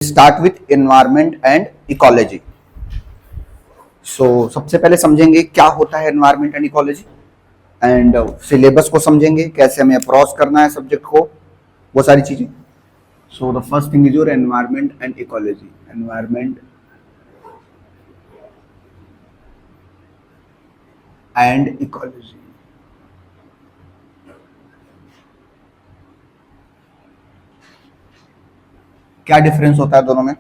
Start with environment and ecology. So सबसे पहले समझेंगे क्या होता है environment and ecology, and syllabus को समझेंगे, कैसे हमें अप्रोच करना है सब्जेक्ट को, वो सारी चीजें। So the first thing is your environment and ecology. Environment and ecology, क्या डिफरेंस होता है दोनों में?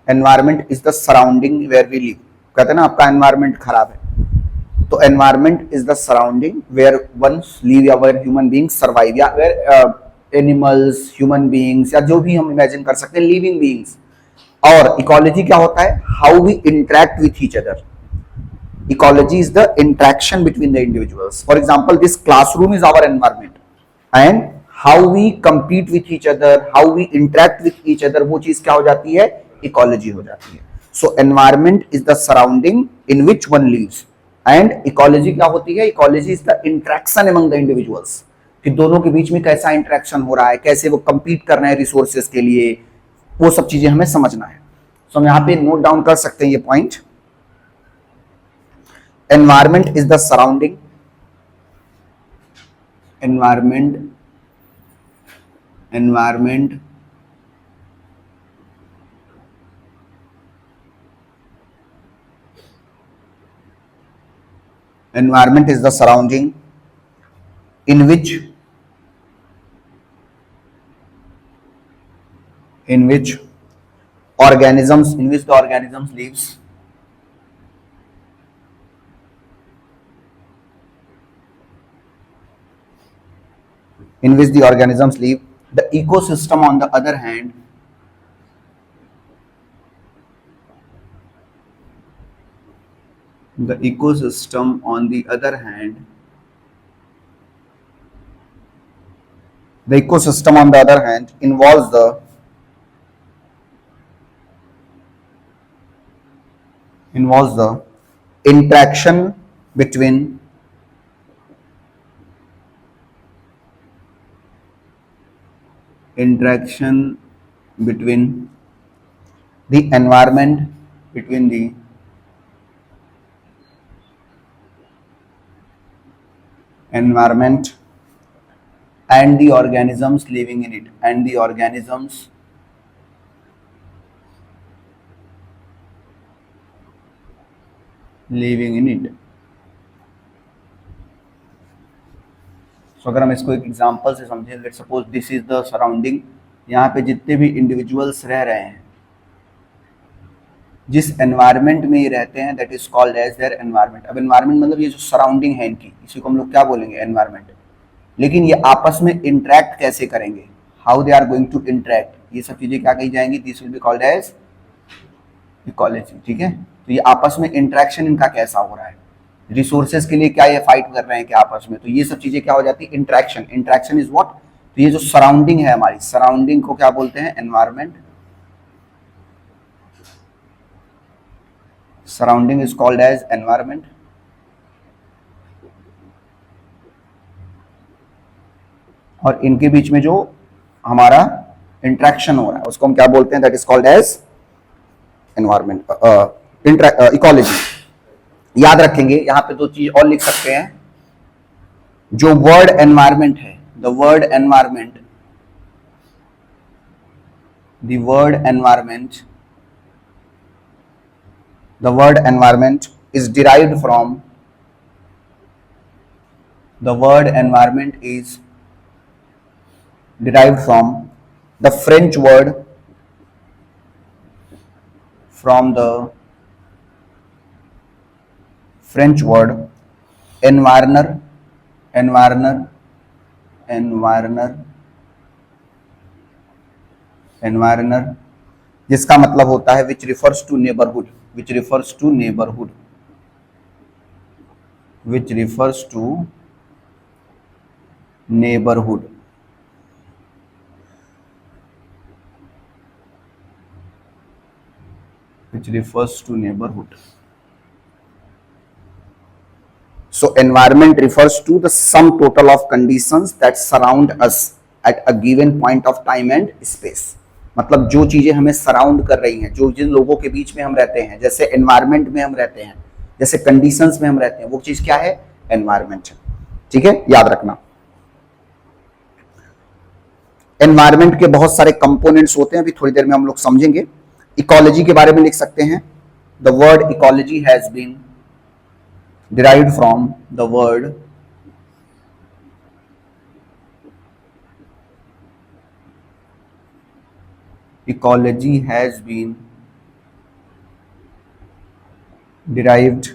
Environment is the surrounding where we live. कहते हैं ना आपका एनवायरमेंट खराब है, तो environment is the surrounding where ones live या वेयर ह्यूमन बीइंग्स सर्वाइव, या वेयर एनिमल्स, ह्यूमन बीइंग्स, या जो भी हम इमेजिन कर सकते हैं लिविंग बीइंग्स। और इकोलॉजी क्या होता है? How we interact with each other. Ecology is the interaction between the individuals. For example, this classroom is our environment, and how we compete with each other, how we interact with each other, वो चीज क्या हो जाती है? Ecology हो जाती है। So environment is the surrounding in which one lives, and ecology क्या होती है? Ecology is the interaction among the individuals, कि दोनों के बीच में कैसा इंटरेक्शन हो रहा है, कैसे वो compete कर रहे हैं रिसोर्सेज के लिए, वो सब चीजें हमें समझना है। So हम यहाँ पे नोट डाउन कर सकते हैं ये point. Environment is the surrounding. Environment is the surrounding in which the organisms lives. In which the organisms live. The ecosystem on the other hand involves the interaction between the environment, between the environment and the organisms living in it, and the organisms living in it. So अगर हम इसको एक example से समझें, let's suppose this is the surrounding. यहाँ पे जितने भी इंडिविजुअल्स रह रहे हैं, जिस एनवायरनमेंट में ये रहते हैं, that is called as their environment. अब एनवायरनमेंट मतलब ये जो सराउंडिंग है इनकी, इसी को हम लोग क्या बोलेंगे? एनवायरनमेंट। लेकिन ये आपस में इंटरेक्ट कैसे करेंगे, how they are going to interact, ये सब चीजें क्या कही जाएंगी? This will be called as ecology. ठीक है, तो ये आपस में इंटरेक्शन इनका कैसा हो रहा है, रिसोर्सेज के लिए क्या ये फाइट कर रहे हैं क्या आपस में, तो ये सब चीजें क्या हो जाती है? इंटरेक्शन। Interaction is what? तो ये जो सराउंडिंग है हमारी, सराउंडिंग को क्या बोलते हैं? Environment. Surrounding is called as environment. और इनके बीच में जो हमारा इंटरेक्शन हो रहा है उसको हम क्या बोलते हैं? That is called as environment, ecology. याद रखेंगे, यहां पे दो चीज और लिख सकते हैं। जो वर्ड एनवायरनमेंट है, the word environment is derived from the French word, environner, जिसका मतलब होता है which refers to neighborhood, which refers to neighborhood, which refers to neighborhood. Which refers to neighborhood. So environment refers to the sum total of conditions that surround us. At a given point of time and space. मतलब जो चीजें हमें surround कर रही हैं, जो जिन लोगों के बीच में हम रहते हैं, जैसे एनवायरमेंट में हम रहते हैं, जैसे कंडीशंस में हम रहते हैं, वो चीज क्या है? एनवायरमेंट है। ठीक है, याद रखना। एनवायरमेंट के बहुत सारे कंपोनेंट्स होते हैं, अभी थोड़ी देर में हम लोग समझेंगे। इकोलॉजी के बारे में लिख सकते हैं, the word ecology has been derived from the word ecology has been derived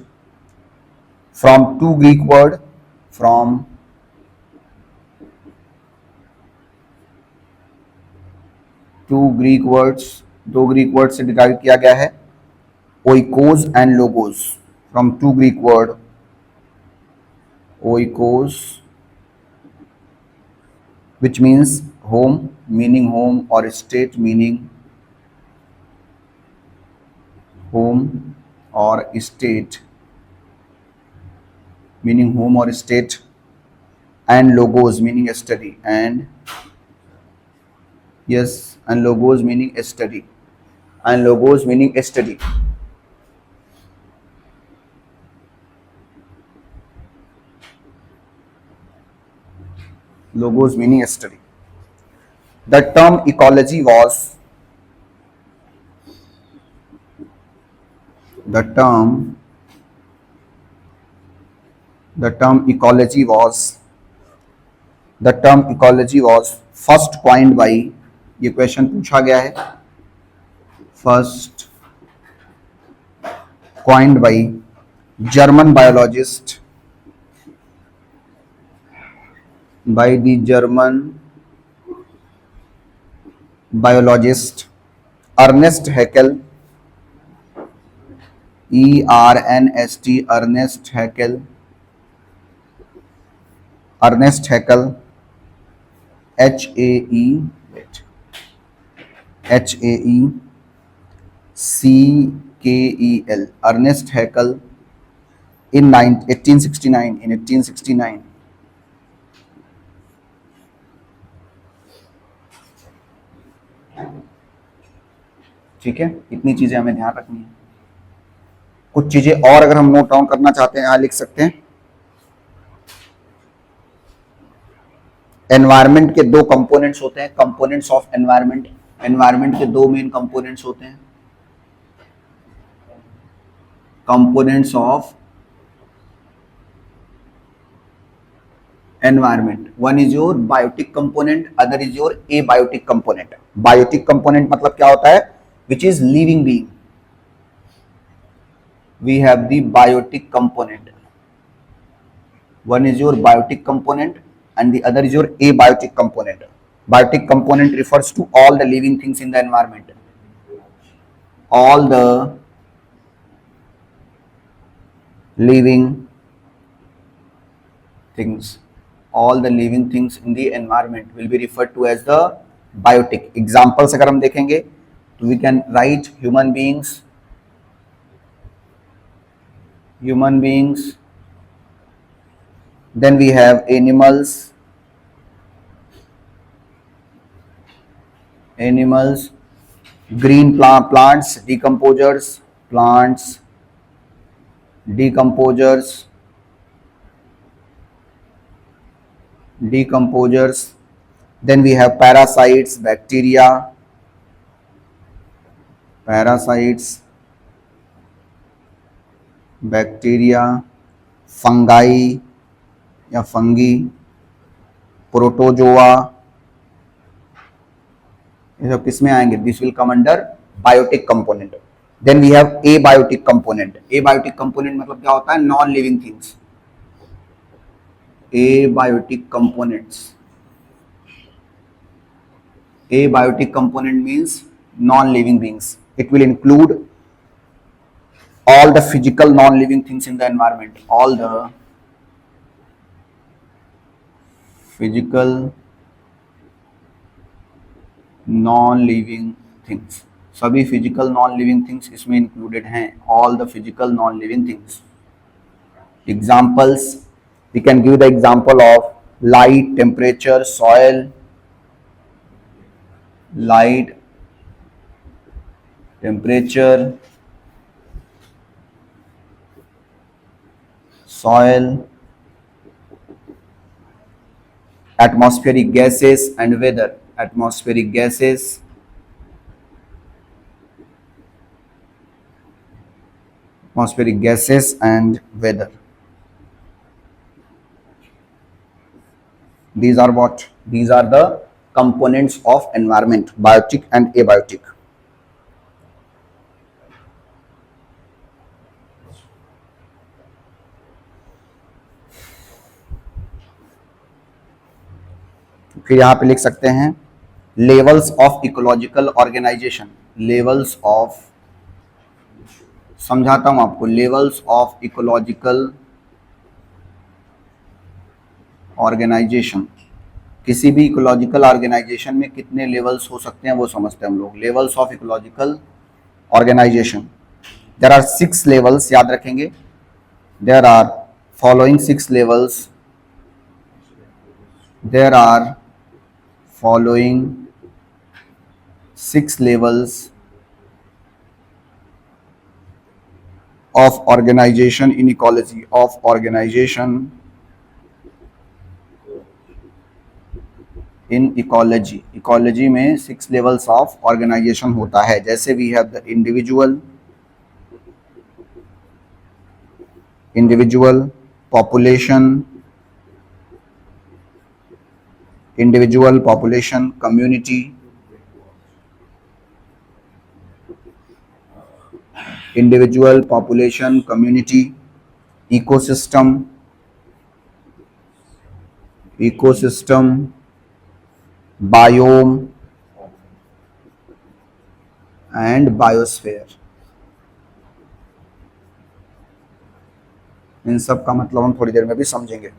from two Greek word, from two Greek words, दो ग्रीक वर्ड से डिराइव किया गया है, oikos and logos, from two Greek word, oikos which means home, meaning home, or state meaning home or state, meaning home or state, and logos meaning study, and yes, and logos meaning study, and logos meaning study. Logos meaning study. The term ecology was the term ecology was first coined by, ये question पूछा गया है, first coined by German biologist, by the German biologist Ernest Haeckel, ERNST, Ernest Haeckel, HAECKEL, Ernest Haeckel, in 1869. ठीक है, इतनी चीजें हमें ध्यान रखनी है। कुछ चीजें और अगर हम नोट डाउन करना चाहते हैं, यहां लिख सकते हैं। एनवायरमेंट के दो कंपोनेंट्स होते हैं, कंपोनेंट्स ऑफ एनवायरमेंट। एनवायरमेंट के दो मेन कंपोनेंट्स होते हैं, components of environment. One is your biotic component, other is your abiotic component. Biotic component मतलब क्या होता है? Which is living being. We have the biotic component, one is your biotic component and the other is your abiotic component. Biotic component refers to all the living things in the environment, all the living things, all the living things in the environment will be referred to as the biotic. Examples अगर हम देखेंगे तो we can write human beings, then we have animals, green plants, decomposers, then we have parasites, bacteria, fungi या fungi, protozoa, ये सब किसमें आएंगे? This will come under biotic component. Then we have abiotic component. Abiotic component मतलब क्या होता है? Non living things. Abiotic component means non living beings. It will include all the physical non-living things in the environment, all the physical non-living things, सभी physical non-living things इसमें included हैं, all the physical non-living things. Examples, we can give the example of light, temperature, soil, light, temperature, soil, atmospheric gases and weather. Atmospheric gases, atmospheric gases and weather. These are what? These are the components of environment, biotic and abiotic. फिर यहाँ पे लिख सकते हैं levels of ecological organisation. Levels of, समझाता हूं आपको, levels of ecological organisation. किसी भी इकोलॉजिकल ऑर्गेनाइजेशन में कितने लेवल्स हो सकते हैं वो समझते हैं हम लोग. Levels of ecological organisation. There are 6 levels, याद रखेंगे. There are following 6 levels. There are following 6 levels of organization in ecology. Of organization in ecology. Ecology में 6 levels of organization होता है. जैसे we have the individual, population, community, individual, population, community, ecosystem, biome and biosphere. इन सब का मतलब हम थोड़ी देर में भी समझेंगे.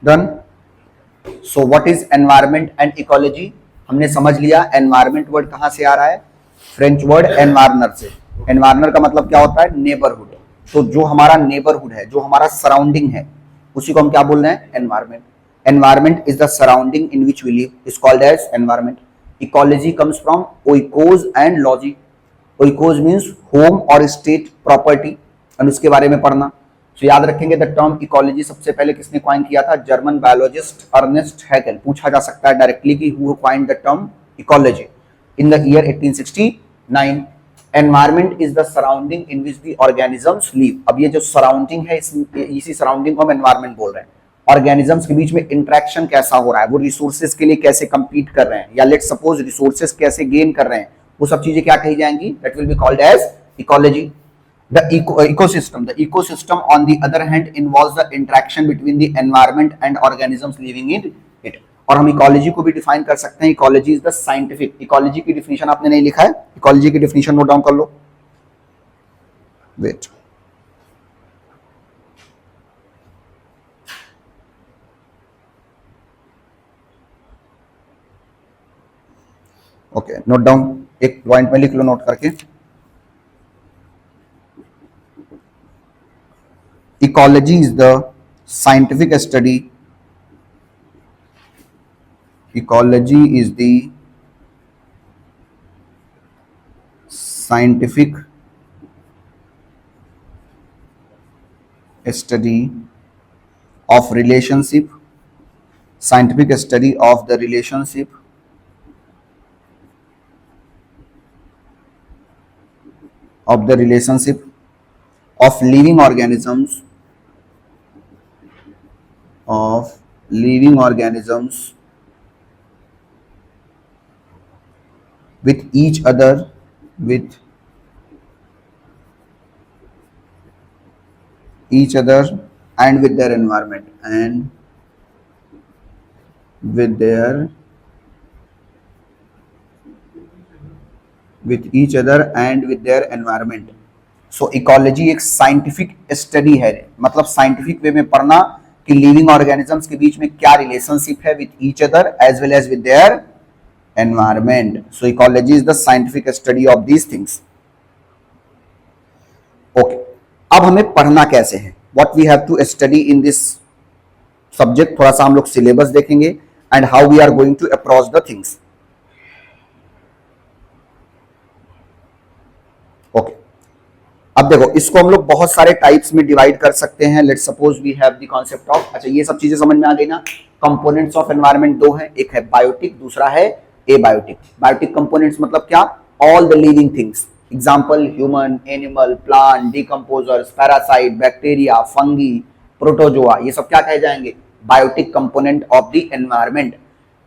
Done. So what is environment and ecology. हमने समझ लिया एनवायरमेंट वर्ड कहां से आ रहा है. फ्रेंच वर्ड एनवायरनर से. एनवायरनर का मतलब क्या होता है? नेबरहुड. तो जो हमारा नेबरहुड है, जो हमारा सराउंडिंग है, उसी को हम क्या बोल रहे हैं? Environment. Environment is the surrounding in which we live, is called as environment. Ecology comes from oikos and logy. Oikos means home और स्टेट प्रॉपर्टी, और उसके बारे में पढ़ना. तो याद रखेंगे द टर्म इकोलॉजी सबसे पहले किसने कॉइन किया था? German biologist Ernest Haeckel. पूछा जा सकता है डायरेक्टली कि who coined the term ecology in the year 1869. Environment is the surrounding in which the organisms live. अब ये जो सराउंडिंग है, इसी सराउंडिंग को हम एनवायरमेंट बोल रहे हैं. ऑर्गेनिजम्स के बीच में इंटरेक्शन कैसा हो रहा है, वो रिसोर्सेज के लिए कैसे कंपीट कर रहे हैं, या लेट सपोज रिसोर्सेज कैसे गेन कर रहे हैं, वो सब चीजें क्या कही जाएंगी? That will be called as ecology. The ecosystem. The ecosystem, on the other hand, involves the interaction between the environment and organisms living in it. और हम इकोलॉजी को भी डिफाइन कर सकते हैं. Ecology is the scientific. Ecology की definition आपने नहीं लिखा है, इकोलॉजी की डिफिनेशन नोट डाउन कर लो. वेट. Okay, note down. एक पॉइंट में लिख लो नोट करके. Ecology is the scientific study. Ecology is the scientific study of relationship. Scientific study of the relationship of living organisms of living organisms with each other, with each other and with their environment, and with their with each other and with their environment. So ecology एक scientific study है, मतलब scientific way में पढ़ना कि living organisms के बीच में क्या relationship है with each other as well as with their environment. So ecology is the scientific study of these things. Okay, अब हमें पढ़ना कैसे है, what we have to study in this subject. थोड़ा सा हम लोग सिलेबस देखेंगे and how we are going to approach the things. Okay, अब देखो इसको हम लोग बहुत सारे टाइप्स में डिवाइड कर सकते हैं. Let's suppose we have the concept of, अच्छा ये सब चीजें समझ में आ गई ना. कंपोनेंट्स ऑफ एनवायरनमेंट दो हैं, एक है बायोटिक, दूसरा है एबायोटिक. बायोटिक कंपोनेंट्स मतलब क्या, all the living things. Example human, animal, plant, decomposers, parasite, bacteria, fungi, protozoa, ये सब क्या कहे जाएंगे, biotic component of the environment.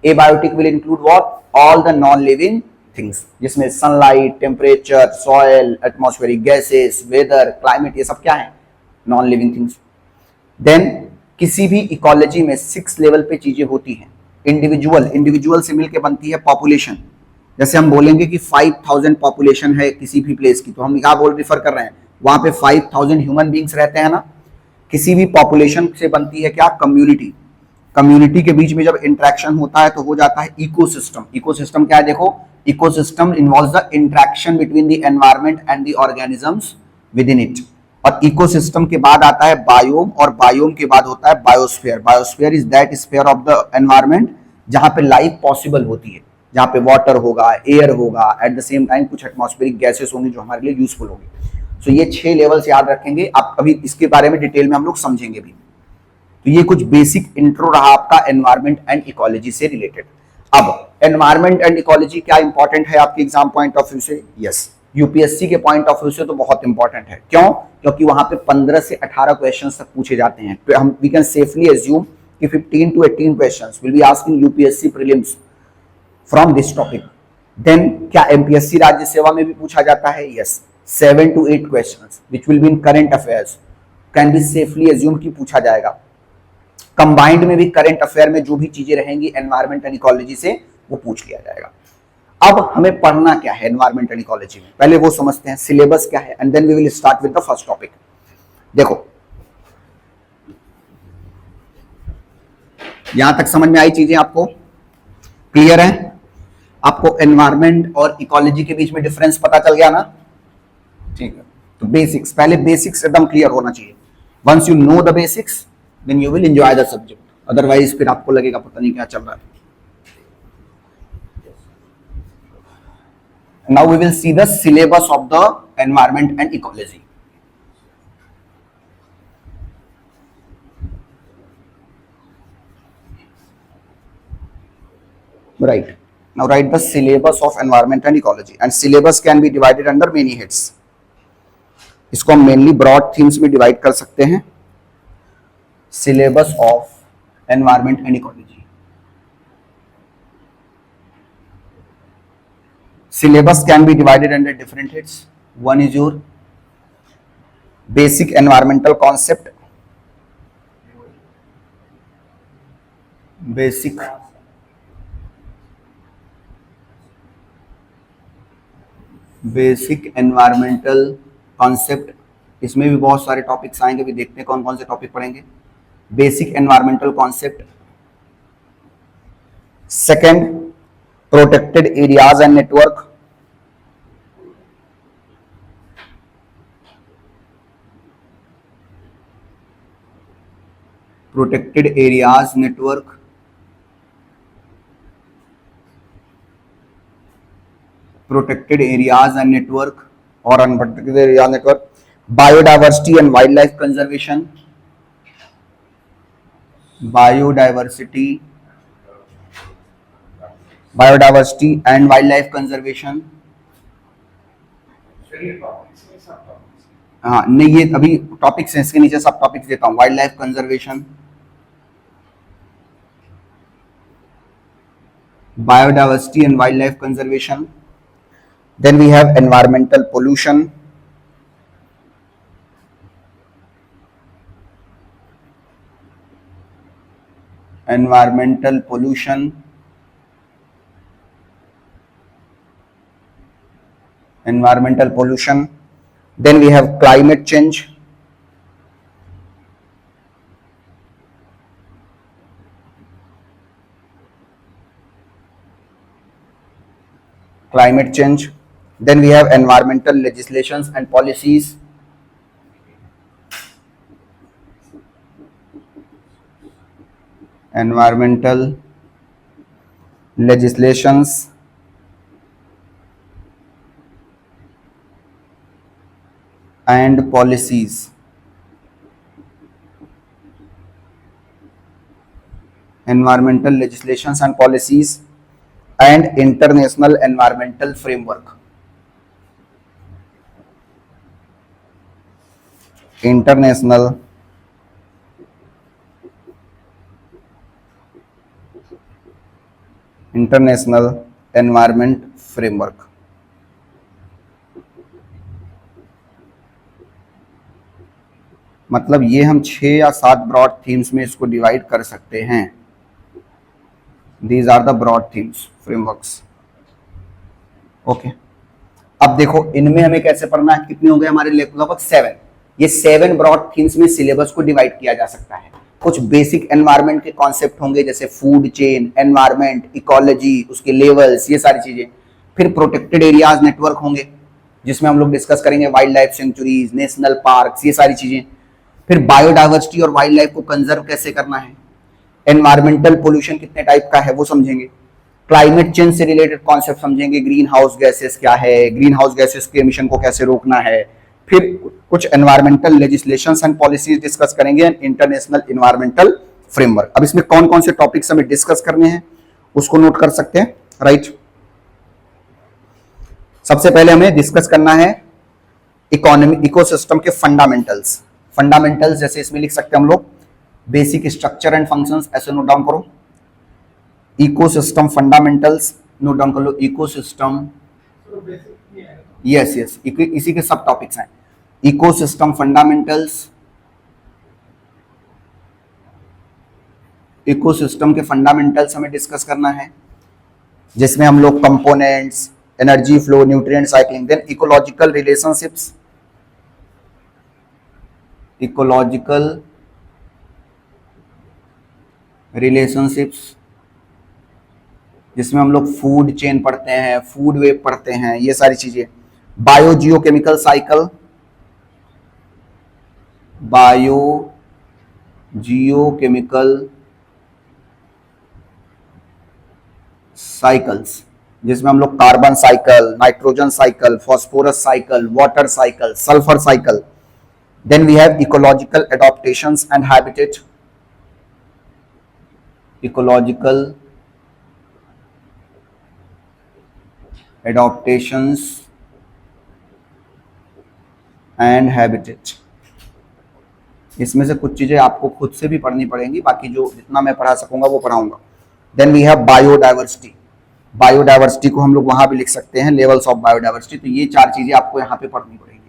Abiotic will include what, all the non living things, जिसमें sunlight, temperature, soil, atmospheric gases, weather, climate, ये सब क्या है, नॉन लिविंग थिंग्स. देन किसी भी इकोलॉजी में 6 लेवल पे चीजें होती हैं. इंडिविजुअल से मिलकर बनती है पॉपुलेशन. जैसे हम बोलेंगे कि 5000 पॉपुलेशन है किसी भी प्लेस की, तो हम क्या बोल रिफर कर रहे हैं, वहां पे 5000 ह्यूमन बींग्स रहते हैं ना. किसी भी पॉपुलेशन से बनती है क्या, कम्युनिटी. कम्युनिटी के बीच में जब इंटरेक्शन होता है तो हो जाता है इकोसिस्टम. इकोसिस्टम क्या है, देखो, ecosystem involves the interaction between the environment and the organisms with in it. और इकोसिस्टम के बाद आता है बायोम, और बायोम के बाद होता है biosphere. Biosphere is that sphere of the environment जहां पे लाइफ पॉसिबल होती है, जहां पे वाटर होगा, एयर होगा, एट द सेम टाइम कुछ एटमॉस्फेरिक गैसेस होंगी जो हमारे लिए यूजफुल होगी. सो ये 6 लेवल्स याद रखेंगे आप, अभी इसके बारे में डिटेल में हम लोग समझेंगे भी. तो ये कुछ बेसिक इंट्रो रहा आपका एनवायरमेंट एंड इकोलॉजी से रिलेटेड. अब एनवायरमेंट एंड इकोलॉजी क्या इंपॉर्टेंट है आपके एग्जाम पॉइंट ऑफ व्यू से, यस, यूपीएससी के पॉइंट ऑफ व्यू से तो बहुत इंपॉर्टेंट है. क्यों, क्योंकि वहां पे 15 से 18 क्वेश्चंस तक पूछे जाते हैं. तो हम वी कैन सेफली एज्यूम कि 15 to 18 questions will be asked in UPSC prelims from this topic. Then क्या एमपीएससी राज्य सेवा में भी पूछा जाता है, yes, 7 to 8 questions which will be in current affairs can be safely assume कि पूछा जाएगा. कंबाइंड में भी करंट अफेयर में जो भी चीजें रहेंगी एनवायरमेंट एंड इकोलॉजी से वो पूछ लिया जाएगा. अब हमें पढ़ना क्या है एनवायरमेंट एंड इकोलॉजी में, पहले वो समझते हैं सिलेबस क्या है and then we will start with the first topic. देखो यहां तक समझ में आई चीजें, आपको क्लियर है, आपको एनवायरमेंट और इकोलॉजी के बीच में डिफरेंस पता चल गया ना, ठीक है. तो बेसिक्स, पहले बेसिक्स एकदम क्लियर होना चाहिए. Once you know the basics then you will enjoy the subject, otherwise फिर आपको लगेगा पता नहीं क्या चल रहा है. Now we will see the syllabus of the environment and ecology. Right, now write the syllabus of environment and ecology, and syllabus can be divided under many heads. इसको हम mainly broad themes में divide कर सकते हैं. Syllabus of environment and ecology. Syllabus can be divided under different heads. One is your basic environmental concept, basic environmental concept. इसमें भी बहुत सारे टॉपिक्स आएंगे, भी देखते हैं कौन कौन से टॉपिक पढ़ेंगे. Basic environmental concept. Second, protected areas and network. Protected areas network. Protected areas and network और unprotected area network. Biodiversity and wild life conservation. Biodiversity and wild life conservation. हाँ नहीं, ये अभी टॉपिक्स हैं, इसके नीचे सब टॉपिक्स देता हूँ. Wild life conservation, biodiversity and wildlife conservation. Then we have environmental pollution. Environmental pollution. Environmental pollution. Then we have climate change. Climate change. Then we have environmental legislations and policies. Environmental legislations and policies. Environmental legislations and policies and international environmental framework. International environment framework. मतलब ये हम 6 या 7 broad themes में इसको divide कर सकते हैं. These are the broad themes frameworks. Okay, अब देखो इनमें हमें कैसे पढ़ना है. कितने हो गए हमारे लगभग 7. ये 7 ब्रॉड थीम्स में सिलेबस को डिवाइड किया जा सकता है. कुछ बेसिक एनवायरमेंट के कॉन्सेप्ट होंगे जैसे फूड चेन, एनवायरमेंट, इकोलॉजी, उसके लेवल्स, ये सारी चीजें. फिर प्रोटेक्टेड एरियाज नेटवर्क होंगे जिसमें हम लोग डिस्कस करेंगे wild life sanctuaries, national parks, ये सारी चीजें. फिर बायोडाइवर्सिटी और वाइल्ड लाइफ को कंजर्व कैसे करना है. एनवायरमेंटल पोल्यूशन कितने टाइप का है वो समझेंगे. क्लाइमेट चेंज से रिलेटेड कॉन्सेप्ट समझेंगे. ग्रीन हाउस गैसेस क्या है, ग्रीन हाउस गैसेस के एमिशन को कैसे रोकना है. फिर कुछ environmental legislations and policies discuss करेंगे एंड इंटरनेशनल एनवायरमेंटल फ्रेमवर्क. अब इसमें कौन कौन से टॉपिक्स हमें डिस्कस करने हैं उसको नोट कर सकते हैं. राइट, सबसे पहले हमें डिस्कस करना है इकोनॉमी, इकोसिस्टम के फंडामेंटल्स. फंडामेंटल्स जैसे इसमें लिख सकते हैं हम लोग बेसिक स्ट्रक्चर एंड फंक्शंस, ऐसे नोट डाउन करो. इकोसिस्टम फंडामेंटल्स नोट डाउन कर लो. इकोसिस्टम, यस यस, इसी के सब टॉपिक्स हैं. इकोसिस्टम फंडामेंटल्स, इकोसिस्टम के फंडामेंटल्स हमें डिस्कस करना है जिसमें हम लोग components, energy flow, nutrient cycling. Then ecological relationships, ecological relationships जिसमें हम लोग फूड चेन पढ़ते हैं, फूड वेब पढ़ते हैं, ये सारी चीजें. Bio geochemical cycle, bio geochemical cycles जिसमें हम लोग carbon cycle, nitrogen cycle, phosphorus cycle, water cycle, sulphur cycle. Then we have ecological adaptations and habitat, ecological adaptations and habitat. इसमें से कुछ चीजें आपको खुद से भी पढ़नी पड़ेंगी, बाकी जो जितना मैं पढ़ा सकूंगा वो पढ़ाऊंगा. Then we have biodiversity. Biodiversity को हम लोग वहां भी लिख सकते हैं, लेवल्स ऑफ बायोडाइवर्सिटी. तो ये 4 चीजें आपको यहाँ पे पढ़नी पड़ेगी.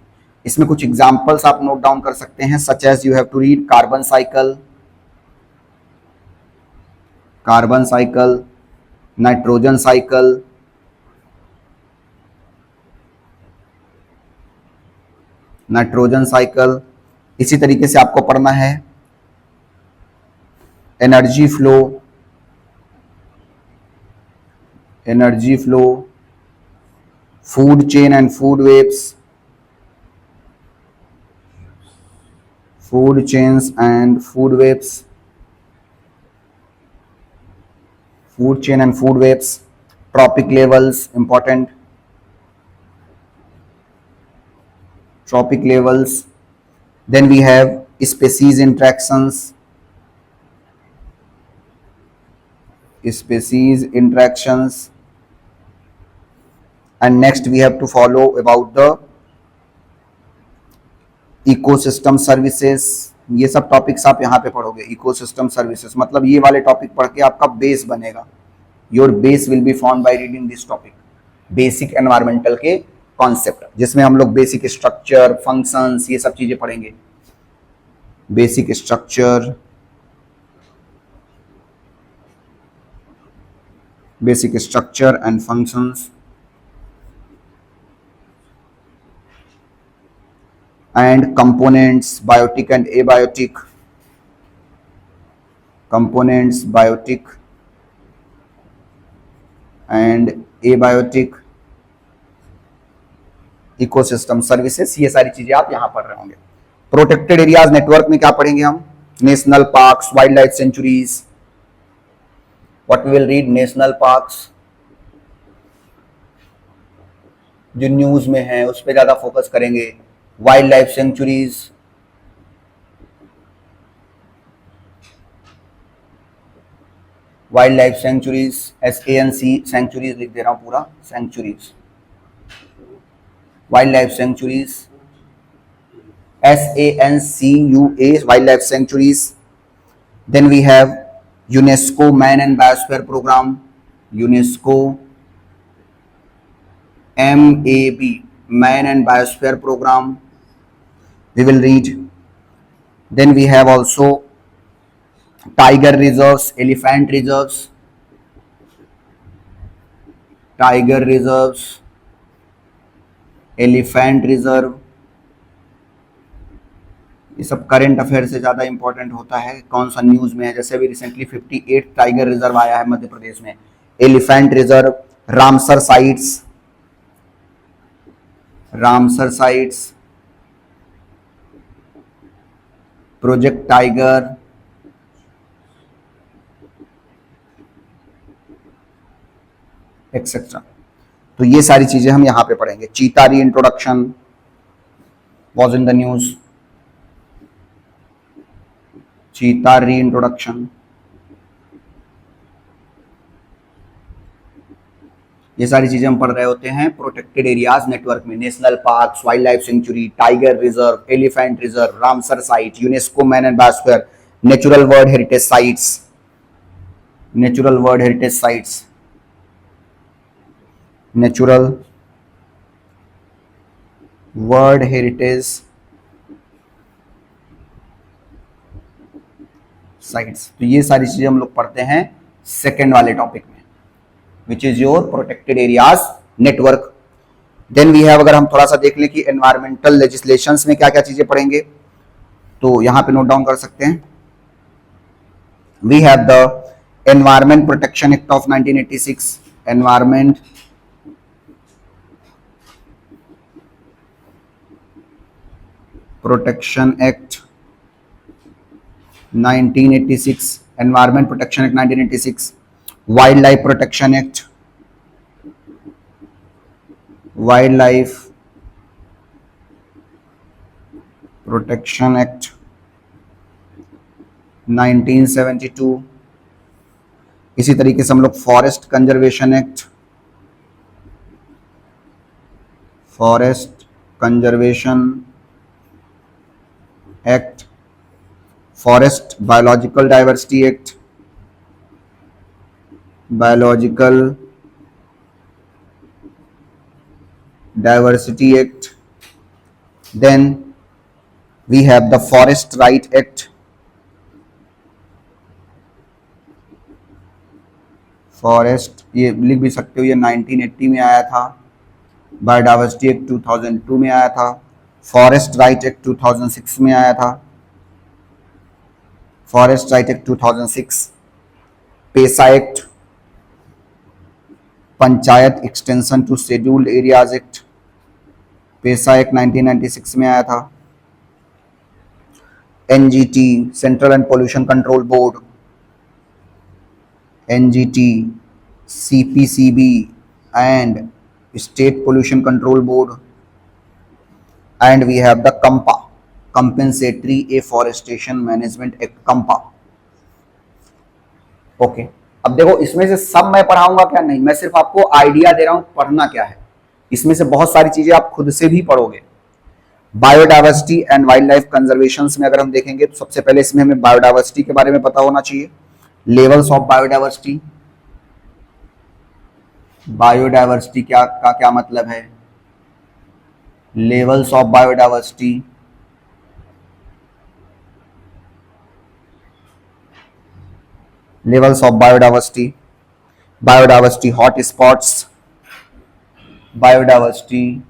इसमें कुछ एग्जाम्पल्स आप नोट डाउन कर सकते हैं, such as you have to read carbon cycle, carbon cycle, nitrogen cycle, nitrogen cycle. इसी तरीके से आपको पढ़ना है energy flow, energy flow, food chain and food webs, food chains and food webs, food chain and food webs. Trophic levels important, trophic levels. Then we have species interactions, species interactions, and next we have to follow about the ecosystem services. ये सब topics आप यहाँ पे पढ़ोगे. Ecosystem services मतलब ये वाले topic पढ़ के आपका बेस बनेगा. Your base will be form by reading this topic, basic environmental के कॉन्सेप्ट, जिसमें हम लोग बेसिक स्ट्रक्चर, फंक्शंस, ये सब चीजें पढ़ेंगे। Basic structure, basic structure and functions and components, biotic and abiotic components, biotic and abiotic ecosystem services, ये सारी चीजें आप यहां पढ़ रहे होंगे। प्रोटेक्टेड एरियाज नेटवर्क में क्या पढ़ेंगे हम? National parks, wild life sanctuaries. What we will read? National parks, जो न्यूज में है उस पर ज्यादा फोकस करेंगे। Wild life sanctuaries, wild life sanctuaries, SANC, sanctuaries लिख दे रहा हूं पूरा, sanctuaries, wild life sanctuaries, SANCUA, wild life sanctuaries. Then we have UNESCO man and biosphere programme, UNESCO MAB, Man and Biosphere Program, we will read. Then we have also tiger reserves, elephant reserves, tiger reserves, elephant reserve। ये सब current affair से ज़्यादा important होता है, कौन सा news में है। जैसे अभी रिसेंटली 58 टाइगर रिजर्व आया है मध्य प्रदेश में, elephant reserve, Ramsar sites, Ramsar sites, project tiger, etcetera. तो ये सारी चीजें हम यहां पे पढ़ेंगे। चीता री introduction was in the news, चीता री इंट्रोडक्शन, ये सारी चीजें हम पढ़ रहे होते हैं प्रोटेक्टेड एरियाज नेटवर्क में। National parks, wild life sanctuary, tiger reserve, elephant reserve, Ramsar site, UNESCO man and biosphere, natural world heritage sites, natural world heritage sites, natural world heritage sites. तो ये सारी चीजें हम लोग पढ़ते हैं सेकेंड वाले टॉपिक में, which is your protected areas network. Then we have, अगर हम थोड़ा सा देख लें कि एनवायरमेंटल लेजिस्लेशंस में क्या क्या चीजें पढ़ेंगे, तो यहां पे नोट डाउन कर सकते हैं। We have the environment protection act of 1986, environment protection act 1986, environment protection act 1986, wildlife protection act, wildlife protection act 1972। इसी तरीके से हम लोग forest conservation act, forest conservation act, forest biological diversity act, biological diversity act. Then we have the forest right act, forest, ये लिख भी सकते हो, ये 1980 में आया था। बायोडाइवर्सिटी एक्ट 2002 में आया था। फॉरेस्ट राइट एक्ट 2006 में आया था, forest right act 2006। PESA act, panchayat extension to scheduled areas act, PESA act 1996 में आया था। NGT, central and pollution control board, NGT, CPCB and state pollution control board. And we have the CAMPA, compensatory afforestation management act, CAMPA. Okay, अब देखो इसमें से सब मैं पढ़ाऊंगा क्या? नहीं, मैं सिर्फ आपको आइडिया दे रहा हूं पढ़ना क्या है। इसमें से बहुत सारी चीजें आप खुद से भी पढ़ोगे। Biodiversity and wild life conservation में अगर हम देखेंगे तो सबसे पहले इसमें हमें बायोडाइवर्सिटी के बारे में पता होना चाहिए। लेवल्स ऑफ बायोडाइवर्सिटी, बायोडाइवर्सिटी क्या मतलब है, levels of biodiversity, levels of biodiversity, biodiversity hot spots, biodiversity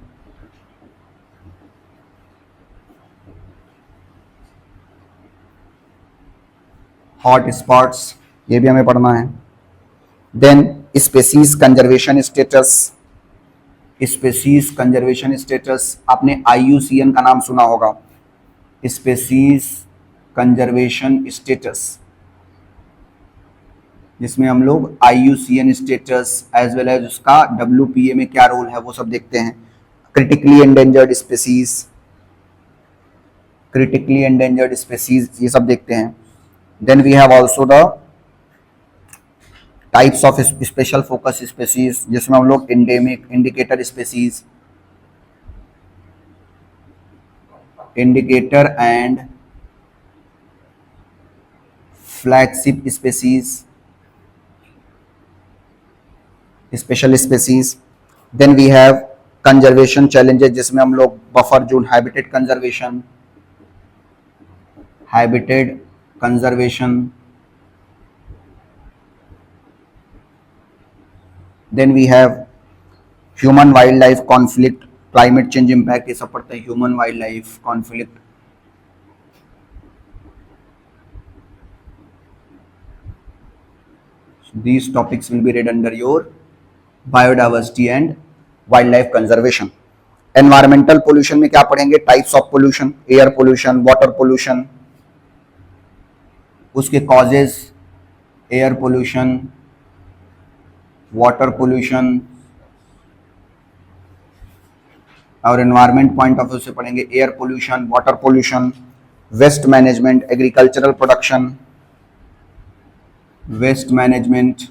hot spots, ये भी हमें पढ़ना है। Then species conservation status, species conservation status, आपने IUCN का नाम सुना होगा, स्पेसीज कंजर्वेशन स्टेटस, जिसमें हम लोग IUCN status as well as उसका WPA में क्या रोल है वो सब देखते हैं। Critically endangered species, critically endangered species, ये सब देखते हैं। Then we have also the types of special focus species, जिसमें हम लोग endemic, indicator species, indicator and flagship species, special species. Then we have conservation challenges, जिसमें हम लोग buffer zone, habitat conservation, habitat conservation. Then we have human wildlife conflict, climate change impact, ये सब पढ़ते हैं, human wildlife conflict. These topics will be read under your biodiversity and wildlife conservation. Environmental pollution में क्या पढ़ेंगे, types of pollution, air pollution, water pollution, उसके causes, air pollution, water pollution, और environment point of view से पढ़ेंगे air pollution, water pollution, waste management, agricultural production, waste management,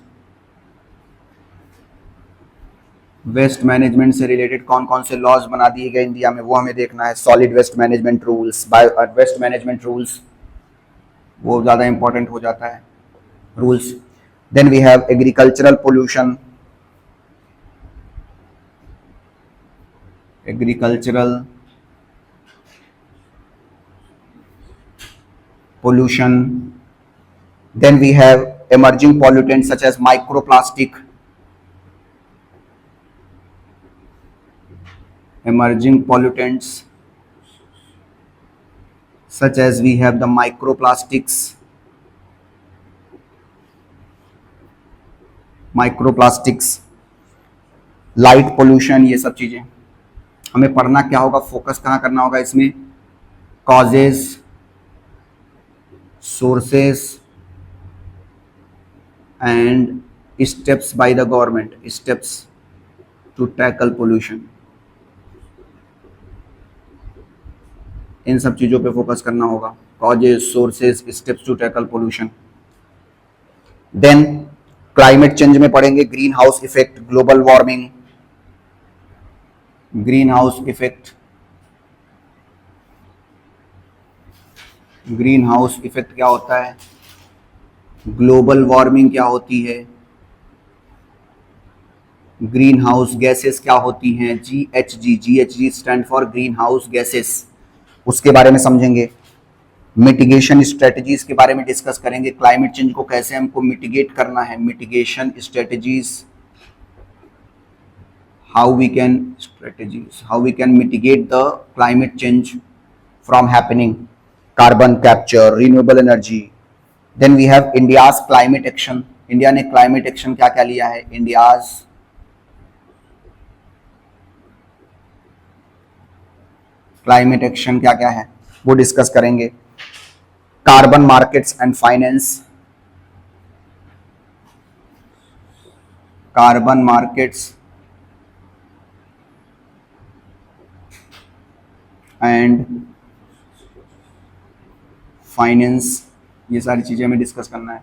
waste management से related कौन कौन से लॉज बना दिए गए इंडिया में वो हमें देखना है, solid waste management rules, bio waste management rules, वो ज़्यादा इंपॉर्टेंट हो जाता है rules. Then we have agricultural pollution, agricultural pollution. Then we have emerging pollutants such as microplastic, emerging pollutants such as we have the microplastics, light pollution, ये सब चीजें हमें पढ़ना क्या होगा, फोकस कहाँ करना होगा इसमें, causes, sources and steps by the government, steps to tackle pollution, इन सब चीजों पे फोकस करना होगा, causes, sources, steps to tackle pollution. Then climate change में पढ़ेंगे green house effect, global warming, green house effect, green house effect क्या होता है, ग्लोबल वार्मिंग क्या होती है, ग्रीन हाउस गैसेस क्या होती हैं, GHG stand for green house gases, उसके बारे में समझेंगे। मिटिगेशन स्ट्रेटजीज के बारे में डिस्कस करेंगे, क्लाइमेट चेंज को कैसे हमको मिटिगेट करना है, mitigation strategies, how we can mitigate the climate change from happening, carbon capture, renewable energy. Then we have India's climate action, India ने क्लाइमेट एक्शन क्या क्या लिया है, इंडियाज क्लाइमेट एक्शन क्या क्या है वो डिस्कस करेंगे। Carbon markets and finance, carbon markets and finance, ये सारी चीजें हमें डिस्कस करना है।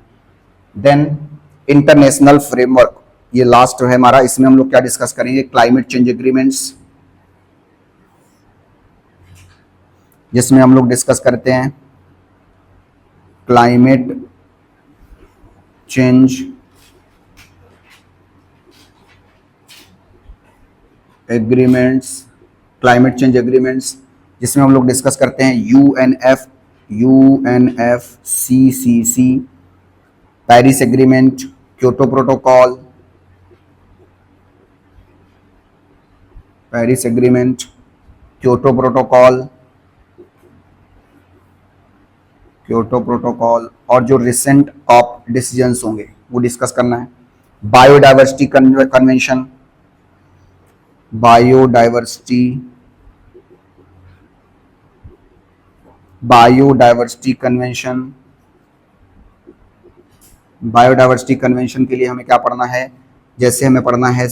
देन इंटरनेशनल फ्रेमवर्क, ये लास्ट है हमारा, इसमें हम लोग क्या डिस्कस करेंगे, क्लाइमेट चेंज एग्रीमेंट्स, जिसमें हम लोग डिस्कस करते हैं climate change agreements, climate change agreements, जिसमें हम लोग डिस्कस करते हैं UNFCCC, Paris agreement, Kyoto protocol, Paris agreement, Kyoto protocol, Kyoto protocol, और जो रिसेंट कॉप डिसीजंस होंगे वो डिस्कस करना है। Biodiversity convention, biodiversity biodiversity convention, biodiversity convention के लिए हमें क्या पढ़ना है, जैसे हमें पढ़ना है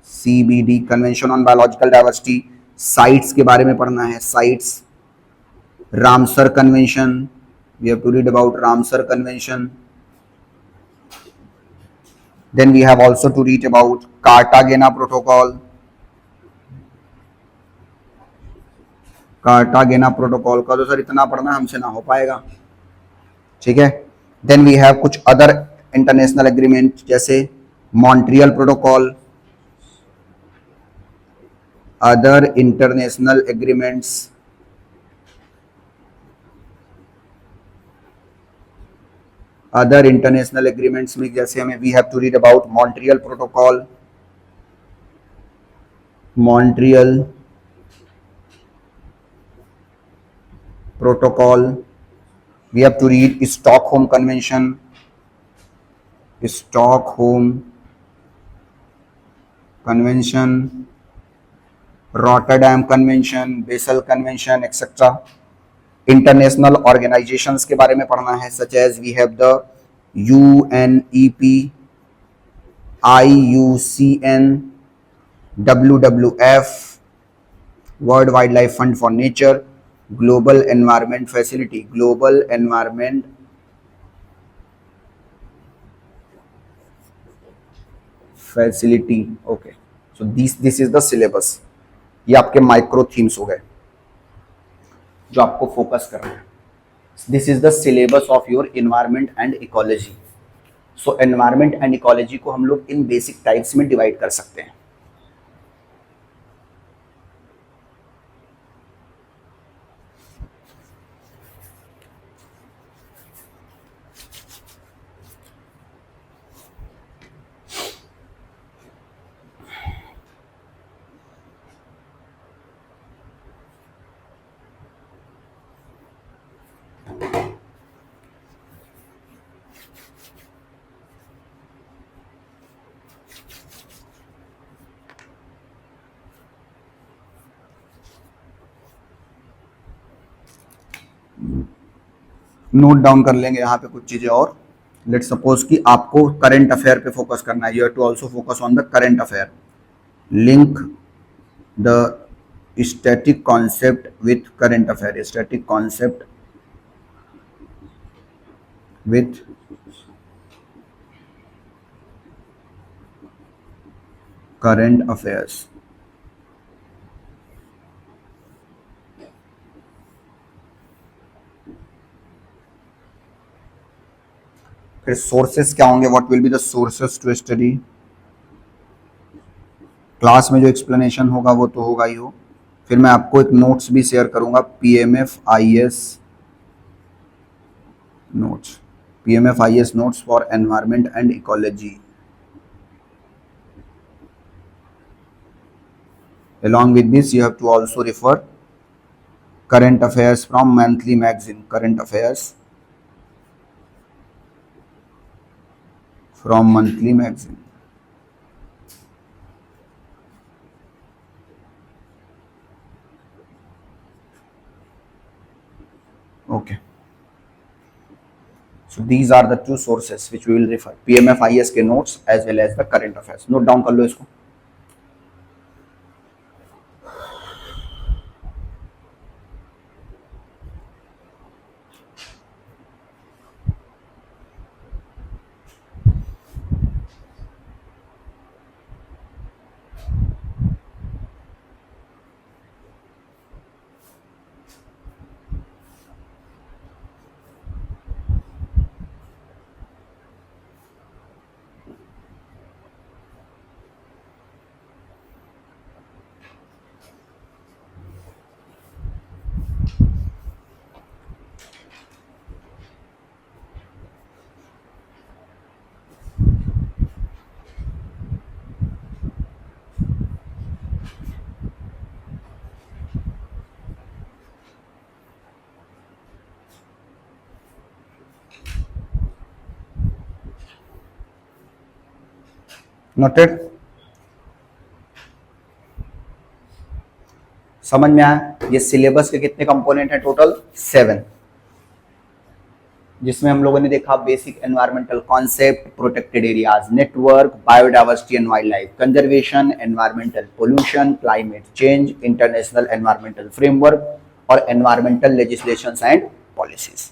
CBD convention on biological diversity, CITES के बारे में पढ़ना है, CITES, Ramsar convention, we have to read about Ramsar convention, then we have also to read about Cartagena protocol, Cartagena protocol का तो सर इतना पढ़ना हमसे ना हो पाएगा, ठीक है। देन वी हैव कुछ अदर इंटरनेशनल एग्रीमेंट जैसे Montreal protocol, other international agreements, other international agreements में जैसे हमें we have to read about Montreal protocol, Montreal protocol, we have to read Stockholm convention, Stockholm convention, Rotterdam convention, Basel convention etcetera. International organisations के बारे में पढ़ना है, such as we have the UNEP, IUCN, WWF, world wildlife fund for nature, global environment facility, global environment facility, okay. So this is the syllabus. ये आपके micro themes हो गए जो आपको फोकस करना है। This is the syllabus of your environment and ecology. So environment and ecology को हम लोग इन बेसिक टाइप्स में डिवाइड कर सकते हैं। नोट डाउन कर लेंगे यहाँ पे कुछ चीजें और। लेट सपोज कि आपको करंट अफेयर पे फोकस करना है, you have to also focus on the current affair. Link the static concept with current affair, static concept with current affairs. फिर सोर्सेस क्या होंगे, what will be the sources to study. Class में जो explanation होगा वो तो होगा ही हो, फिर मैं आपको एक नोट्स भी शेयर करूंगा, PMFIS notes, PMFIS notes for environment and ecology. Along with this, you have to also refer current affairs from monthly magazine, current affairs from monthly magazine. Okay. So these are the two sources which we will refer, PMFIS के notes as well as the current affairs. Note down कर लो इसको। Noted? समझ में आया? ये syllabus के कितने component हैं? टोटल 7, जिसमें हम लोगों ने देखा basic environmental concept, protected areas, network, biodiversity and wild life, conservation, environmental pollution, climate change, international environmental framework और एनवायरमेंटल लेजिस्लेशंस एंड पॉलिसीज।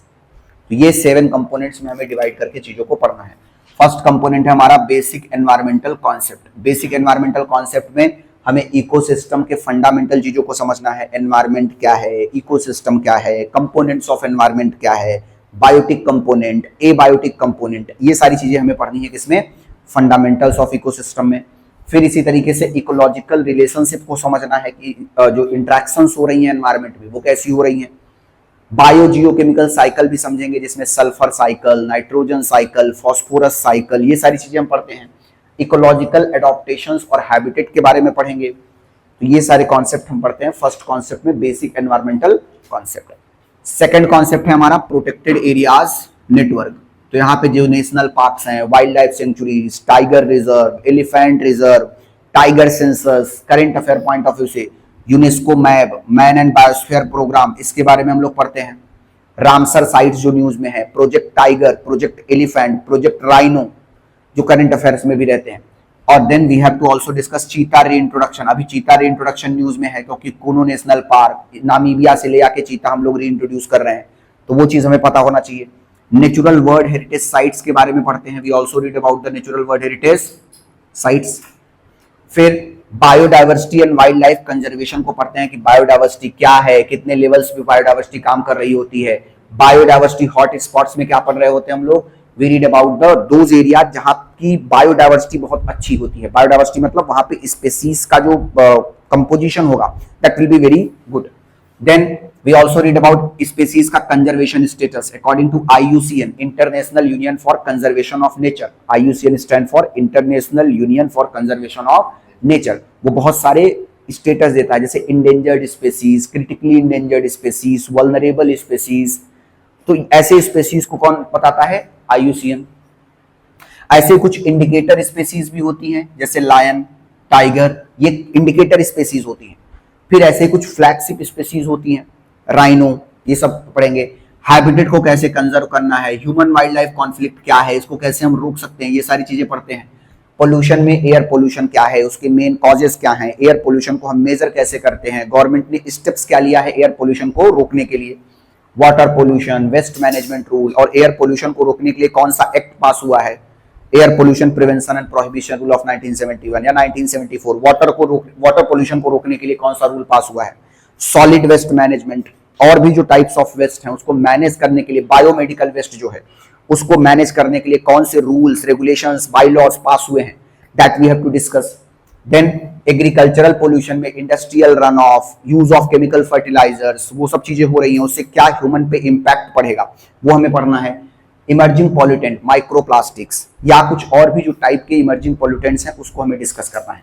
तो ये 7 कंपोनेंट्स में हमें डिवाइड करके चीजों को पढ़ना है। फर्स्ट कंपोनेंट है हमारा basic environmental concept. Basic environmental concept में हमें इकोसिस्टम के फंडामेंटल चीजों को समझना है। एनवायरमेंट क्या है, इकोसिस्टम क्या है, कंपोनेंट्स ऑफ एनवायरमेंट क्या है, बायोटिक कंपोनेंट, एबायोटिक कंपोनेंट, ये सारी चीजें हमें पढ़नी है किसमें? फंडामेंटल्स ऑफ इकोसिस्टम में। फिर इसी तरीके से इकोलॉजिकल रिलेशनशिप को समझना है कि जो इंटरेक्शंस हो रही हैं एनवायरमेंट में वो कैसी हो रही हैं। बायो जियोकेमिकल साइकिल भी समझेंगे, जिसमें sulphur cycle, nitrogen cycle, phosphorus cycle, ये सारी चीजें हम पढ़ते हैं। इकोलॉजिकल एडॉप्टेशंस और हैबिटेट के बारे में पढ़ेंगे। तो ये सारे कॉन्सेप्ट हम पढ़ते हैं फर्स्ट कॉन्सेप्ट में, basic environmental concept. Second concept है हमारा प्रोटेक्टेड एरियाज नेटवर्क। तो यहाँ पे जो नेशनल पार्क्स हैं, wild life sanctuaries, tiger reserve, elephant reserve, tiger census, current affair point of view से UNESCO map, man and biosphere program, इसके बारे में हम लोग पढ़ते हैं। रामसर साइट्स जो न्यूज में है, project tiger, project elephant, project rhino, जो करंट अफेयर्स में भी रहते हैं। और then we have to also discuss cheetah reintroduction. अभी चीता रीइंट्रोडक्शन न्यूज में है क्योंकि कुनो नेशनल पार्क, नामीबिया से ले आके चीता हम लोग रीइंट्रोड्यूस कर रहे हैं, तो वो चीज हमें पता होना चाहिए। नेचुरल वर्ल्ड हेरिटेज साइट्स के बारे में पढ़ते हैं। We also read about the natural world heritage sites. फिर biodiversity and wild life conservation को पढ़ते हैं कि बायोडाइवर्सिटी क्या है, कितने लेवल्स पे बायोडाइवर्सिटी काम कर रही होती है। बायोडाइवर्सिटी हॉट स्पॉट्स में क्या पढ़ रहे होते हैं हम लोग? We read about the those area जहां की बायोडाइवर्सिटी बहुत अच्छी होती है। बायोडाइवर्सिटी मतलब वहां पे स्पेसीज का जो कंपोजिशन होगा that will be very good. Then we also read about species का conservation status according to IUCN, international union for conservation of nature. IUCN stand for international union for conservation of nature. वो बहुत सारे status देता है, जैसे endangered species, critically endangered species, vulnerable species. तो ऐसे species को कौन बताता है? IUCN। ऐसे कुछ इंडिकेटर स्पेसीज भी होती हैं, जैसे लायन, टाइगर, ये इंडिकेटर स्पेसीज होती हैं। फिर ऐसे कुछ फ्लैगशिप स्पेसीज होती हैं, राइनो, ये सब पढ़ेंगे। हैबिटेट को कैसे कंजर्व करना है, ह्यूमन वाइल्ड लाइफ कॉन्फ्लिक्ट क्या है, इसको कैसे हम रोक सकते हैं, ये सारी चीजें पढ़ते हैं। पोल्यूशन में एयर पोल्यूशन क्या है, उसके मेन कॉजेस क्या हैं, एयर पोल्यूशन को हम मेजर कैसे करते हैं, गवर्नमेंट ने स्टेप्स क्या लिया है एयर पोल्यूशन को रोकने के लिए। Water pollution, waste management rule, और एयर पोल्यूशन को रोकने के लिए कौन सा एक्ट पास हुआ है? Air pollution prevention and prohibition rule of 1971 या 1974। वाटर पोल्यूशन को रोकने के लिए कौन सा रूल पास हुआ है? सॉलिड वेस्ट मैनेजमेंट, और भी जो टाइप्स ऑफ वेस्ट हैं उसको मैनेज करने के लिए, बायोमेडिकल वेस्ट जो है उसको मैनेज करने के लिए कौन से rules, regulations, by laws pass हुए हैं, that we have to discuss. Then agricultural pollution में industrial run off, use of chemical fertilisers, वो सब चीजें हो रही हैं, उससे क्या ह्यूमन पे इंपैक्ट पड़ेगा वो हमें पढ़ना है। इमर्जिंग पॉल्यूटेंट, माइक्रोप्लास्टिक्स या कुछ और भी जो टाइप के इमर्जिंग पॉल्यूटेंट्स हैं उसको हमें डिस्कस करना है।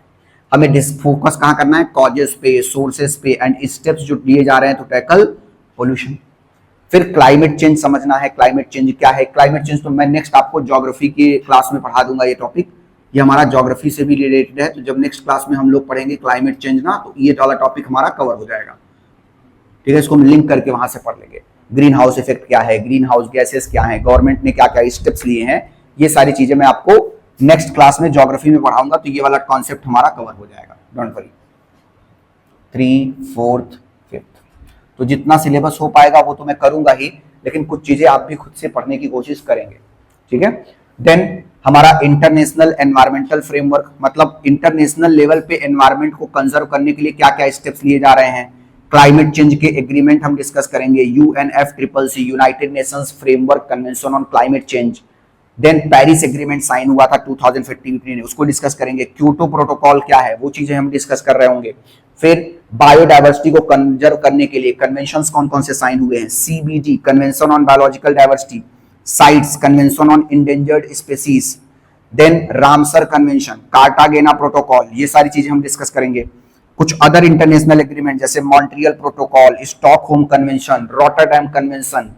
हमें फोकस कहाँ करना है? कॉजेस पे, सोर्सेस पे एंड स्टेप्स जो लिए जा रहे हैं टू टैकल पोल्यूशन। फिर क्लाइमेट चेंज समझना है। क्लाइमेट चेंज क्या है? क्लाइमेट चेंज तो मैं नेक्स्ट आपको ज्योग्राफी की क्लास में पढ़ा दूंगा। ये टॉपिक ये हमारा ज्योग्राफी से भी रिलेटेड है, तो जब नेक्स्ट क्लास में हम लोग पढ़ेंगे क्लाइमेट चेंज ना, तो ये वाला टॉपिक हमारा कवर हो जाएगा। ठीक है, इसको हम लिंक करके वहां से पढ़ लेंगे। ग्रीन हाउस इफेक्ट क्या है, ग्रीन हाउस गैसेस क्या है, गवर्नमेंट ने क्या क्या स्टेप्स लिए हैं, ये सारी चीजें मैं आपको नेक्स्ट क्लास में ज्योग्राफी में पढ़ाऊंगा, तो ये वाला कॉन्सेप्ट हमारा कवर हो जाएगा, डोंट वरी। 3, 4, 5 तो जितना सिलेबस हो पाएगा वो तो मैं करूंगा ही, लेकिन कुछ चीजें आप भी खुद से पढ़ने की कोशिश करेंगे। ठीक है। देन हमारा इंटरनेशनल एनवायरमेंटल फ्रेमवर्क, मतलब इंटरनेशनल लेवल पे एनवायरमेंट को कंजर्व करने के लिए क्या क्या स्टेप्स लिए जा रहे हैं। क्लाइमेट चेंज के एग्रीमेंट हम डिस्कस करेंगे, UNFCCC, United Nations framework convention on climate change. Then Paris agreement sign हुआ था 2015 में, उसको डिस्कस करेंगे। क्योटो प्रोटोकॉल क्या है, वो चीजें हम डिस्कस कर रहे होंगे। फिर बायोडाइवर्सिटी को कंजर्व करने के लिए कन्वेंशंस कौन कौन से साइन हुए हैं, CBD convention on biological diversity, CITES convention on endangered species, then Ramsar convention, Cartagena protocol, ये सारी चीजें हम डिस्कस करेंगे। कुछ अदर इंटरनेशनल एग्रीमेंट जैसे Montreal protocol, Stockholm convention, Rotterdam convention,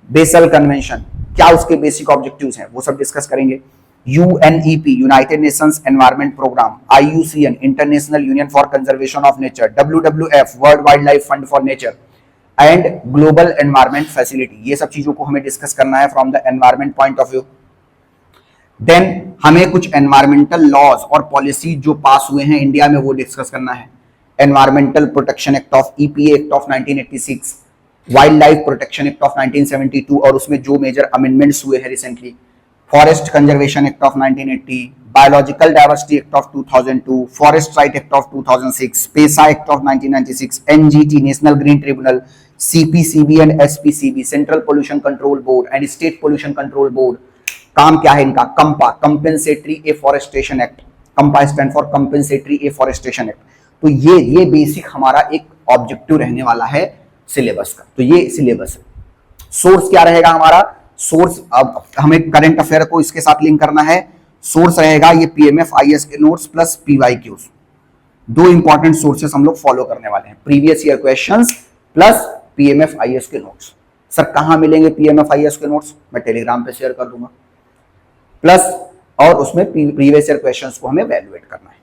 Basel convention, क्या उसके बेसिक ऑब्जेक्टिव्स हैं वो सब डिस्कस करेंगे। UNEP, United Nations Environment Program, IUCN, International Union for Conservation of Nature, WWF, World Wildlife Fund for Nature and global environment facility, ये सब चीजों को हमें डिस्कस करना है from the environment point of view. देन हमें कुछ एनवायरमेंटल लॉज और पॉलिसी जो पास हुए हैं इंडिया में वो डिस्कस करना है। Environmental protection act of EPA act of 1986, wildlife protection act of 1972 और उसमें जो मेजर अमेंडमेंट्स हुए हैं recently, forest conservation act of 1980, biological diversity act of 2002, forest right act of 2006, PESA act of 1996, NGT national green tribunal, CPCB and SPCB central pollution control board and state pollution control board. काम क्या है इनका? कंपा, compensatory afforestation act. Kampa stand for compensatory afforestation act. तो ये basic हमारा एक objective रहने वाला है सिलेबस का। तो ये सिलेबस है। सोर्स क्या रहेगा हमारा? सोर्स, अब हमें करंट अफेयर को इसके साथ लिंक करना है। सोर्स रहेगा ये PMFIS के नोट्स प्लस PYQs। दो इंपॉर्टेंट सोर्सेस हम लोग फॉलो करने वाले हैं, previous year questions plus PMFIS के नोट्स। सर कहां मिलेंगे PMFIS के नोट्स? मैं टेलीग्राम पे शेयर कर दूंगा। प्लस और उसमें प्रीवियस ईयर क्वेश्चंस को हमें वैल्यूएट करना है।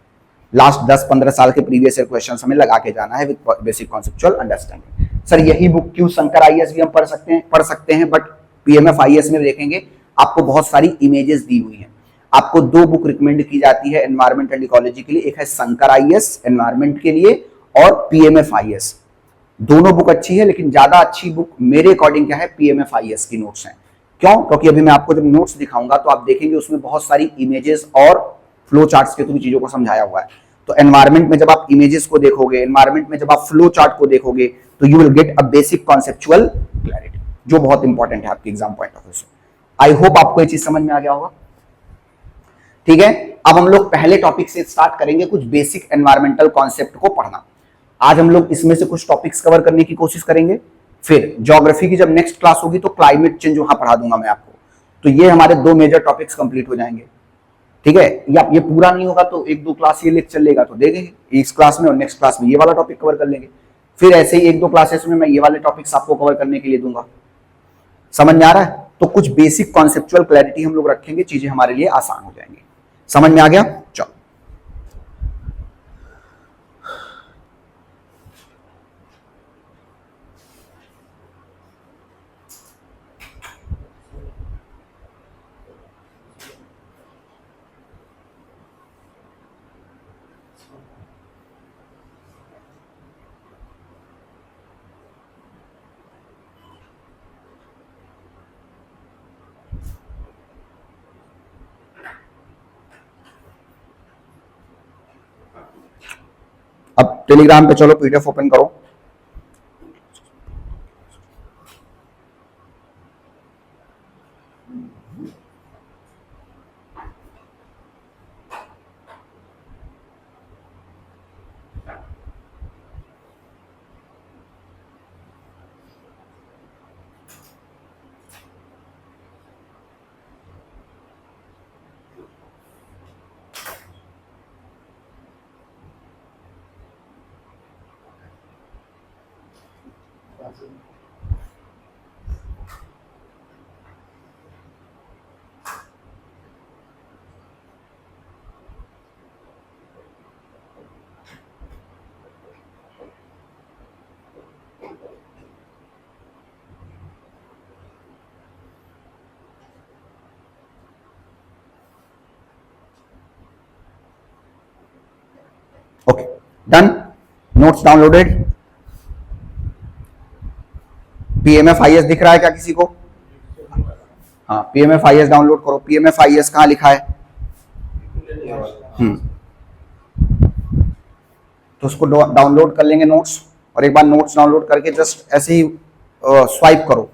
लास्ट 10-15 साल के प्रीवियस ईयर क्वेश्चंस हमें लगा के जाना है with basic conceptual understanding. Sir यही बुक क्यों शंकर IAS भी हम पढ़ सकते हैं बट PMFIS में देखेंगे आपको बहुत सारी इमेजेस दी हुई हैं। आपको दो बुक रिकमेंड की जाती है एनवायरमेंट एंड इकोलॉजी के लिए, एक है शंकर IAS एनवायरमेंट के लिए और PMFIS। दोनों बुक अच्छी है लेकिन ज्यादा अच्छी बुक मेरे अकॉर्डिंग क्या है? PMFIS की नोट्स हैं। क्यों? क्योंकि अभी मैं आपको जब नोट्स दिखाऊंगा तो आप देखेंगे उसमें बहुत सारी इमेजेस और फ्लो चार्ट्स के थ्रू चीजों को समझाया हुआ है। तो एनवायरमेंट में जब आप इमेजेस को देखोगे, एनवायरमेंट में जब आप फ्लो चार्ट को देखोगे तो you will get a basic conceptual clarity, जो बहुत इंपॉर्टेंट है आपके एग्जाम पॉइंट ऑफ व्यू से। आई होप आपको ये चीज समझ में आ गया होगा। ठीक है, अब हम लोग पहले टॉपिक से स्टार्ट करेंगे, कुछ बेसिक एनवायरमेंटल कॉन्सेप्ट को पढ़ना। आज हम लोग इसमें से कुछ टॉपिक्स कवर करने की कोशिश करेंगे, फिर ज्योग्राफी की जब नेक्स्ट क्लास होगी तो क्लाइमेट चेंज वहां पढ़ा दूंगा मैं आपको। तो ये हमारे दो मेजर टॉपिक्स कंप्लीट हो जाएंगे। ठीक है, या ये पूरा नहीं होगा तो 1-2 क्लास ये लेक्चर लेगा तो देंगे इस क्लास में और नेक्स्ट क्लास में ये वाला टॉपिक कवर कर लेंगे। फिर ऐसे ही 1-2 क्लासेस में मैं ये वाले टॉपिक्स आपको कवर करने के लिए दूंगा। समझ में आ रहा है? तो कुछ बेसिक कॉन्सेप्चुअल क्लैरिटी हम लोग रखेंगे, चीजें हमारे लिए आसान हो जाएंगी। समझ में आ गया? चलो अब टेलीग्राम पे चलो PDF ओपन करो। Okay done, notes downloaded. PMFIS दिख रहा है क्या किसी को? हाँ, PMFIS डाउनलोड करो। PMFIS कहाँ लिखा है? तो उसको डाउनलोड कर लेंगे नोट्स, और एक बार नोट्स डाउनलोड करके जस्ट ऐसे ही स्वाइप करो,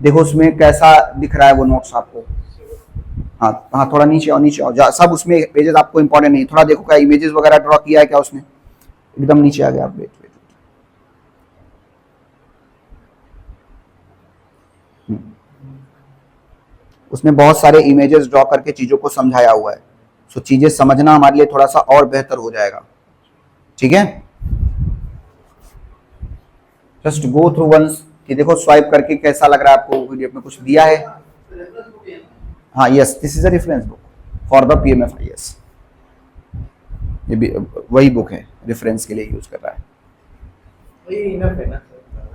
देखो उसमें कैसा दिख रहा है वो नोट्स आपको। हाँ हाँ, थोड़ा नीचे आओ, नीचे आओ, सब उसमें पेजेस आपको इंपॉर्टेंट नहीं, थोड़ा देखो क्या इमेजेस वगैरह ड्रॉ किया है क्या उसने। एकदम नीचे आ गया आप, वेट वेट। उसने बहुत सारे इमेजेस ड्रॉ करके चीजों को समझाया हुआ है, सो चीजें समझना हमारे लिए थोड़ा सा और बेहतर हो जाएगा। ठीक है, जस्ट गो थ्रू वंस कि देखो स्वाइप करके कैसा लग रहा है आपको। वीडियो में कुछ दिया है? हाँ yes, this is a reference book for the PMFIS। ये भी वही बुक है, रेफरेंस के लिए यूज कर रहा है। इनफ है ना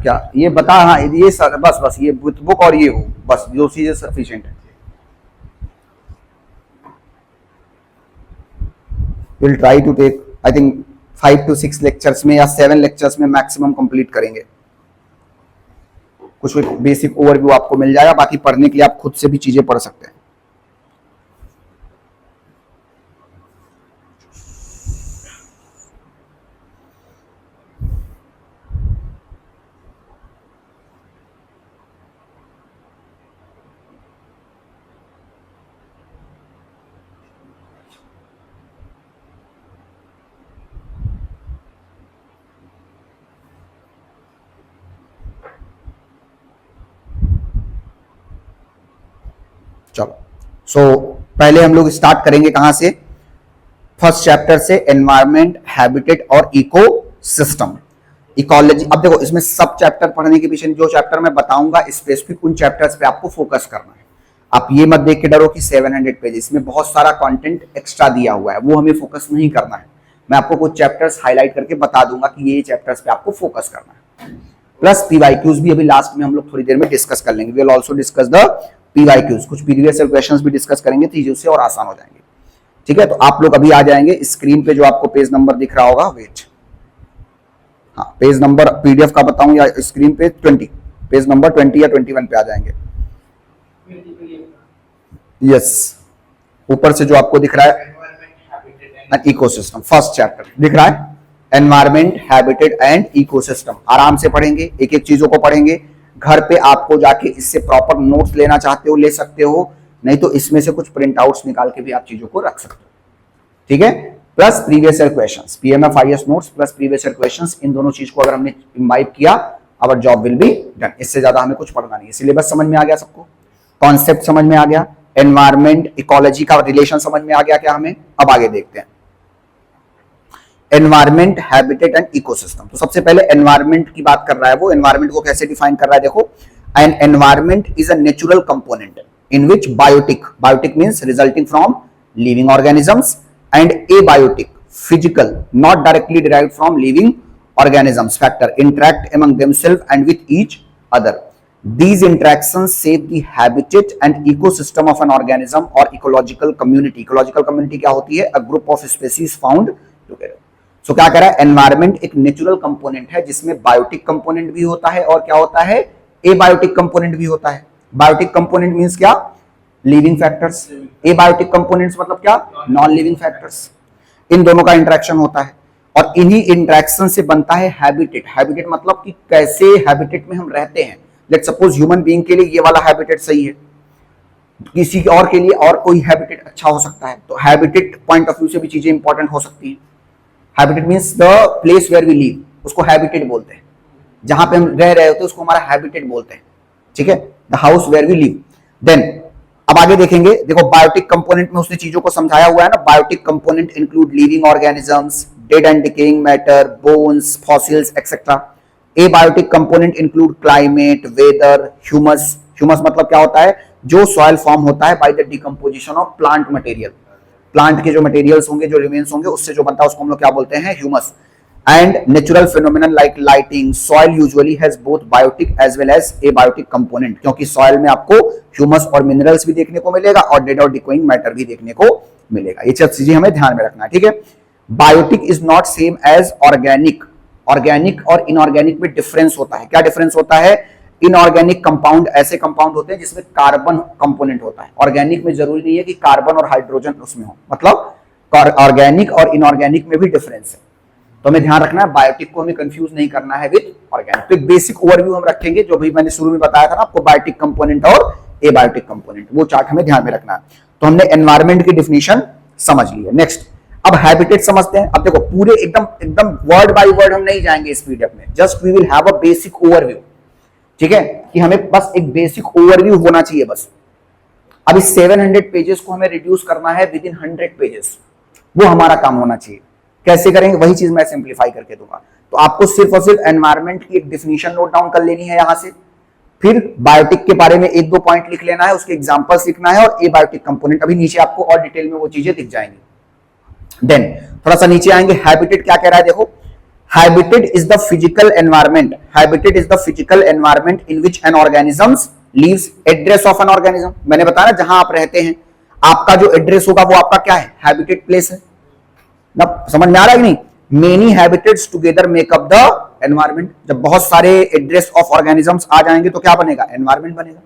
क्या ये बता, हाँ ये सर बस ये बुक और ये हो, बस जो चीजें सफिशिएंट है। Will try to take I think 5 to 6 lectures में या 7 लेक्चर्स में मैक्सिमम कंप्लीट करेंगे। कुछ बेसिक ओवरव्यू आपको मिल जाएगा, बाकी पढ़ने के लिए आप खुद से भी चीजें पढ़ सकते हैं। चलो पहले हम लोग स्टार्ट करेंगे कहां से, फर्स्ट चैप्टर से, एनवायरमेंट, हैबिटेट और इको सिस्टम, इकोलॉजी। अब देखो इसमें सब चैप्टर पढ़ने के पीछे जो चैप्टर मैं बताऊंगा स्पेसिफिक उन चैप्टर्स पे आपको फोकस करना है। आप ये मत देख के डरो कि 700 पेजेस में बहुत सारा कंटेंट एक्स्ट्रा दिया हुआ है, वो हमें फोकस नहीं करना है। मैं आपको कुछ चैप्टर्स हाईलाइट करके बता दूंगा कि ये चैप्टर्स पे आपको फोकस करना है। प्लस PYQs भी अभी लास्ट में हम लोग थोड़ी देर में डिस्कस कर लेंगे। We will also discuss the PYQs, कुछ प्रीवियस क्वेश्चंस भी डिस्कस करेंगे, चीजें उससे और आसान हो जाएंगे। ठीक है, तो आप लोग अभी आ जाएंगे स्क्रीन पे, जो आपको पेज नंबर दिख रहा होगा, वेट, हाँ पेज नंबर PDF का बताऊं या स्क्रीन पे 20, पेज नंबर 20 या 21 पे आ जाएंगे। यस, ऊपर से जो आपको दिख रहा है इकोसिस्टम, फर्स्ट चैप्टर दिख रहा है, एनवायरमेंट, हैबिटेट एंड इकोसिस्टम। आराम से पढ़ेंगे, एक एक चीजों को पढ़ेंगे। घर पे आपको जाके इससे प्रॉपर नोट्स लेना चाहते हो ले सकते हो, नहीं तो इसमें से कुछ प्रिंट आउट्स निकाल के भी आप चीजों को रख सकते हो। ठीक है, plus previous year questions, PMFIS notes plus previous year questions, इन दोनों चीज को अगर हमने इम्बाइब किया, our job will be done. इससे ज्यादा हमें कुछ पढ़ना नहीं है। सिलेबस समझ में आ गया सबको, कॉन्सेप्ट समझ में आ गया, एनवायरमेंट इकोलॉजी का रिलेशन समझ में आ गया क्या हमें। अब आगे देखते हैं एनवायरमेंट, हैबिटेट एंड इकोसिस्टम। तो सबसे पहले एनवायरमेंट की बात कर रहा है वो। एनवायरमेंट को कैसे डिफाइन कर रहा है, देखो, an environment is a natural component in which biotic means resulting from living organisms, and abiotic physical not directly derived from living organisms factor interact among themselves and with each other. These interactions shape the habitat and ecosystem of an organism or ecological community. Ecological community क्या होती है? A group of species found together. So क्या कह रहा है? Environment एक natural component है जिसमें बायोटिक कंपोनेंट भी होता है और क्या होता है? एबायोटिक कंपोनेंट भी होता है। बायोटिक कंपोनेंट मींस क्या? Living factors. एबायोटिक कंपोनेंट्स मतलब क्या? Non living factors. इन दोनों का इंटरेक्शन होता है और इन्हीं इंटरेक्शन से बनता है हैबिटेट। हैबिटेट मतलब कि कैसे हैबिटेट में हम रहते हैं। लेट्स सपोज ह्यूमन बीइंग के लिए ये वाला हैबिटेट सही है, किसी और के लिए और कोई हैबिटेट अच्छा हो सकता है। तो हैबिटेट पॉइंट ऑफ व्यू से भी चीजें इंपॉर्टेंट हो सकती हैं। Habitat means the place where we live, उसको हैबिटेट बोलते हैं। जहां पे हम रह रहे होते हैं उसको हमारा हैबिटेट बोलते हैं। ठीक है, the house where we live. Then अब आगे देखेंगे, देखो बायोटिक कंपोनेंट में उसने चीजों को समझाया हुआ है ना। Biotic component include living organisms, dead and decaying matter, bones, fossils, etc. Abiotic component include climate, weather, humus. Humus मतलब क्या होता है? जो soil form होता है by the decomposition of plant material. Plant के जो materials होंगे, जो remains होंगे, उससे जो बनता है उसको हम लोग क्या बोलते हैं? Humus. And natural phenomenon like lighting. Soil usually has both biotic as well as abiotic component. क्योंकि soil में आपको humus और minerals भी देखने को मिलेगा और dead और decaying matter भी देखने को मिलेगा। ये सब चीजें हमें ध्यान में रखना है। ठीक है, biotic is not same as organic. Organic और इनऑर्गेनिक में डिफरेंस होता है। क्या डिफरेंस होता है? इनऑर्गेनिक कंपाउंड ऐसे कंपाउंड होते हैं जिसमें कार्बन कंपोनेंट होता है। ऑर्गेनिक में जरूरी नहीं है कि कार्बन और हाइड्रोजन उसमें हो, मतलब ऑर्गेनिक और इनऑर्गेनिक में भी डिफरेंस है। तो हमें ध्यान रखना है, बायोटिक को हमें कंफ्यूज नहीं करना है विद ऑर्गेनिक। तो एक बेसिक ओवरव्यू हम रखेंगे, जो भी मैंने शुरू में बताया था ना आपको, बायोटिक कंपोनेंट और एबायोटिक कंपोनेंट, वो चार्ट हमें ध्यान में रखना है। तो हमने एनवायरमेंट की डिफिनेशन समझ ली है। नेक्स्ट अब हैबिटेट समझते हैं। अब देखो पूरे एकदम वर्ड बाय वर्ड हम नहीं जाएंगे इस पीडीएफ में, just we will have a basic overview. ठीक है, कि हमें बस एक बेसिक ओवरव्यू होना चाहिए बस। अब इस 700 पेजेस को हमें रिड्यूस करना है विद इन 100 पेजेस, वो हमारा काम होना चाहिए। कैसे करेंगे? वही चीज मैं सिंप्लीफाई करके दूंगा। तो आपको सिर्फ और सिर्फ एनवायरमेंट की एक डिफिनीशन नोट डाउन कर लेनी है यहां से, फिर बायोटिक के बारे में एक दो पॉइंट लिख लेना है, उसके एग्जांपल्स लिखना है और एबायोटिक कंपोनेंट अभी नीचे आपको और डिटेल में वो चीजें दिख जाएंगी। देन थोड़ा सा नीचे आएंगे, हैबिटेट क्या कह रहा है देखो, habitat is the physical environment, habitat is the physical environment in which N organisms leaves, address of an organism, मैंने बताया ना जहां आप रहते हैं आपका जो एड्रेस होगा वो आपका क्या है, हैबिटेट प्लेस है ना, समझ में आ रहा है कि नहीं। Many habitats together make up the environment, जब बहुत सारे एड्रेस ऑफ ऑर्गेनिजम्स आ जाएंगे तो क्या बनेगा, एनवायरमेंट बनेगा।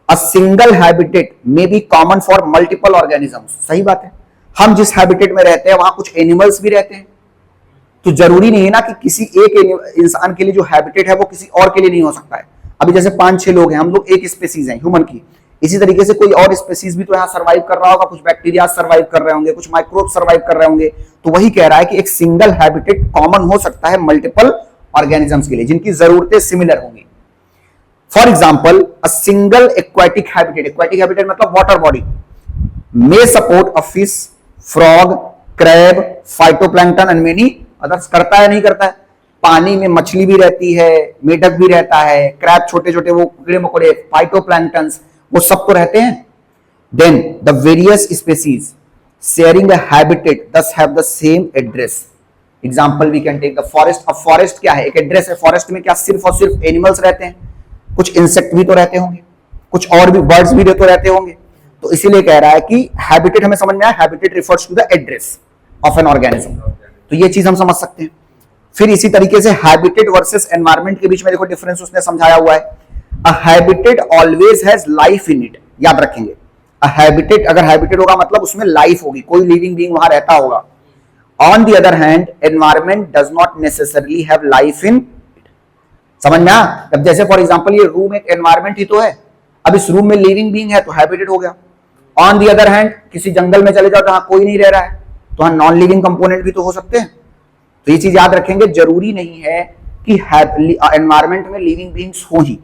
A single habitat may be common for multiple organisms, सही बात है, हम जिस हैबिटेट में रहते हैं वहां कुछ एनिमल्स भी रहते हैं, तो जरूरी नहीं है ना कि किसी एक इंसान के लिए जो हैबिटेट है वो किसी और के लिए नहीं हो सकता है। अभी जैसे 5-6 लोग हैं, हम लोग एक स्पेसीज हैं ह्यूमन की, इसी तरीके से कोई और स्पेसीज भी तो यहाँ सर्वाइव कर रहा होगा, कुछ बैक्टीरिया सर्वाइव कर रहे होंगे, कुछ माइक्रोब सर्वाइव कर रहे होंगे, तो वही कह रहा है कि एक सिंगल हैबिटेट कॉमन हो सकता है मल्टीपल ऑर्गेनिजम्स के लिए जिनकी जरूरतें सिमिलर होंगी। For example a single aquatic habitat, aquatic habitat मतलब water body, may support a fish, frog, crab, phytoplankton and many others. करता है नहीं करता है, पानी में मछली भी रहती है, मेढक भी रहता है, क्रैब छोटे छोटे वो कीड़े मकोड़े, फाइटोप्लैंक्टन्स वो सब तो रहते हैं। Then the various species sharing a habitat thus have the same address. Example we can take the forest. अब फॉरेस्ट क्या है, एक एड्रेस है। फॉरेस्ट में क्या सिर्फ और सिर्फ एनिमल्स रहते हैं, कुछ इंसेक्ट भी तो रहते होंगे, कुछ और भी बर्ड्स भी तो रहते होंगे, तो इसीलिए कह रहा है कि हैबिटेट हमें समझ में आया, habitat refers to the address of an organism, तो ये चीज हम समझ सकते हैं। फिर इसी तरीके से हैबिटेट वर्सेस एनवायरमेंट के बीच में देखो डिफरेंस उसने समझाया हुआ है। अ habitat always has life in it, याद रखेंगे। अ हैबिटेट, अगर हैबिटेट होगा मतलब उसमें लाइफ होगी, कोई लिविंग बीइंग वहां रहता होगा। On the other hand environment does not necessarily have life in it. समझ में आया? अब जैसे फॉर एग्जांपल ये रूम एक एनवायरमेंट ही तो है, अब इस रूम में लिविंग बीइंग है तो हैबिटेट हो गया। ऑन दी अदर हैंड किसी जंगल में चले जाओ जहां कोई नहीं रह रहा है तो वहां नॉन लिविंग कंपोनेंट भी तो हो सकते हैं। तो ये चीज याद रखेंगे, जरूरी नहीं है कि एनवायरमेंट में लिविंग बीइंग्स हो ही।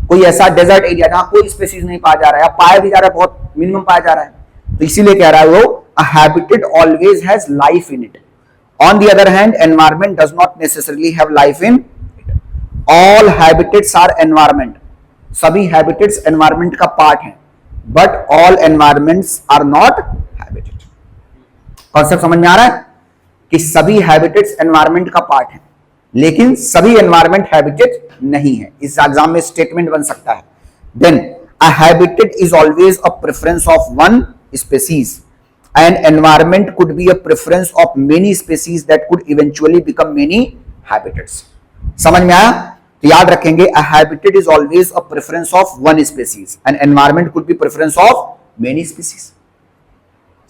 कोई ऐसा डेजर्ट एरिया जहां कोई स्पीशीज नहीं पाया जा रहा है, पाया भी जा रहा है, बहुत मिनिमम पाया जा रहा है, तो इसीलिए कह रहा है वो a habitat always has life in it. On the other hand environment does not necessarily have life in it. All habitats are environment, सभी हैबिटेट्स एनवायरमेंट का पार्ट हैं, but all environments are not habitat. Concept समझ में आ रहा है कि सभी habitats environment का पार्ट है, लेकिन सभी एनवायरमेंट हैबिटेट नहीं है। इस एग्जाम में स्टेटमेंट बन सकता है। Then a habitat is always a preference of one species and environment could be a preference of many species that could eventually become many habitats. समझ में आया? तो याद रखेंगे, a habitat is always a preference of one species and environment could be preference of many species.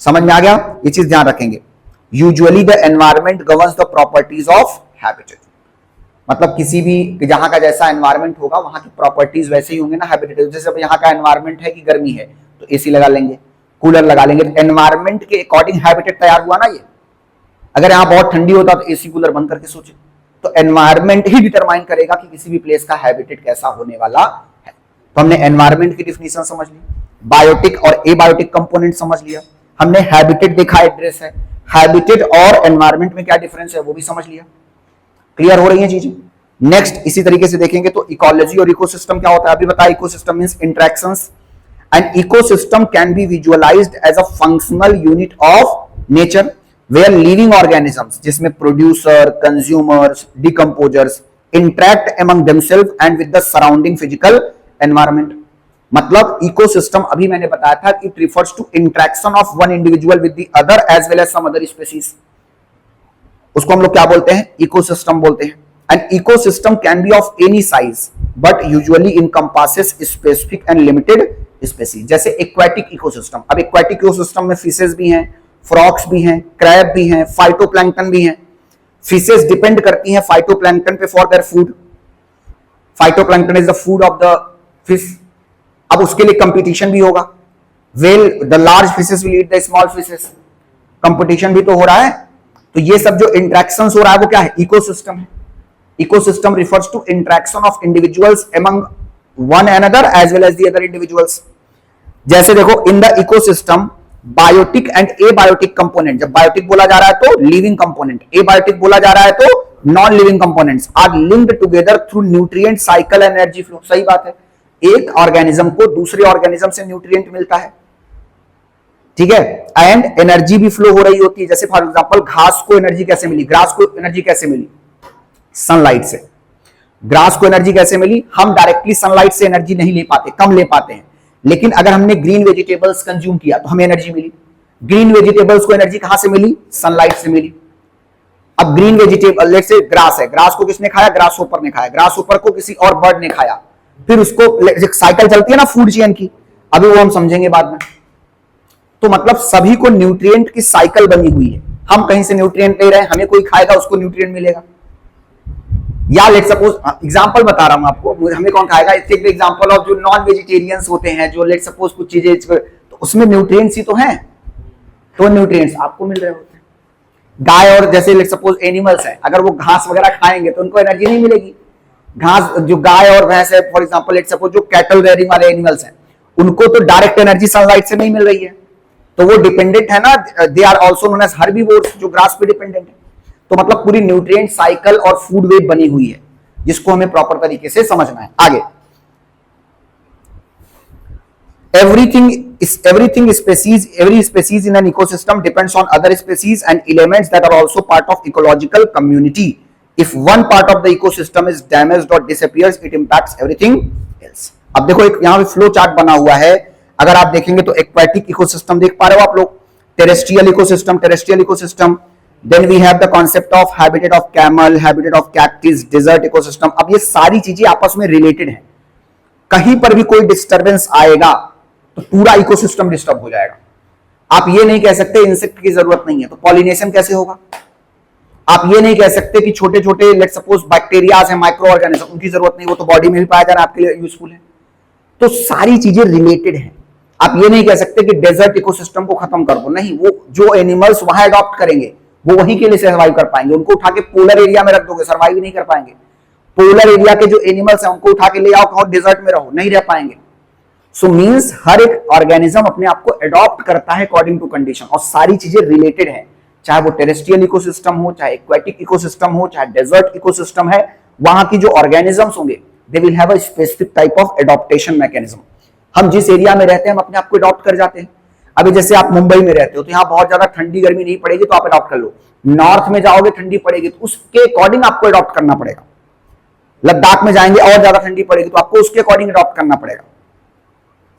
समझ में आ गया? ये चीज ध्यान रखेंगे। Usually the environment governs the properties of habitat, मतलब किसी भी जहां का जैसा एनवायरमेंट होगा वहां की प्रॉपर्टीज वैसे ही होंगे ना हैबिटेट। जैसे अब यहाँ का एनवायरमेंट है कि गर्मी है तो एसी लगा लेंगे, कूलर लगा लेंगे, तो एनवायरमेंट के अकॉर्डिंग हैबिटेट तैयार हुआ ना ये। अगर यहाँ बहुत ठंडी होता तो एसी कूलर बंद करके सोचे, तो एनवायरमेंट ही डिटरमाइन करेगा कि किसी भी प्लेस का हैबिटेट कैसा होने वाला है। तो हमने एनवायरमेंट की डिफिनेशन समझ ली, बायोटिक और एबायोटिक कंपोनेंट समझ लिया, हमने हैबिटेट देखा एड्रेस है, हैबिटेट और एनवायरमेंट में क्या डिफरेंस है वो भी समझ लिया। क्लियर हो रही है चीजें? नेक्स्ट इसी तरीके से देखेंगे तो इकोलॉजी और इकोसिस्टम क्या होता है। अभी बताया, ecosystem means interactions and ecosystem can be visualised as a functional unit of nature where living organisms, जिसमें producer, consumers, decomposers interact among themself and with the surrounding physical environment. मतलब ecosystem अभी मैंने बताया था, it refers to interaction of one individual with the other as well as some other species. उसको हम लोग क्या बोलते हैं? इकोसिस्टम बोलते हैं। And ecosystem can be of any size but usually encompasses specific and limited species. जैसे aquatic ecosystem, अब एक्वाटिक इकोसिस्टम में फिशेस भी हैं, फ्रॉक्स भी हैं, क्रैब भी हैं, फाइटोप्लैंक्टन भी हैं। फिशेस डिपेंड करती हैं फाइटोप्लैंक्टन पे for their food. Phytoplankton is the food of the fish. अब उसके लिए कंपटीशन भी होगा, well the large fishes will eat the small fishes, competition भी तो हो रहा है। तो ये सब जो इंटरेक्शंस हो रहा है वो क्या है? इकोसिस्टम है। Ecosystem refers to interaction of individuals among one another as well as the other individuals. जैसे देखो, in the ecosystem biotic and abiotic component, जब बायोटिक बोला जा रहा है तो लिविंग कंपोनेंट, एबायोटिक बोला जा रहा है तो non living components are linked together through nutrient cycle and energy flow. सही बात है, एक ऑर्गेनिज्म को दूसरे ऑर्गेनिज्म से न्यूट्रिएंट मिलता है, ठीक है, एंड एनर्जी भी फ्लो हो रही होती है। जैसे फॉर एग्जांपल घास को एनर्जी कैसे मिली, ग्रास को एनर्जी कैसे मिली, सनलाइट से। ग्रास को एनर्जी कैसे मिली, हम डायरेक्टली सनलाइट से एनर्जी नहीं ले पाते, कम ले पाते हैं, लेकिन अगर हमने ग्रीन वेजिटेबल्स कंज्यूम किया तो हमें एनर्जी मिली। ग्रीन वेजिटेबल्स को एनर्जी कहां से मिली, सनलाइट से मिली। अब green vegetable let's say grass है, ग्रास को किसने खाया, ग्रास होपर ने खाया, ग्रास होपर को किसी और बर्ड ने खाया, फिर उसको एक साइकिल चलती है ना फूड चेन की, अभी वो हम समझेंगे बाद में। तो मतलब सभी को न्यूट्रिएंट की साइकिल बनी हुई है। हम कहीं से न्यूट्रिएंट ले रहे हैं, हमें कोई खाएगा उसको न्यूट्रिएंट मिलेगा। या लेट सपोज एग्जांपल बता रहा हूं आपको, हमें कौन खाएगा, टेक एग्जांपल ऑफ जो नॉन वेजिटेरियंस होते हैं, जो लेट सपोज कुछ चीजें तो उसमें न्यूट्रिएंट्स ही तो हैं, तो न्यूट्रिएंट्स आपको मिल रहे होते हैं। गाय और जैसे लेट सपोज एनिमल्स हैं, अगर वो घास वगैरह खाएंगे तो उनको एनर्जी नहीं मिलेगी। घास जो गाय और भैंस है फॉर एग्जांपल, लेट सपोज जो कैटल रेयरिंग वाले एनिमल्स हैं, उनको तो डायरेक्ट एनर्जी सनलाइट से नहीं मिल रही है, तो वो डिपेंडेंट है ना, they are also known as herbivores, जो ग्रास पे डिपेंडेंट है। तो मतलब पूरी न्यूट्रिएंट साइकिल और फूड वेब बनी हुई है, जिसको हमें प्रॉपर तरीके से समझना है। आगे every species in an ecosystem depends on other species and elements that are also part of ecological community. If one part of the ecosystem is damaged or disappears, it impacts everything else. अब देखो एक यहाँ पे flow chart बना हुआ है, अगर आप देखेंगे तो एक्वाटिक इकोसिस्टम देख पा रहे हो आप लोग, terrestrial ecosystem, then we have the concept of habitat of camel, habitat of cactus, desert ecosystem। अब ये सारी चीजें आपस में रिलेटेड हैं, कहीं पर भी कोई डिस्टरबेंस आएगा तो पूरा इकोसिस्टम डिस्टर्ब हो जाएगा। आप ये नहीं कह सकते इंसेक्ट की जरूरत नहीं है, तो पॉलिनेशन कैसे होगा। आप ये नहीं कह सकते कि छोटे छोटे लेट सपोज बैक्टीरियाज हैं, माइक्रो ऑर्गेनिज्म, उनकी जरूरत नहीं, वो तो बॉडी में भी पाया जा रहा है, आपके लिए यूजफुल है। तो सारी चीजें रिलेटेड हैं। आप ये नहीं कह सकते कि डेजर्ट इकोसिस्टम को खत्म कर दो, नहीं, वो जो एनिमल्स वहां अडॉप्ट करेंगे वो वहीं के लिए सर्वाइव कर पाएंगे। उनको उठा के पोलर एरिया में रख दोगे, सर्वाइव नहीं कर पाएंगे। पोलर एरिया के जो एनिमल्स हैं उनको उठा के ले आओ, कहो डेजर्ट में रहो, नहीं रह पाएंगे। सो मींस हर एक ऑर्गेनिज्म अपने आप को अडॉप्ट करता है अकॉर्डिंग टू कंडीशन, और सारी चीजें रिलेटेड हैं, चाहे वो टेरेस्ट्रियल इकोसिस्टम हो, चाहे एक्वेटिक इकोसिस्टम हो, चाहे डेजर्ट इकोसिस्टम है। वहां की जो ऑर्गेनिजम्स होंगे they will have a specific type of adaptation mechanism. हम जिस एरिया में रहते हैं हम अपने आप को अडॉप्ट कर जाते हैं। अभी जैसे आप मुंबई में रहते हो तो यहाँ बहुत ज्यादा ठंडी गर्मी नहीं पड़ेगी तो आप अडॉप्ट कर लो, नॉर्थ में जाओगे ठंडी पड़ेगी तो उसके अकॉर्डिंग आपको अडॉप्ट करना पड़ेगा। लद्दाख में जाएंगे और ज्यादा ठंडी पड़ेगी तो आपको उसके अकॉर्डिंग अडॉप्ट करना पड़ेगा।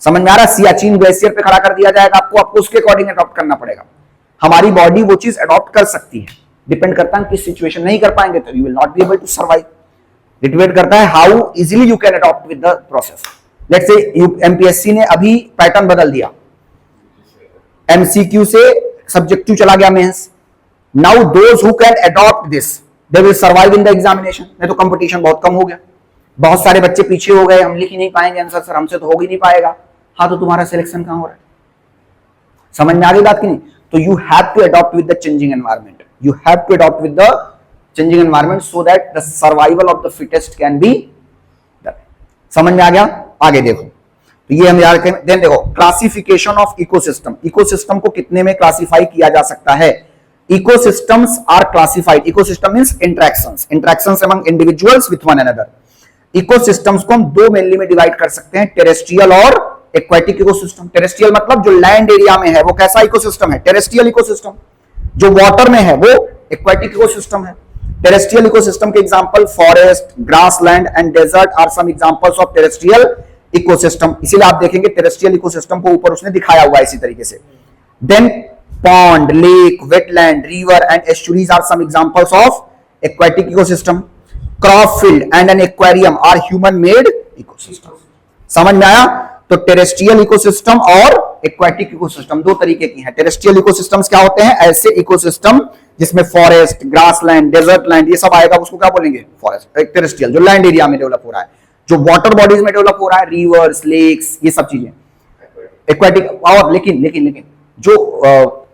समझ में आ रहा है, सियाचिन ग्लेशियर पे खड़ा कर दिया जाएगा आपको, आपको उसके अकॉर्डिंग अडॉप्ट करना पड़ेगा। हमारी बॉडी वो चीज अडॉप्ट कर सकती है, डिपेंड करता है किस सिचुएशन। नहीं कर पाएंगे तो you will not be able to survive. Depend करता है how easily you can adopt with the process. Let's say MPSC ने अभी पैटर्न बदल दिया, एमसीक्यू से सब्जेक्टिव चला गया mains. Now those who can adopt this they will survive in the examination. नहीं तो कंपटीशन बहुत कम हो गया, बहुत सारे बच्चे पीछे हो गए, हम लिख ही नहीं पाएंगे आंसर, सर हमसे तो हो ही नहीं पाएगा। हाँ तो तुम्हारा सिलेक्शन कहां हो रहा है, समझ में आ गई बात की नहीं। तो you have to adopt with the changing environment, you have to adopt with the changing environment so that the survival of the fittest can be done. समझ में आ गया, आगे देखो। तो ये हम याद करें। देन देखो क्लासिफिकेशन ऑफ इकोसिस्टम। इकोसिस्टम को कितने में क्लासिफाई किया जा सकता है। Ecosystems are classified, ecosystem means interactions among individuals with one another. Ecosystems को हम दो मेनली में डिवाइड कर सकते हैं, टेरेस्ट्रियल और एक्वेटिक इकोसिस्टम। टेरेस्ट्रियल मतलब जो लैंड एरिया में है वो कैसा इकोसिस्टम है, टेरेस्ट्रियल इकोसिस्टम। जो वाटर में है वो एक्वेटिक इकोसिस्टम है। टेरेस्ट्रियल इकोसिस्टम के example forest, grassland and desert are some examples of terrestrial ecosystem. इसीलिए आप देखेंगे टेरेस्ट्रियल इकोसिस्टम को ऊपर उसने दिखाया हुआ है इसी तरीके से। Then pond, lake, wetland, river and estuaries are some examples of aquatic ecosystem. Crop field and an aquarium are human made ecosystem. समझ में आया। तो टेरेस्ट्रियल इकोसिस्टम और एक्वेटिक इकोसिस्टम दो तरीके की हैं। टेरेस्ट्रियल इकोसिस्टम्स क्या होते हैं, ऐसे इकोसिस्टम जिसमें फॉरेस्ट, ग्रासलैंड, डेजर्ट लैंड ये सब आएगा, उसको क्या बोलेंगे, फॉरेस्ट। एक टेरेस्ट्रियल जो लैंड एरिया में डेवलप हो रहा है, जो वाटर बॉडीज में डेवलप हो रहा है, रिवर्स, लेक्स, ये सब चीजें एक्वेटिक। और लेकिन जो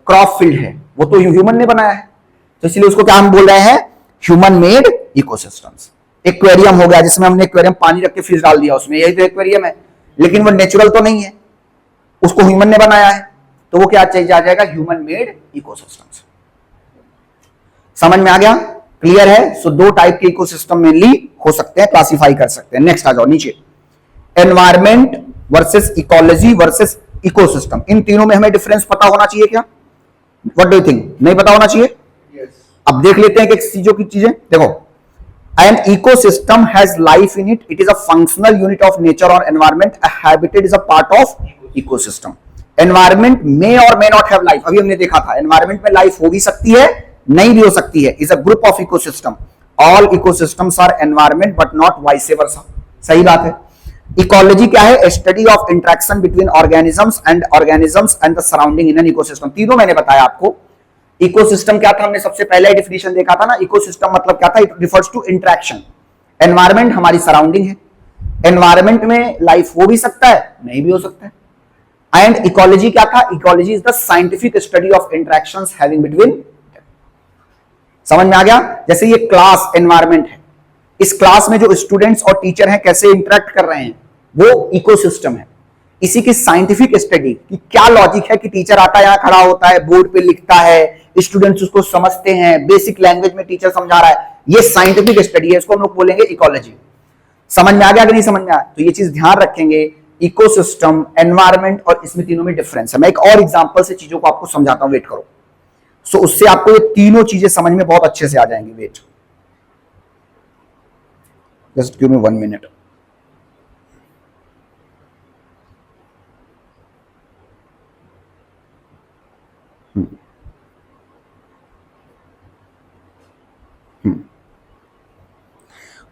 क्रॉप फील्ड है वो तो ह्यूमन ने बनाया है, तो इसलिए उसको क्या हम बोल रहे हैं, ह्यूमन मेड इकोसिस्टम्स। एक्वेरियम हो गया जिसमें हमने एक्वेरियम पानी रख के फिश डाल दिया उसमें, यही तो एक्वेरियम है, लेकिन वो नेचुरल तो नहीं है, उसको ह्यूमन ने बनाया है, तो वो क्या चाहिए आ जाएगा, ह्यूमन मेड इकोसिस्टम्स। समझ में आ गया। क्लियर है? सो दो टाइप के इकोसिस्टम मेनली हो सकते हैं, क्लासिफाई कर सकते हैं। नेक्स्ट आ जाओ नीचे, environment versus ecology versus ecosystem. इन तीनों में हमें डिफरेंस पता होना चाहिए क्या? What do you think? नहीं पता होना चाहिए? Yes. अब देख लेते हैं कि चीजों की चीजें देखो। An ecosystem has life in it. It is a functional unit of nature or environment. A habitat is a part of ecosystem. Environment may or may not have life. अभी हमने देखा था environment में life हो भी सकती है, नहीं भी हो सकती है. Is a group of ecosystem. All ecosystems are environment but not vice versa. सही बात है. Ecology क्या है? A study of interaction between organisms and the surrounding in an ecosystem. तीनों मैंने बताया आपको. इकोसिस्टम क्या था? हमने सबसे पहले डिफिनेशन देखा था ना. इकोसिस्टम मतलब क्या था? It refers to interaction. Environment हमारी सराउंडिंग है. एनवायरमेंट में लाइफ हो भी सकता है, नहीं भी हो सकता है. एंड इकोलॉजी क्या था? Ecology is the scientific study of interactions having between. समझ में आ गया? जैसे ये क्लास एनवायरमेंट है, इस क्लास में जो स्टूडेंट्स और टीचर हैं कैसे इंटरेक्ट कर रहे हैं, वो इकोसिस्टम है. इसी की साइंटिफिक स्टडी कि क्या लॉजिक है कि टीचर आता है, यहां खड़ा होता है, बोर्ड पे लिखता है, स्टूडेंट्स उसको समझते हैं, बेसिक लैंग्वेज में टीचर समझा रहा है. ये साइंटिफिक स्टडी है, इसको हम लोग बोलेंगे इकोलॉजी. समझ में आ गया कि नहीं समझ में आया? तो ये चीज ध्यान रखेंगे. इकोसिस्टम, एनवायरमेंट और इसमें तीनों में डिफरेंस है. मैं एक और एग्जांपल से चीजों को आपको समझाता हूं, वेट करो. सो उससे आपको ये तीनों चीजें समझ में बहुत अच्छे से आ जाएंगी. Wait, just give me 1 minute.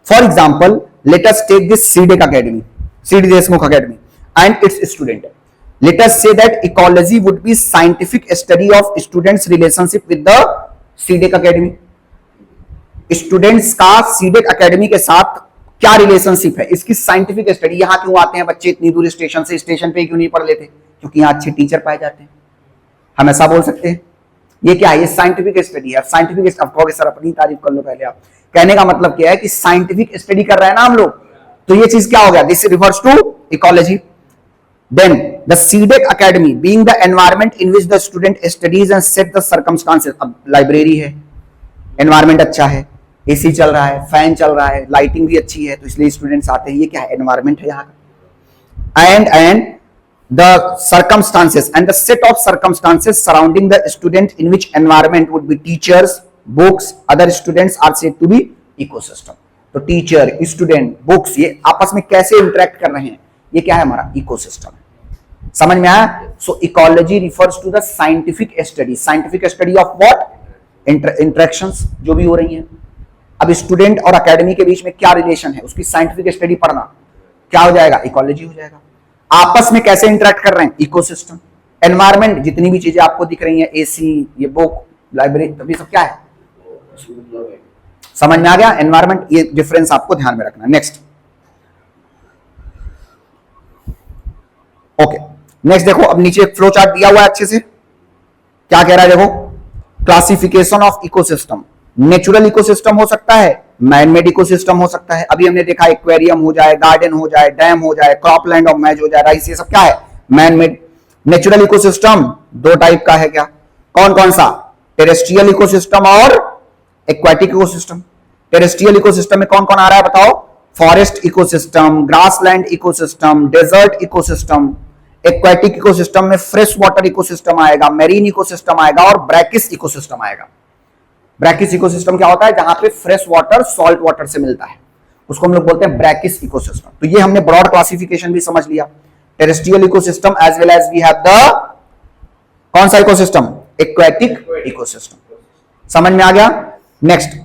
For example, let us take this CDEC Academy, CD Deshmukh Academy, and its student. Let us say that ecology would be scientific study of students' relationship with the CDEC Academy. Students का CDEC Academy के साथ क्या relationship है, इसकी scientific study. यहाँ क्यों आते हैं बच्चे इतनी दूर स्टेशन से? स्टेशन पे क्यों नहीं पढ़ लेते? क्योंकि यहाँ अच्छे टीचर पाए जाते हैं. हम ऐसा बोल सकते हैं. ये क्या है? ये साइंटिफिक स्टडी है. साइंटिफिक सर अपनी तारीफ कर लो पहले आप. कहने का मतलब क्या है कि साइंटिफिक स्टडी कर रहे हैं ना हम लोग, तो ये चीज क्या हो गया? This refers to ecology. Then the सीडेक academy being the environment in which the student studies and set the circumstances. अब लाइब्रेरी है, एनवायरनमेंट अच्छा है, एसी चल रहा है, फैन चल रहा है, लाइटिंग भी अच्छी है, तो इसलिए स्टूडेंट्स आते हैं. ये क्या है? एनवायरनमेंट है यहाँ का. And the circumstances and the set of circumstances surrounding the student in which environment would be teachers, books, other students are said to be ecosystem. तो टीचर, स्टूडेंट, बुक्स, ये आपस में कैसे इंटरेक्ट कर रहे हैं, ये क्या है? हमारा इकोसिस्टम है. समझ में आया? So ecology refers to the scientific study. Scientific study of what? Interactions जो भी हो रही हैं. अब स्टूडेंट और एकेडमी के बीच में क्या रिलेशन है, उसकी साइंटिफिक स्टडी पढ़ना क्या हो जाएगा? इकोलॉजी हो जाएगा. आपस में कैसे इंटरेक्ट कर रहे हैं? इकोसिस्टम. एनवायरनमेंट, जितनी भी चीजें आपको दिख रही हैं, एसी, ये बुक, लाइब्रेरी, तभी सब क्या है? समझ में आ गया? एनवायरनमेंट. ये डिफरेंस आपको ध्यान में रखना. नेक्स्ट, ओके, नेक्स्ट देखो. अब नीचे एक फ्लो चार्ट दिया हुआ है अच्छे से. क्या कह रहा है? देखो, classification of ecosystem. Natural ecosystem हो सकता है, मैन मेड इकोसिस्टम हो सकता है. अभी हमने देखा एक्वेरियम हो जाए, गार्डन हो जाए, डैम हो जाए, क्रॉपलैंड ऑफ मैज हो जाए, राइस, ये सब क्या है? Man made. नेचुरल इकोसिस्टम दो टाइप का है. क्या? कौन कौन सा? टेरेस्ट्रियल इकोसिस्टम और एक्वाटिक इकोसिस्टम. टेरेस्ट्रियल इकोसिस्टम में कौन कौन आ रहा है बताओ? Forest ecosystem, grassland ecosystem, desert ecosystem. Aquatic ecosystem में फ्रेश वाटर इकोसिस्टम आएगा, मेरीन इकोसिस्टम आएगा और ब्रैकिस इकोसिस्टम आएगा. ब्रैकिस इकोसिस्टम क्या होता है? जहां पे फ्रेश वाटर सॉल्ट वाटर से मिलता है, उसको हम लोग बोलते हैं ब्रैकिस इकोसिस्टम. तो ये हमने ब्रॉड क्लासिफिकेशन भी समझ लिया. Terrestrial ecosystem as well as we have the कौन सा इकोसिस्टम? Aquatic ecosystem. समझ में आ गया? नेक्स्ट,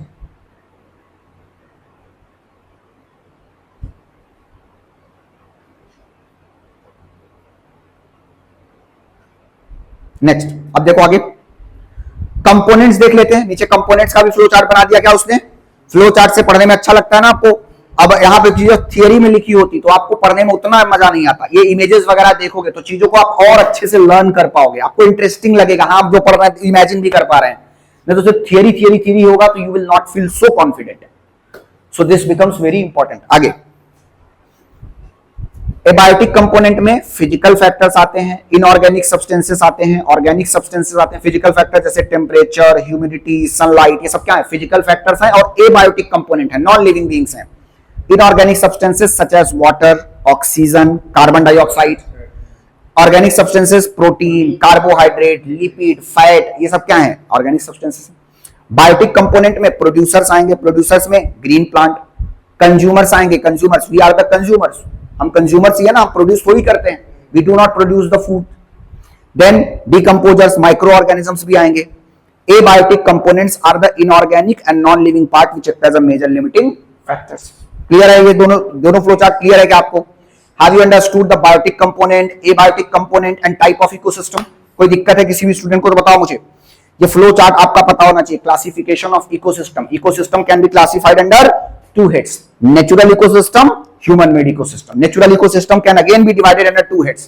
अब देखो आगे कंपोनेंट्स देख लेते हैं. नीचे कंपोनेंट्स का भी फ्लो चार्ट बना दिया. क्या उसने? फ्लो चार्ट से पढ़ने में अच्छा लगता है ना आपको. अब यहाँ पे चीजें थियरी में लिखी होती तो आपको पढ़ने में उतना मजा नहीं आता. ये इमेजेस वगैरह देखोगे तो चीजों को आप और अच्छे से लर्न कर पाओगे, आपको इंटरेस्टिंग लगेगा. हाँ, आप जो पढ़ रहे हैं इमेजिन भी कर पा रहे हैं. नहीं तो सिर्फ थियरी होगा तो you will not feel so confident. So this becomes very important. आगे एबायोटिक कंपोनेंट में फिजिकल फैक्टर्स आते हैं, इनऑर्गेनिक सब्सटेंसेस आते हैं, ऑर्गेनिक सब्सटेंसेस आते हैं। फिजिकल फैक्टर जैसे टेम्परेचर, ह्यूमिडिटी, सनलाइट, ये सब क्या है? फिजिकल फैक्टर्स हैं। और एबायोटिक कंपोनेंट है, नॉन लिविंग बीइंग्स हैं। Inorganic substances such as water, oxygen, carbon dioxide. Organic substances protein, carbohydrate, lipid, fat, ये सब क्या है? Organic substances. बायोटिक कंपोनेंट में प्रोड्यूसर्स आएंगे, प्रोड्यूसर्स में ग्रीन प्लांट। कंज्यूमर्स आएंगे, consumers, we are the consumers, हम कंज्यूमर्स ही है ना, हम प्रोड्यूस थोड़ी करते हैं, we do not produce the food. Then decomposers, micro organisms भी आएंगे। Abiotic components are the inorganic and non living part which act as a major limiting factors. Clear है? ये दोनों फ्लो चार्ट क्लियर है क्या आपको? Have you understood the biotic component, abiotic component and type of ecosystem? कोई दिक्कत है किसी भी स्टूडेंट को तो बताओ मुझे। ये फ्लो चार्ट आपका पता होना चाहिए। Classification of ecosystem, ecosystem can be classified under two heads: natural ecosystem, human made ecosystem. Natural ecosystem can again be divided under two heads.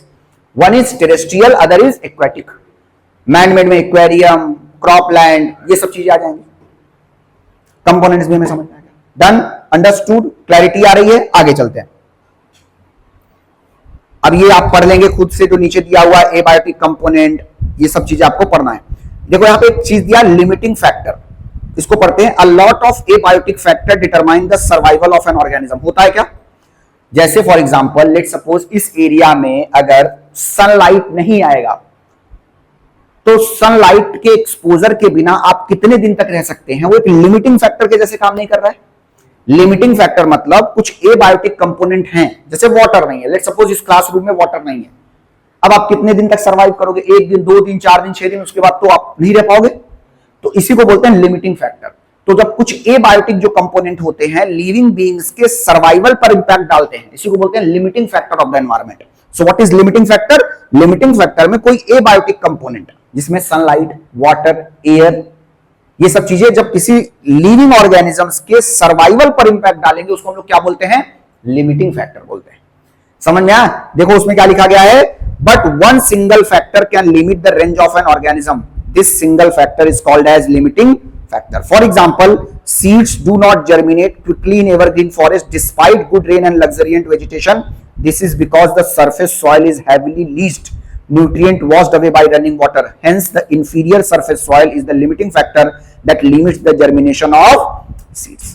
One is terrestrial, other is aquatic. Man made में aquarium, cropland, ये सब चीजें आ जाएंगी। Components भी हमें समझ में आ गया। डन, अंडरस्टूड, क्लैरिटी आ रही है? आगे चलते हैं। अब ये आप पढ़ लेंगे खुद से, जो नीचे दिया हुआ है एबायोटिक कंपोनेंट, ये सब चीजें आपको पढ़ना है। देखो यहां पे एक चीज दिया, लिमिटिंग फैक्टर, इसको पढ़ते हैं। A lot of abiotic factor determine the survival of an organism. होता है क्या? जैसे फॉर एग्जांपल लेट सपोज इस एरिया में अगर सनलाइट नहीं आएगा तो सनलाइट के एक्सपोजर के बिना आप कितने दिन तक रह सकते हैं? वो एक लिमिटिंग फैक्टर के जैसे काम नहीं कर रहा है। लिमिटिंग फैक्टर मतलब कुछ एबायोटिक कंपोनेंट हैं, जैसे वाटर नहीं है, लेट सपोज इस क्लासरूम में वाटर नहीं है, अब आप कितने दिन तक सर्वाइव करोगे? 1 दिन, 2 दिन, 4 दिन, 6 दिन, उसके बाद तो आप नहीं रह पाओगे। तो इसी को बोलते हैं लिमिटिंग फैक्टर। तो जब कुछ एबायोटिक जो कंपोनेंट होते हैं लिविंग बीइंग्स के सर्वाइवल पर इंपैक्ट डालते हैं, इसी को बोलते हैं limiting factor of the environment. So what is limiting factor? Limiting factor में कोई एबायोटिक कंपोनेंट जिसमें सनलाइट, वाटर, एयर, ये सब चीजें जब किसी लिविंग ऑर्गेनिजम्स के सर्वाइवल पर इंपैक्ट डालेंगे, उसको हम लोग क्या बोलते हैं? लिमिटिंग फैक्टर बोलते हैं। समझ में आया? देखो उसमें क्या लिखा गया है, but one single factor can limit the range of an organism. This single factor is called as limiting factor. For example, seeds do not germinate quickly in evergreen forest despite good rain and luxuriant vegetation. This is because the surface soil is heavily leached, nutrient washed away by running water. Hence, the inferior surface soil is the limiting factor that limits the germination of seeds.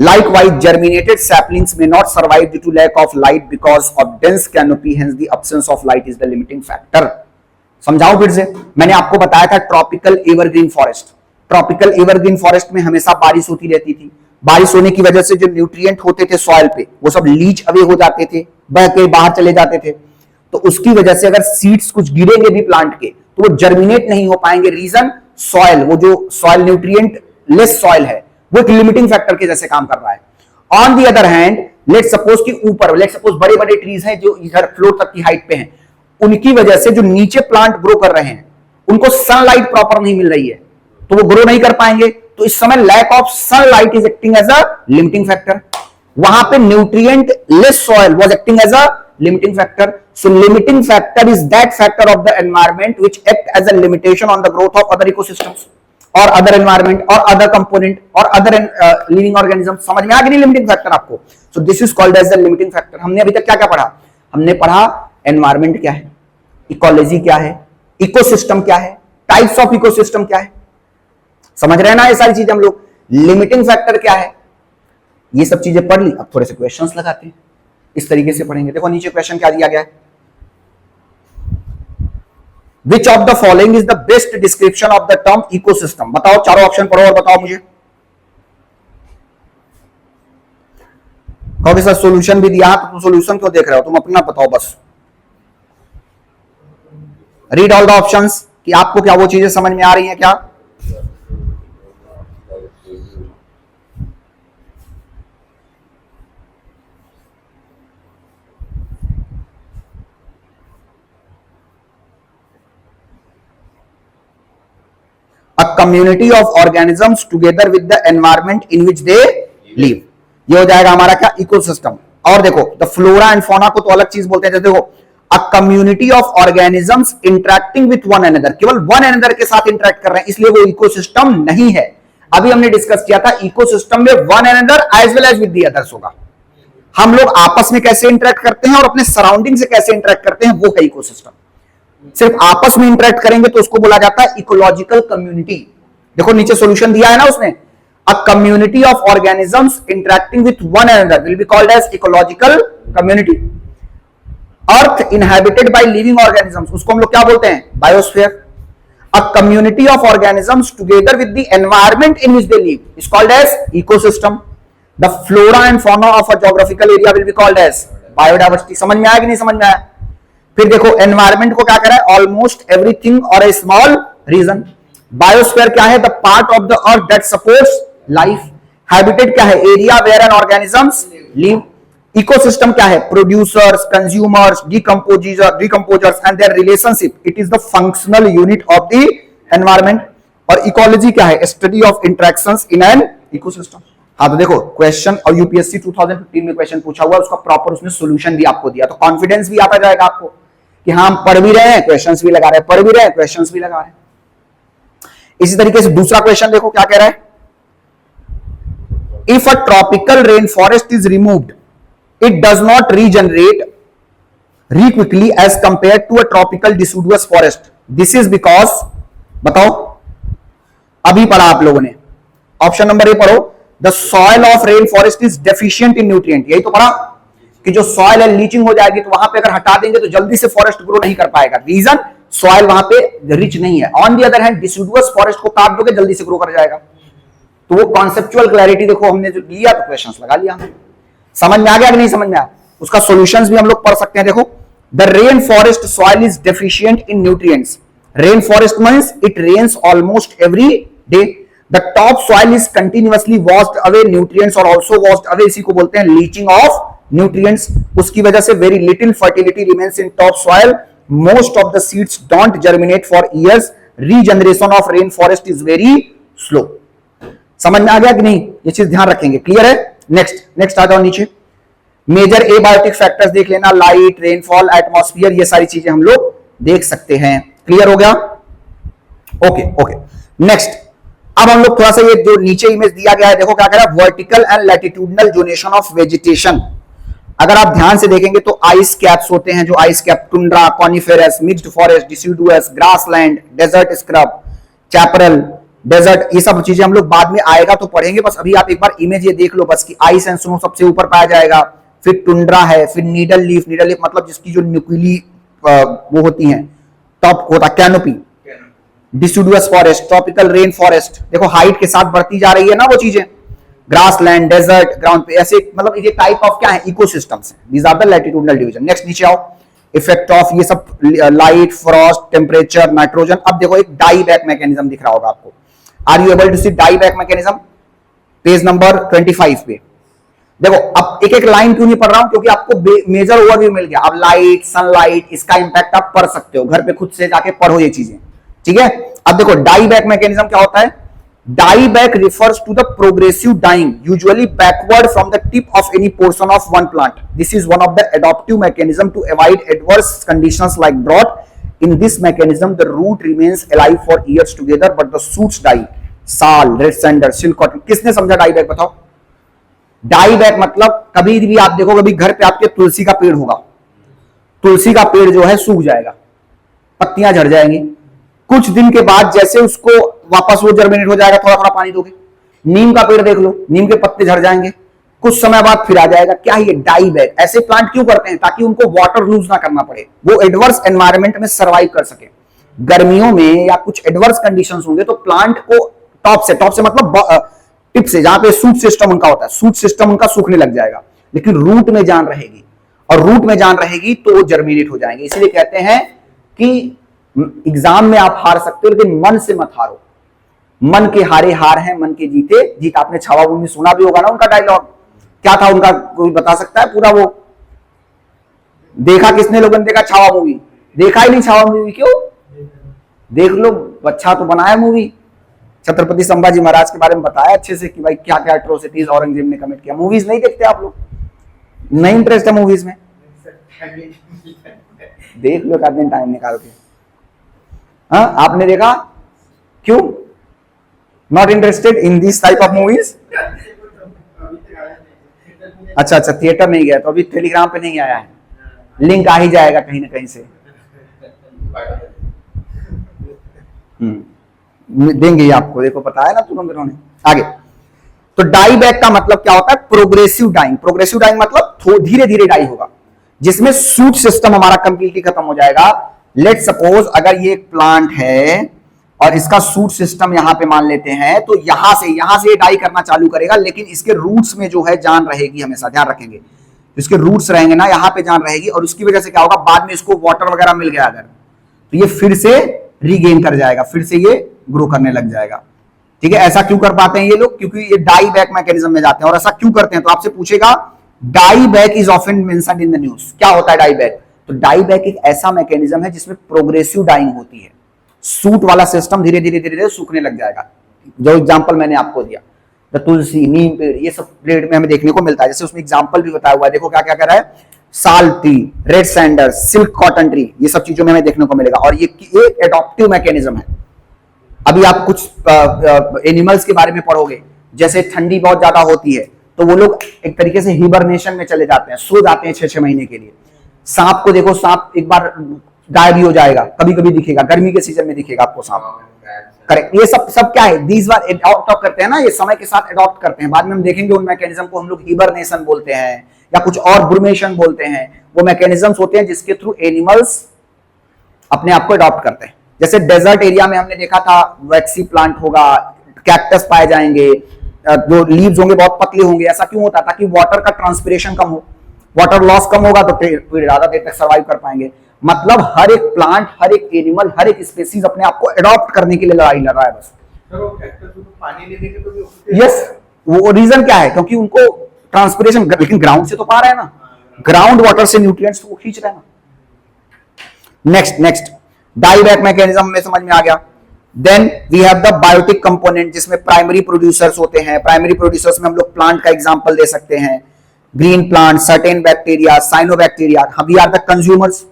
Likewise, germinated saplings may not survive due to lack of light because of dense canopy. Hence, the absence of light is the limiting factor. समझाओ फिर से। मैंने आपको बताया था tropical evergreen forest, tropical evergreen forest में हमेशा बारिश होती रहती थी। बारिश होने की वजह से जो न्यूट्रिएंट होते थे सॉइल पे वो सब लीच अवे हो जाते थे, बह के बाहर चले जाते थे। तो उसकी वजह से अगर सीड्स कुछ गिरेंगे भी प्लांट के तो वो जर्मिनेट नहीं हो पाएंगे। रीजन सॉइल, वो जो सॉइल न्यूट्रिएंट लेस सॉइल है वो एक लिमिटिंग फैक्टर के जैसे काम कर रहा है। On the other hand let suppose कि ऊपर लेट सपोज बड़े बड़े ट्रीज हैं जो इधर फ्लोर तक की हाइट पे हैं, उनकी वजह से जो नीचे प्लांट ग्रो कर रहे हैं उनको सनलाइट प्रॉपर नहीं मिल रही है तो वो ग्रो नहीं कर पाएंगे। तो इस समय lack of sunlight is acting as a limiting factor. वहां पे nutrient less soil was acting as a limiting factor. So limiting factor is that factor of the environment which act as a limitation on the growth of other ecosystems और other environment और other component और other living organism. समझ में आ गई limiting factor आपको? So this is called as the limiting factor. हमने अभी तक क्या क्या पढ़ा? हमने पढ़ा एनवायरनमेंट क्या है, इकोलॉजी क्या है, इकोसिस्टम क्या है, टाइप्स ऑफ इकोसिस्टम क्या है। समझ रहे हैं ना ये सारी चीजें हम लोग? लिमिटिंग फैक्टर क्या है, ये सब चीजें पढ़ ली। अब थोड़े से क्वेश्चंस लगाते हैं, इस तरीके से पढ़ेंगे। देखो नीचे क्वेश्चन क्या दिया गया है, which of the following is the best description of the term ecosystem. बताओ, चारों ऑप्शन पढ़ो और बताओ मुझे। कहोगे सर सॉल्यूशन भी दिया, तो तुम सॉल्यूशन क्यों देख रहे हो, तुम अपना बताओ बस। रीड ऑल द ऑप्शंस कि आपको क्या वो चीजें समझ में आ रही हैं क्या? A community of organisms together with the environment in which they live, ये हो जाएगा हमारा क्या? इकोसिस्टम। और देखो द फ्लोरा एंड फौना को तो अलग चीज बोलते हैं। देखो अ community of organisms interacting with one another, केवल वन अनदर के साथ इंटरेक्ट कर रहे हैं, इसलिए वो इकोसिस्टम नहीं है। अभी हमने डिस्कस किया था इकोसिस्टम में one another as well as with the others होगा। हम लोग आपस में कैसे इंटरेक्ट करते हैं और अपने सराउंडिंग से कैसे इंटरेक्ट करते हैं, वो है इकोसिस्टम। सिर्फ आपस में इंटरेक्ट करेंगे तो उसको बोला जाता है इकोलॉजिकल कम्युनिटी। देखो नीचे सॉल्यूशन दिया है ना उसने, a community of organisms interacting with one another will be called as ecological community. Earth inhabited by living organisms, उसको हम लोग क्या बोलते हैं, biosphere. A community of organisms together with the environment in which they live is called as ecosystem. The flora and fauna of a geographical area will be called as biodiversity. समझ में आया कि नहीं समझ में आया? फिर देखो एनवायरमेंट को क्या करा है, ऑलमोस्ट एवरीथिंग और ए स्मॉल रीजन। बायोस्फीयर क्या है, the part of the earth that supports life. Habitat क्या है, area where an organisms live. Ecosystem क्या है, producers, consumers, decomposers and their relationship, it is the functional unit of the environment. और ecology क्या है, study of interactions in an ecosystem. हाँ तो देखो क्वेश्चन, और यूपीएससी 2015 में क्वेश्चन पूछा हुआ, उसका प्रॉपर उसने सॉल्यूशन भी आपको दिया, तो कॉन्फिडेंस भी आता जाएगा आपको कि हाँ हम पढ़ भी रहे हैं, क्वेश्चंस भी लगा रहे हैं, पढ़ भी रहे हैं, क्वेश्चंस भी लगा रहे हैं। इसी तरीके से दूसरा क्वेश्चन देखो क्या कह रहा है, if a tropical rain forest is removed it does not regenerate quickly as compared to a tropical deciduous forest. This is because, बताओ अभी पढ़ा आप लोगों ने, ऑप्शन नंबर ए पढ़ो, the soil of rain forest is deficient in nutrient। यही तो पढ़ा कि जो सॉइल है लीचिंग हो जाएगी, तो वहां पे अगर हटा देंगे तो जल्दी से फॉरेस्ट ग्रो नहीं कर पाएगा। रीजन, सॉइल वहां पे रिच नहीं है। On the other hand deciduous forest को काट दोगे जल्दी से ग्रो कर जाएगा। तो वो कॉन्सेप्चुअल क्लैरिटी देखो हमने जो लिया, तो क्वेश्चंस लगा लिया हमने। समझ में आ गया कि नहीं समझ में आया, उसका सॉल्यूशंस भी हम लोग पढ़ सकते हैं। देखो, the rain forest soil is deficient in nutrients. Rain forest means it rains almost every day. The top soil is continuously washed away nutrients और आल्सो वॉश्ड अवे, इसी को बोलते हैं लीचिंग ऑफ न्यूट्रिएंट्स। उसकी वजह से very little fertility remains in top soil. Most of the seeds don't germinate for years. Regeneration of rain forest is very slow. समझ में आ गया कि नहीं, ये चीज ध्यान रखेंगे। क्लियर है? नेक्स्ट आ जाओ नीचे। मेजर एबायोटिक फैक्टर्स देख लेना, लाइट, रेनफॉल, एटमॉस्फेयर, ये सारी चीजें हम लोग देख सकते हैं। क्लियर हो गया? ओके। नेक्स्ट, अब हम लोग थोड़ा सा ये जो नीचे इमेज दिया गया है, देखो क्या कह रहा है, vertical and latitudinal zonation of vegetation. अगर आप ध्यान से देखेंगे तो आइस कैप्स होते हैं, जो ice cap, tundra, coniferous, mixed forest, deciduous, grassland, desert scrub, chaparral, desert, ये सब चीजें हम लोग बाद में आएगा तो पढ़ेंगे। बस अभी आप एक बार इमेज ये देख लो बस कि आइस एंड स्नो सबसे ऊपर पाया जाएगा, फिर टुंड्रा है, फिर नीडल लीफ मतलब जिसकी जो न्यूक्लियली वो होती हैं, टॉप होता canopy, deciduous forest, tropical rain forest. देखो हाइट के साथ बढ़ती जा रही है ना वो चीजें, ग्रासलैंड, डेजर्ट, ग्राउंड पे, ऐसे मतलब ये टाइप ऑफ क्या है, इकोसिस्टम्स हैं। These are the latitudinal division. Next नीचे आओ, इफेक्ट ऑफ ये सब लाइट, फ्रॉस्ट, टेम्परेचर, नाइट्रोजन। अब देखो एक डाई बैक मैकेनिज्म दिख रहा होगा आपको। Are you able to see die back mechanism? Page number 25 पे देखो। अब एक एक लाइन क्यों नहीं पढ़ रहा हूं, क्योंकि आपको मेजर ओवरव्यू मिल गया। अब लाइट, सनलाइट, इसका इंपैक्ट आप पढ़ सकते हो, घर पे खुद से जाके पढ़ो ये चीजें, ठीक है। अब देखो डाई बैक मैकेनिज्म क्या होता है। Die back refers to the progressive dying usually backward from the tip of any portion of one plant. This is one of the adaptive mechanism to avoid adverse conditions like drought. In this mechanism, the root remains alive for years together, but the shoots die. साल, red sander, silk cotton. किसने समझा die back, बताओ। Die back मतलब कभी भी आप देखो, कभी घर पे आपके तुलसी का पेड़ होगा, तुलसी का पेड़ जो है सूख जाएगा, पत्तियां झड़ जाएंगी। कुछ दिन के बाद जैसे उसको वापस वो जर्मिनेट हो जाएगा, थोड़ा थोड़ा पानी दोगे। नीम का पेड़ देख लो, नीम के पत्ते झड़ जाएंगे, कुछ समय बाद फिर आ जाएगा। क्या ये डाई बैक? ऐसे प्लांट क्यों करते हैं? ताकि उनको वाटर लूज ना करना पड़े, वो एडवर्स एनवायरनमेंट में सर्वाइव कर सके। गर्मियों में या कुछ एडवर्स कंडीशंस होंगे तो प्लांट को टॉप से मतलब टिप से, जहां पे सूट सिस्टम उनका होता है, सूट सिस्टम उनका सूखने लग जाएगा, लेकिन रूट में जान रहेगी, और रूट में जान रहेगी तो वो जर्मिनेट हो जाएंगे। इसलिए कहते हैं कि एग्जाम में आप हार सकते हो, लेकिन मन से मत हारो। मन के हारे हार हैं, मन के जीते जीत। आपने छावा मूवी सुना भी होगा ना, उनका डायलॉग क्या था उनका, कोई बता सकता है पूरा? वो देखा किसने लोगों ने देखा छावा मूवी? देखा ही नहीं छावा मूवी, क्यों? देख लो, अच्छा तो बनाया मूवी। छत्रपति संभाजी महाराज के बारे में बताया अच्छे से कि भाई क्या क्या एट्रोसिटीज औरंगजेब ने कमिट किया। मूवीज नहीं देखते आप लोग? नहीं इंटरेस्ट है मूवीज में? देख लो, एक दिन टाइम निकाल के। हाँ, आपने देखा? क्यों not interested in this type of movies? अच्छा अच्छा, थिएटर नहीं गया तो अभी टेलीग्राम पे नहीं आया है, लिंक आ ही जाएगा कहीं ना कहीं से। देंगे ही आपको, देखो पता है ना तुरंत इन्होंने। आगे, तो डाई बैक का मतलब क्या होता है? Progressive dying. प्रोग्रेसिव डाइंग मतलब धीरे धीरे डाई होगा, जिसमें सूट सिस्टम हमारा कंप्लीटली खत्म हो जाएगा। लेट सपोज अगर ये एक प्लांट है और इसका सूट सिस्टम यहां पे मान लेते हैं, तो यहां से ये डाई करना चालू करेगा, लेकिन इसके रूट्स में जो है जान रहेगी, हमेशा ध्यान रखेंगे, इसके रूट्स रहेंगे ना, यहां पे जान रहेगी, और उसकी वजह से क्या होगा, बाद में इसको वाटर वगैरह मिल गया अगर, तो ये फिर से रीगेन कर जाएगा, फिर से ये ग्रो करने लग जाएगा। ठीक है, ऐसा क्यों कर पाते हैं ये लोग? क्योंकि ये डाई बैक मैकेनिज्म में जाते हैं। और ऐसा क्यों करते हैं? तो आपसे पूछेगा, die back is often mentioned in the news. क्या होता है डाई बैक? तो डाई बैक एक ऐसा मैकेनिज्म है जिसमें प्रोग्रेसिव डाइंग होती है, सूट वाला सिस्टम धीरे धीरे सूखने लग जाएगा। जो एग्जांपल मैंने आपको दिया, द तुलसी, नीम पेड़, ये सब पेड़ में हमें देखने को मिलता है। जैसे उसमें एग्जांपल भी बताया हुआ है, देखो क्या क्या कर रहा है, sal tree, red sander, silk cotton tree, ये सब चीजों में हमें देखने को मिलेगा। और ये एक एडॉप्टिव मैकेनिज्म है। अभी आप कुछ एनिमल्स के बारे में पढ़ोगे, जैसे ठंडी बहुत ज्यादा होती है तो वो लोग एक तरीके से हिबरनेशन में चले जाते हैं, सो जाते हैं 6-6 महीने के लिए। सांप को देखो, सांप एक बार गायब भी हो जाएगा, कभी कभी दिखेगा, गर्मी के सीजन में दिखेगा आपको सांप। करेक्ट, ये सब क्या है, दीज बार एडॉप्ट करते हैं ना, ये समय के साथ एडॉप्ट करते हैं। बाद में हम देखेंगे उन मैकेनिज्म को हम लोग हिबरनेशन बोलते हैं या कुछ और ब्रूमेशन बोलते हैं। वो मैकेनिज्म्स होते हैं जिसके थ्रू एनिमल्स अपने आप को अडॉप्ट करते हैं। जैसे डेजर्ट एरिया में हमने देखा था, वैक्सी प्लांट होगा, कैक्टस पाए जाएंगे, जो लीव्स होंगे बहुत पतले होंगे। ऐसा क्यों होता है? ताकि वाटर का ट्रांसपिरेशन कम हो, वाटर लॉस कम होगा तो पेड़ ज्यादा देर तक सर्वाइव कर पाएंगे। मतलब हर एक प्लांट, हर एक एनिमल, हर एक स्पीसीज अपने आप को अडॉप्ट करने के लिए लड़ाई लड़ रहा है बस। पानी नहीं देंगे तो यस, वो रीजन क्या है? क्योंकि उनको ट्रांसपिरेशन, लेकिन ग्राउंड से तो पा रहा है ना, ग्राउंड वाटर से न्यूट्रिएंट्स वो खींच रहा है ना। नेक्स्ट डाई बैक मैकेनिज्म में समझ में आ गया। Then we have the biotic component, जिसमें प्राइमरी प्रोड्यूसर्स होते हैं। प्राइमरी प्रोड्यूसर्स में हम लोग प्लांट का एग्जांपल दे सकते हैं, green plant, certain bacteria, cyanobacteria. We are the consumers.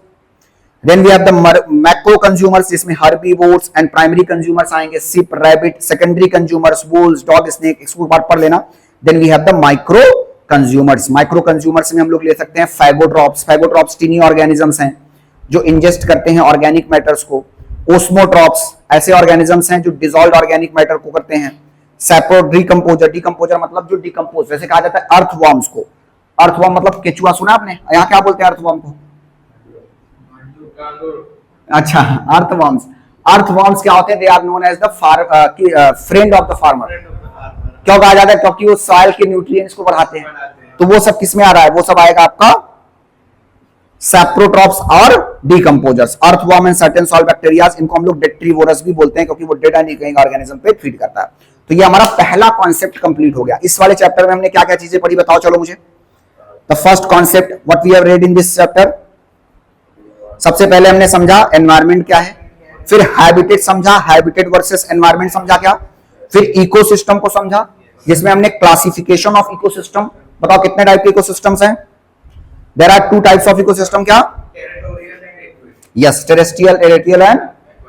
Then we have the macro consumers, जिसमें हर्बीवोर्स एंड प्राइमरी कंज्यूमर्स आएंगे, sheep, rabbit. Secondary consumers, wolves, dog, snake, इसको बात पढ़ लेना। Then we have the micro consumers. Micro consumers में हम लोग ले सकते हैं फैगोट्रॉप्स। फैगोट्रॉप्स टीनी ऑर्गेनिजम्स हैं जो इंजेस्ट करते हैं ऑर्गेनिक मैटर्स को। ओस्मोट्रॉप्स ऐसे ऑर्गेनिजम्स हैं जो डिसॉल्व्ड ऑर्गेनिक मैटर को करते हैं। सैप्रो डिकम्पोजर, डिकम्पोजर मतलब जो डिकम्पोज, जैसे कहा जाता है अर्थवर्म्स को। अर्थवर्म मतलब केचुआ, सुना आपने? यहाँ क्या बोलते हैं अर्थवर्म को? अच्छा, अर्थवर्म्स। अर्थवर्म्स क्या होते हैं? They are known as the friend of the farmer. क्यों कहा जाता है? क्योंकि वो सॉइल के न्यूट्रिएंट्स को बढ़ाते हैं। तो वो सब किस में आ रहा है? वो सब आएगा आपका सैप्रोट्रॉप्स और decomposers. Earthworm and certain soil bacterias, इनको हम लोग डेट्रीवोरस भी बोलते हैं क्योंकि वो डेड एंड डिकेइंग ऑर्गेनिज्म पे फीड करता है। तो ये हमारा पहला कॉन्सेप्ट कंप्लीट हो गया। इस वाले चैप्टर में हमने क्या क्या चीजें पढ़ी, बताओ चलो मुझे। The first concept what we have read in this chapter, सबसे पहले हमने समझा एनवायरनमेंट क्या है, फिर हैबिटेट समझा, हैबिटेट वर्सेस एनवायरनमेंट समझा क्या, फिर इकोसिस्टम को समझा जिसमें हमने क्लासिफिकेशन ऑफ इकोसिस्टम, बताओ कितने टाइप के इकोसिस्टम्स हैं? There are 2 types of ecosystem, क्या? Yes, terrestrial, terrestrial and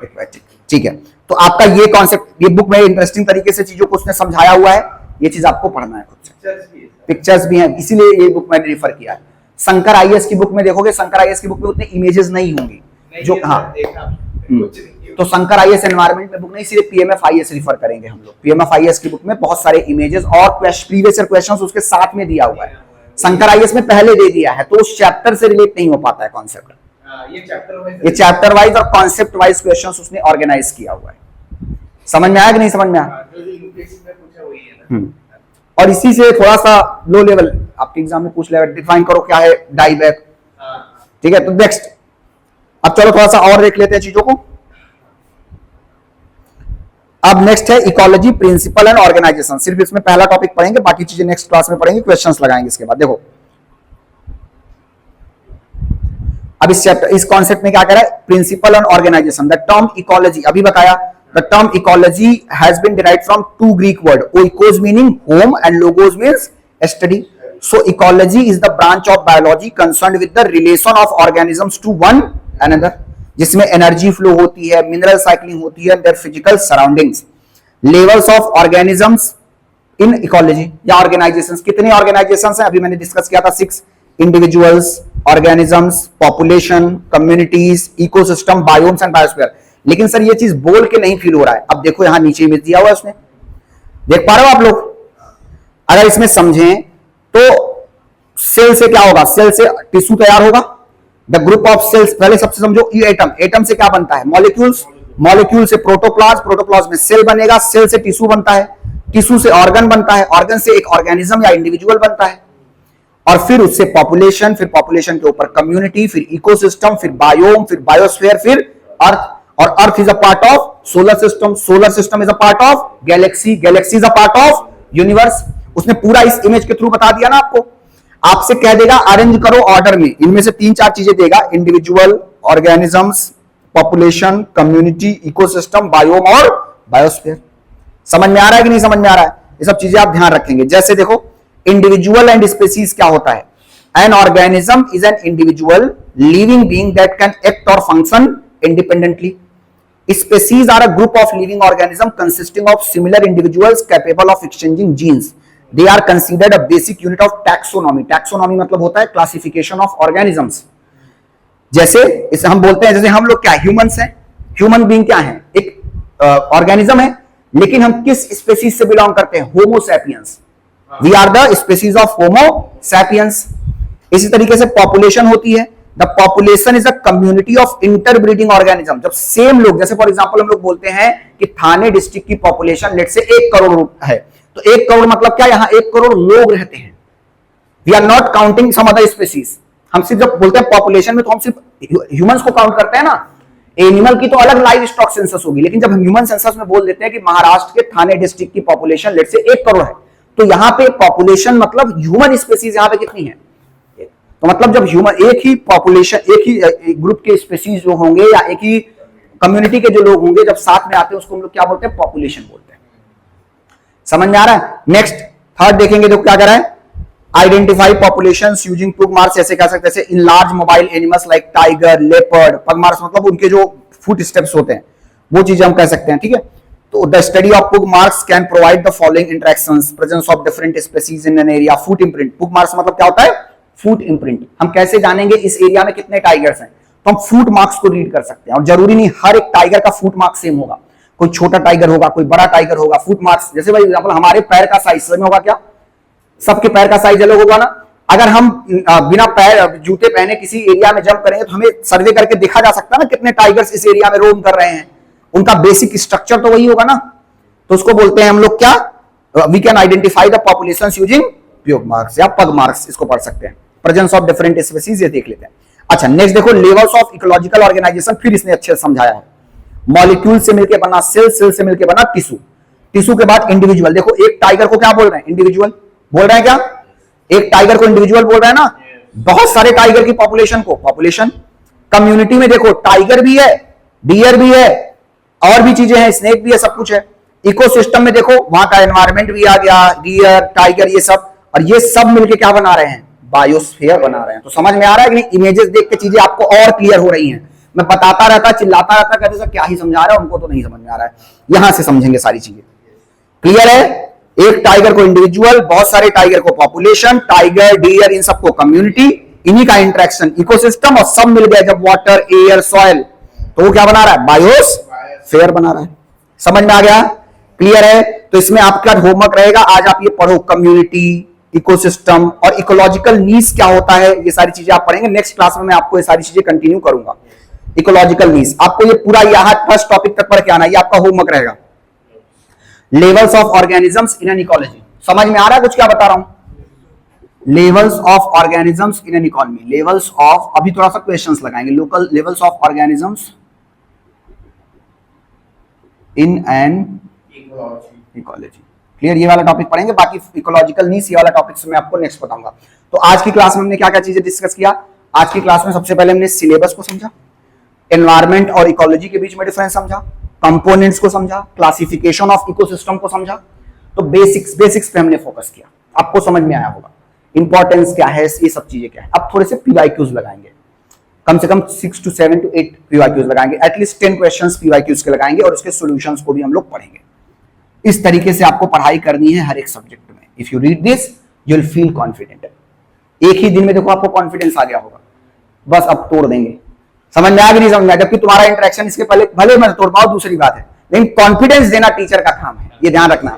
aquatic. ठीक है, तो आपका ये कॉन्सेप्ट, ये बुक में इंटरेस्टिंग तरीके से चीजों को उसने समझाया हुआ है। ये चीज आपको पढ़ना है खुद से, पिक्चर्स भी हैं, इसीलिए ये बुक मैंने रेफर किया है। शंकर आईएएस की बुक में देखोगे, शंकर आईएएस की बुक में उतने इमेजेस नहीं होंगी जो, हाँ, तो शंकर आईएएस एनवायरनमेंट में बुक नहीं, सिर्फ पीएमएफ आईएएस रेफर करेंगे हम लोग। पीएमएफ आईएएस की बुक में बहुत सारे इमेजेस और प्रीवियस ईयर क्वेश्चंस उसके साथ में दिया हुआ है। शंकर आईएएस में पहले दे दिया है, तो उस चैप्टर से रिलेट नहीं हो पाता है कॉन्सेप्ट। ये चैप्टर वाइज और कॉन्सेप्ट वाइज क्वेश्चंस उसने ऑर्गेनाइज किया हुआ है। समझ में आया कि नहीं समझ में आया? और इसी से थोड़ा सा लो लेवल आपके एग्जाम में पूछ लेगा, डिफाइन करो क्या है डाई बैक। ठीक है, तो नेक्स्ट अब चलो थोड़ा सा और देख लेते हैं चीजों को। अब नेक्स्ट है इकोलॉजी, प्रिंसिपल एंड ऑर्गेनाइजेशन। सिर्फ इसमें पहला टॉपिक पढ़ेंगे, बाकी चीजें नेक्स्ट क्लास में पढ़ेंगे, क्वेश्चंस लगाएंगे इसके बाद। देखो अब इस चैप्टर, इस कॉन्सेप्ट में क्या कह रहा है? Principle and organisation. The term ecology, अभी बताया, the term ecology has been derived from 2 Greek word, oikos meaning home and logos means study. So ecology is the branch of biology concerned with the relation of organisms to one another, जिसमें energy flow होती है, mineral cycling होती है, their physical surroundings, levels of organisms in ecology या organisations. कितने organisations हैं? अभी मैंने डिस्कस किया था 6, individuals, organisms, population, communities, ecosystem, biomes and biosphere. लेकिन सर ये चीज बोल के नहीं फील हो रहा है। अब देखो यहां नीचे इमेज दिया हुआ है उसने, देख पा रहे हो आप लोग? अगर इसमें समझें तो सेल से क्या होगा? सेल से टिश्यू तैयार होगा। द ग्रुप ऑफ सेल्स, पहले सबसे समझो ये एटम, एटम से क्या बनता है? मॉलिक्यूल्स, मॉलिक्यूल से प्रोटोप्लाज्म, प्रोटोप्लाज्म में सेल बनेगा, सेल से टिश्यू बनता है, टिश्यू से ऑर्गन बनता है, ऑर्गन से एक ऑर्गेनिज्म या इंडिविजुअल बनता है, और फिर उससे पॉपुलेशन, फिर पॉपुलेशन के ऊपर कम्युनिटी, फिर इकोसिस्टम, फिर बायोम, फिर बायोस्फीयर, फिर अर्थ। और earth is a part of solar system, solar system is a part of Galaxy, Galaxy is a part of universe. उसने पूरा इस इमेज के थ्रू बता दिया ना आपको। आपसे कह देगा अरेंज करो ऑर्डर में, इनमें से 3-4 चीजें देगा, individual, organisms, population, community, ecosystem, biome और बायोस्फीयर। समझ में आ रहा है कि नहीं समझ में आ रहा है? ये सब चीजें आप ध्यान रखेंगे। जैसे देखो इंडिविजुअल एंड स्पीसीज क्या होता है? An organism is an individual living being that can act or function independently. Species are a group of living organisms consisting of similar individuals capable of exchanging genes. They are considered a basic unit of taxonomy. Taxonomy मतलब होता है classification of organisms. जैसे इसे हम बोलते हैं, जैसे हम लोग क्या ह्यूमंस हैं, ह्यूमन बीइंग क्या है? एक ऑर्गेनिज्म है, लेकिन हम किस स्पेसीज से बिलोंग करते हैं? Homo sapiens. We are the species of Homo sapiens. इसी तरीके से पॉपुलेशन होती है। The population is a community of interbreeding organism. जब सेम लोग, जैसे फॉर एग्जांपल हम लोग बोलते हैं कि थाने डिस्ट्रिक्ट की पॉपुलेशन लेट से 1 करोड़ है, तो 1 करोड़ मतलब क्या? यहां 1 करोड़ लोग रहते हैं। We are not counting some other species. हम सिर्फ जब बोलते हैं पॉपुलेशन में तो हम सिर्फ ह्यूमंस को काउंट करते हैं ना। एनिमल की तो अलग लाइव स्टॉक सेंसस होगी, लेकिन जब हम ह्यूमन सेंसस में बोल देते हैं कि महाराष्ट्र के थाने डिस्ट्रिक्ट की पॉपुलेशन लेट से 1 करोड़ है, तो यहां पे पॉपुलेशन मतलब ह्यूमन स्पेसीज यहां पे कितनी है? तो मतलब जब ह्यूमन, एक ही पॉपुलेशन, एक ही ग्रुप के स्पेसीज जो होंगे या एक ही कम्युनिटी के जो लोग होंगे, जब साथ में आते हैं उसको हम लोग क्या बोलते हैं? पॉपुलेशन बोलते हैं। समझ में आ रहा है? नेक्स्ट थर्ड देखेंगे तो क्या कर रहा है? Identify population using pug marks. ऐसे कह सकते हैं in large mobile animals like tiger, leopard. Pug marks मतलब उनके जो फुट स्टेप्स होते हैं, वो चीजें हम कह सकते हैं। ठीक है, तो the study of pug marks can provide the following interactions, presence of different species in an area, foot imprint. Pug marks मतलब क्या होता है? Foot imprint. हम कैसे जानेंगे इस एरिया में कितने टाइगर्स हैं? तो हम फुट मार्क्स को रीड कर सकते हैं। और जरूरी नहीं हर एक टाइगर का फुट मार्क्स सेम होगा, कोई छोटा टाइगर होगा, कोई बड़ा टाइगर होगा। फुट मार्क्स जैसे भाई एग्जांपल हमारे पैर का साइज में होगा क्या? सबके पैर का साइज अलग होगा ना। अगर हम बिना पैर जूते पहने किसी एरिया में जंप करेंगे तो हमें सर्वे करके देखा जा सकता है ना कितने टाइगर्स इस एरिया में रोम कर रहे हैं। उनका बेसिक स्ट्रक्चर तो वही होगा ना। तो उसको बोलते हैं हम लोग क्या? We can identify the population using pug marks या पग मार्क्स, इसको पढ़ सकते हैं। प्रेजेंस ऑफ डिफरेंट स्पीशीज, ये देख लेते हैं। अच्छा नेक्स्ट देखो लेवल्स ऑफ इकोलॉजिकल ऑर्गेनाइजेशन। फिर इसने अच्छे से समझाया है। मॉलिक्यूल से मिलकर बना सेल, सेल से मिलकर बना टिश्यू, टिश्यू के बाद इंडिविजुअल। देखो एक टाइगर को क्या बोल रहे हैं? इंडिविजुअल बोल रहे हैं क्या? एक टाइगर को इंडिविजुअल बोल रहे हैं ना। बहुत सारे टाइगर की पॉपुलेशन को पॉपुलेशन। कम्युनिटी में देखो टाइगर भी है, डियर भी है, और भी चीजें हैं, स्नेक भी है, सब कुछ है। इकोसिस्टम में देखो वहां का एनवायरमेंट भी आ गया, डियर, टाइगर, ये सब, और ये सब मिलके क्या बना रहे हैं? बायोस्फीयर बना रहे हैं। तो समझ में आ रहा है कि नहीं? इमेजेस देख के चीजें आपको और क्लियर हो रही हैं। मैं बताता रहता, चिल्लाता रहता, कहते सर क्या ही समझा रहा है, उनको तो नहीं समझ में आ रहा है। यहां से समझेंगे सारी चीजें। क्लियर है? एक टाइगर को इंडिविजुअल, बहुत सारे टाइगर को पॉपुलेशन, टाइगर, डियर, इन सबको कम्युनिटी, इन्हीं का इंटरेक्शन इकोसिस्टम, और सब मिल गए जब वाटर, एयर, सॉइल, तो वो क्या बना रहा है? बायोस्फीयर बना रहा है। समझ में आ गया? क्लियर है? तो इसमें आपका होमवर्क रहेगा, आज आप ये पढ़ो कम्युनिटी, इकोसिस्टम और इकोलॉजिकल नीड्स क्या होता है, ये सारी चीजें आप पढ़ेंगे। नेक्स्ट क्लास में मैं आपको ये सारी चीजें कंटिन्यू करूंगा। इकोलॉजिकल नीड्स आपको ये पूरा यहां फर्स्ट टॉपिक तक पढ़ के आना, ये आपका होमवर्क रहेगा। Levels of organisms in an ecology. समझ में आ रहा है कुछ क्या बता रहा हूं? Levels of organisms in an economy, levels of, अभी थोड़ा सा क्वेश्चंस लगाएंगे। Local levels of organisms in an ecology. Clear? ये वाला टॉपिक पढ़ेंगे, बाकी इकोलॉजिकल नीड्स ये वाला टॉपिक मैं आपको नेक्स्ट बताऊंगा। तो आज की क्लास में हमने क्या क्या चीजें डिस्कस किया? आज की क्लास में सबसे पहले हमने सिलेबस को समझा, एनवायरमेंट और इकोलॉजी के बीच में डिफरेंस समझा, कंपोनेंट्स को समझा, क्लासिफिकेशन ऑफ इकोसिस्टम को समझा। तो बेसिक्स पे हमने फोकस किया, आपको समझ में आया होगा इंपॉर्टेंस क्या है, ये सब चीजें क्या है। अब थोड़े से पीवाईक्यूज लगाएंगे, कम से कम 6 to 7 to 8 पीवाईक्यूज लगाएंगे, एटलीस्ट 10 क्वेश्चंस पीवाईक्यूज के लगाएंगे, और उसके सॉल्यूशंस को भी हम लोग पढ़ेंगे। इस तरीके से आपको पढ़ाई करनी है हर एक सब्जेक्ट में। If you read this you will feel confident. एक ही दिन में देखो आपको कॉन्फिडेंस आ गया होगा, बस अब तोड़ देंगे। समझ में आ गई नहीं समझ में आ, जबकि तुम्हारा इंटरेक्शन इसके पहले भले मैं तोड़ पाऊं दूसरी बात है, लेकिन कॉन्फिडेंस देना टीचर का काम है, ये ध्यान रखना।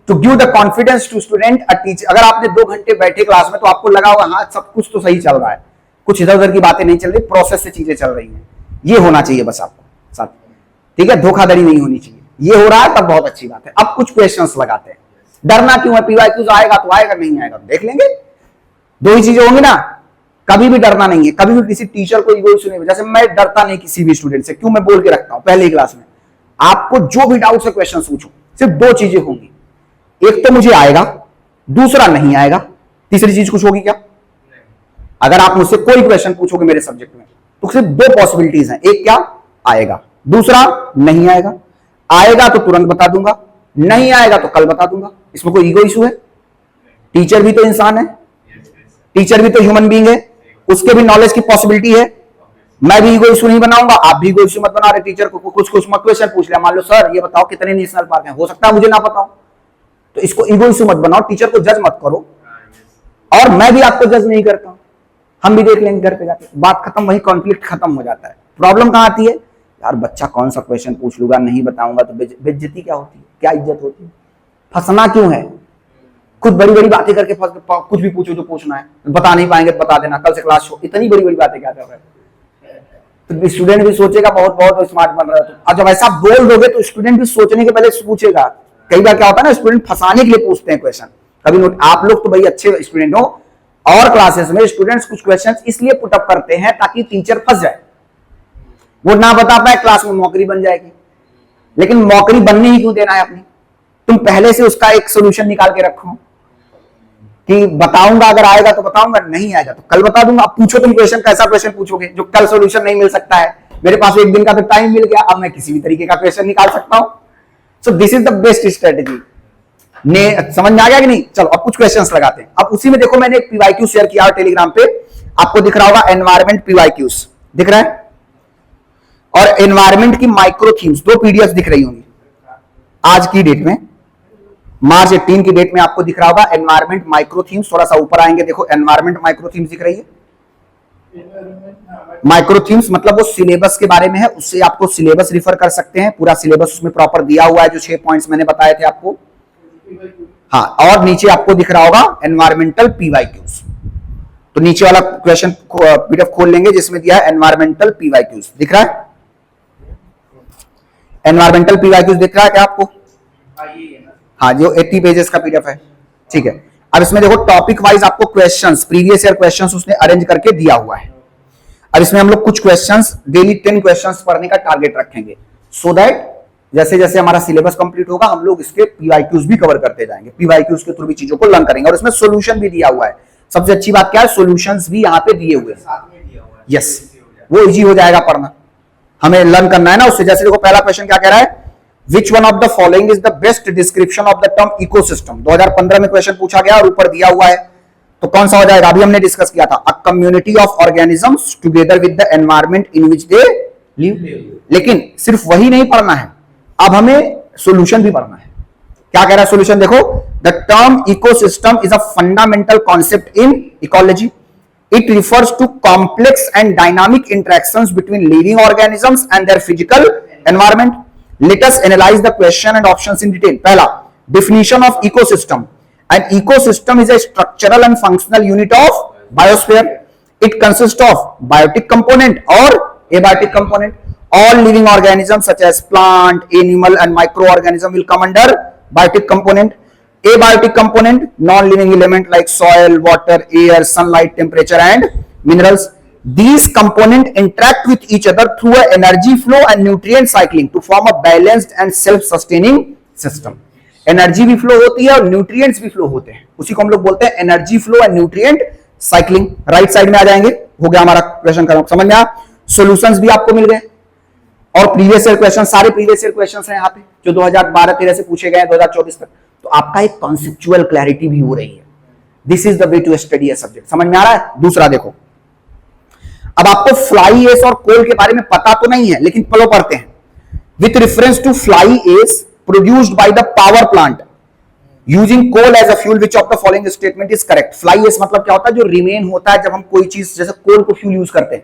To give the confidence to student a teacher. अगर आपने 2 घंटे बैठे क्लास में तो आपको लगा होगा हाँ सब कुछ तो सही चल रहा है, कुछ इधर उधर की बातें नहीं चल रही, प्रोसेस से चीजें चल रही हैं, ये होना चाहिए बस आपको साथ। ठीक है, धोखाधड़ी नहीं होनी चाहिए, ये हो रहा है तब बहुत अच्छी बात है। अब कुछ क्वेश्चंस लगाते हैं। डरना क्यों है? पीवाईक्यूज आएगा तो आएगा, नहीं आएगा तो देख लेंगे, 2 ही चीजें होंगी ना। कभी भी डरना नहीं है, कभी भी किसी टीचर को ईगो इश्यू नहीं। जैसे मैं डरता नहीं किसी भी स्टूडेंट से, क्यों? मैं बोल के रखता हूं पहले ही क्लास में, आपको जो भी डाउट से क्वेश्चन पूछो, सिर्फ 2 चीजें होंगी, एक तो मुझे आएगा, दूसरा नहीं आएगा, तीसरी चीज कुछ होगी क्या? अगर आप मुझसे कोई क्वेश्चन पूछोगे मेरे सब्जेक्ट में तो सिर्फ 2 पॉसिबिलिटीज हैं, एक क्या आएगा, दूसरा नहीं आएगा। आएगा तो तुरंत बता दूंगा, नहीं आएगा तो कल बता दूंगा। इसमें कोई ईगो इशू है? टीचर भी तो इंसान है, टीचर भी तो ह्यूमन बीइंग है, उसके भी नॉलेज की पॉसिबिलिटी है। मैं भी ईगो इशू नहीं बनाऊंगा, आप भी ईगो इशू मत बना रहे। टीचर को कुछ क्वेश्चन पूछ लिया, मान लो सर ये बताओ कितने नेशनल पार्क हैं, हो सकता है मुझे ना पता हो, तो इसको ईगो इशू मत बनाओ, टीचर को जज मत करो, और मैं भी आपको जज नहीं करता हूं, हम भी देख लेंगे घर पे जाके, बात खत्म, वही कॉन्फ्लिक्ट खत्म हो जाता है। प्रॉब्लम कहां आती है? यार बच्चा कौन सा क्वेश्चन पूछ लूंगा, नहीं बताऊंगा तो बेइज्जती क्या होती है, क्या इज्जत होती है, फंसना क्यों है? खुद बड़ी बड़ी बातें करके कुछ भी पूछो जो पूछना है, बता नहीं पाएंगे बता देना, कल से क्लास शो, इतनी बड़ी बड़ी बातें क्या कर रहे हैं? तो स्टूडेंट भी सोचेगा बहुत बहुत स्मार्ट बन रहा है, और जब ऐसा बोल दोगे तो स्टूडेंट भी सोचने के पहले पूछेगा। कई बार क्या होता है ना, स्टूडेंट फंसाने के लिए पूछते हैं क्वेश्चन। कभी नोट, आप लोग तो भाई अच्छे स्टूडेंट हो, और क्लासेस में स्टूडेंट्स कुछ क्वेश्चंस इसलिए पुटअप करते हैं ताकि टीचर फंस जाए, वो ना बता पाए, क्लास में मौकरी बन जाएगी। लेकिन मौकरी बनने ही क्यों देना है अपनी? तुम पहले से उसका एक सोल्यूशन निकाल के रखो कि बताऊंगा, अगर आएगा तो बताऊंगा, नहीं आएगा तो कल बता दूंगा। अब पूछो तुम क्वेश्चन, कैसा क्वेश्चन पूछोगे जो कल सोल्यूशन नहीं मिल सकता है? मेरे पास 1 दिन का तो टाइम मिल गया, अब मैं किसी भी तरीके का क्वेश्चन निकाल सकता हूं। सो this is the best strategy. ने समझ में आ गया कि नहीं? चलो अब कुछ क्वेश्चंस लगाते हैं। अब उसी में देखो मैंने एक पीवाईक्यू शेयर किया टेलीग्राम पे, आपको दिख रहा होगा एनवायरमेंट पीवाईक्यूज दिख रहा है, और एनवायरमेंट की माइक्रो थीम्स 2 पीडीएफ दिख रही होंगी आज की डेट में, मार्च 18 की डेट में आपको दिख रहा होगा एनवायरमेंट माइक्रो थीम्स। थोड़ा सा ऊपर आएंगे, देखो एनवायरमेंट माइक्रो थीम्स दिख रही है। माइक्रो थीम्स मतलब वो सिलेबस के बारे में है, उससे आपको सिलेबस रिफर कर सकते हैं, पूरा सिलेबस उसमें प्रॉपर दिया हुआ है, जो 6 पॉइंट्स मैंने बताए थे आपको। हाँ, और नीचे आपको दिख रहा होगा एनवायरमेंटल पीवाईक्यूज, तो नीचे वाला क्वेश्चन पीडीएफ खोल लेंगे जिसमें दिया है एनवायरमेंटल पीवाईक्यूज। दिख रहा है एनवायरमेंटल पीवाईक्यूज? दिख रहा है क्या आपको? हाँ, जो 80 पेजेस का पीडीएफ है। ठीक है, अब इसमें देखो टॉपिक वाइज आपको क्वेश्चंस, प्रीवियस ईयर क्वेश्चंस उसने अरेंज करके दिया हुआ है। अब इसमें हम लोग कुछ क्वेश्चंस, डेली 10 क्वेश्चंस पढ़ने का टारगेट रखेंगे, सो दैट जैसे जैसे हमारा सिलेबस कंप्लीट होगा हम लोग इसके पीवाईक्यूज भी कवर करते जाएंगे, पीवाईक्यूज के थ्रू भी चीजों को लर्न करेंगे, और इसमें सोल्यूशन भी दिया हुआ है। सबसे अच्छी बात क्या है, सोल्यूशंस भी यहाँ पे दिए हुए हैं। यस, वो इजी हो जाएगा पढ़ना, हमें लर्न करना है ना उससे। जैसे देखो पहला क्वेश्चन क्या कह रहा है, Which one of the following is the best description of the term ecosystem? 2015 में क्वेश्चन पूछा गया और ऊपर दिया हुआ है, तो कौन सा हो जाएगा? अभी हमने डिस्कस किया था, a community of organisms together with the environment in which they live। लेकिन सिर्फ वही नहीं पढ़ना है, अब हमें सोल्यूशन भी पढ़ना है। क्या कह रहा है सोल्यूशन? देखो, the term ecosystem is a fundamental concept in ecology. It refers to complex and dynamic interactions between living organisms and their physical environment. Let us analyze the question and options in detail. पहला, definition of ecosystem. An ecosystem is a structural and functional unit of biosphere. It consists of biotic component or abiotic component. All living organisms such as plant, animal and microorganism will come under biotic component. Abiotic component, non-living element like soil, water, air, sunlight, temperature and minerals. These components interact with each other through an energy flow and nutrient cycling to form a balanced and self-sustaining system. Energy भी flow होती है और nutrients भी flow होते हैं, उसी को हम लोग बोलते हैं energy flow and nutrient cycling. Right side में आ जाएंगे, हो गया हमारा क्वेश्चन का समझ में आ, सॉल्यूशंस भी आपको मिल गए, और प्रीवियस ईयर क्वेश्चन, सारे प्रीवियस ईयर क्वेश्चंस हैं यहाँ पे जो 2012-13 से पूछे गए 2024 तक, तो आपका एक कॉन्सेप्चुअल क्लैरिटी भी हो रही है। This is the way to study a subject. समझ में आ रहा है? दूसरा देखो, अब आपको फ्लाई एश और कोल के बारे में पता तो नहीं है, लेकिन चलो पढ़ते हैं। With reference to fly ash produced by the power plant using coal as a fuel, which of the following statement is correct? Fly ash मतलब क्या होता है? जो रिमेन होता है जब हम कोई चीज, जैसे कोल को फ्यूल यूज करते हैं,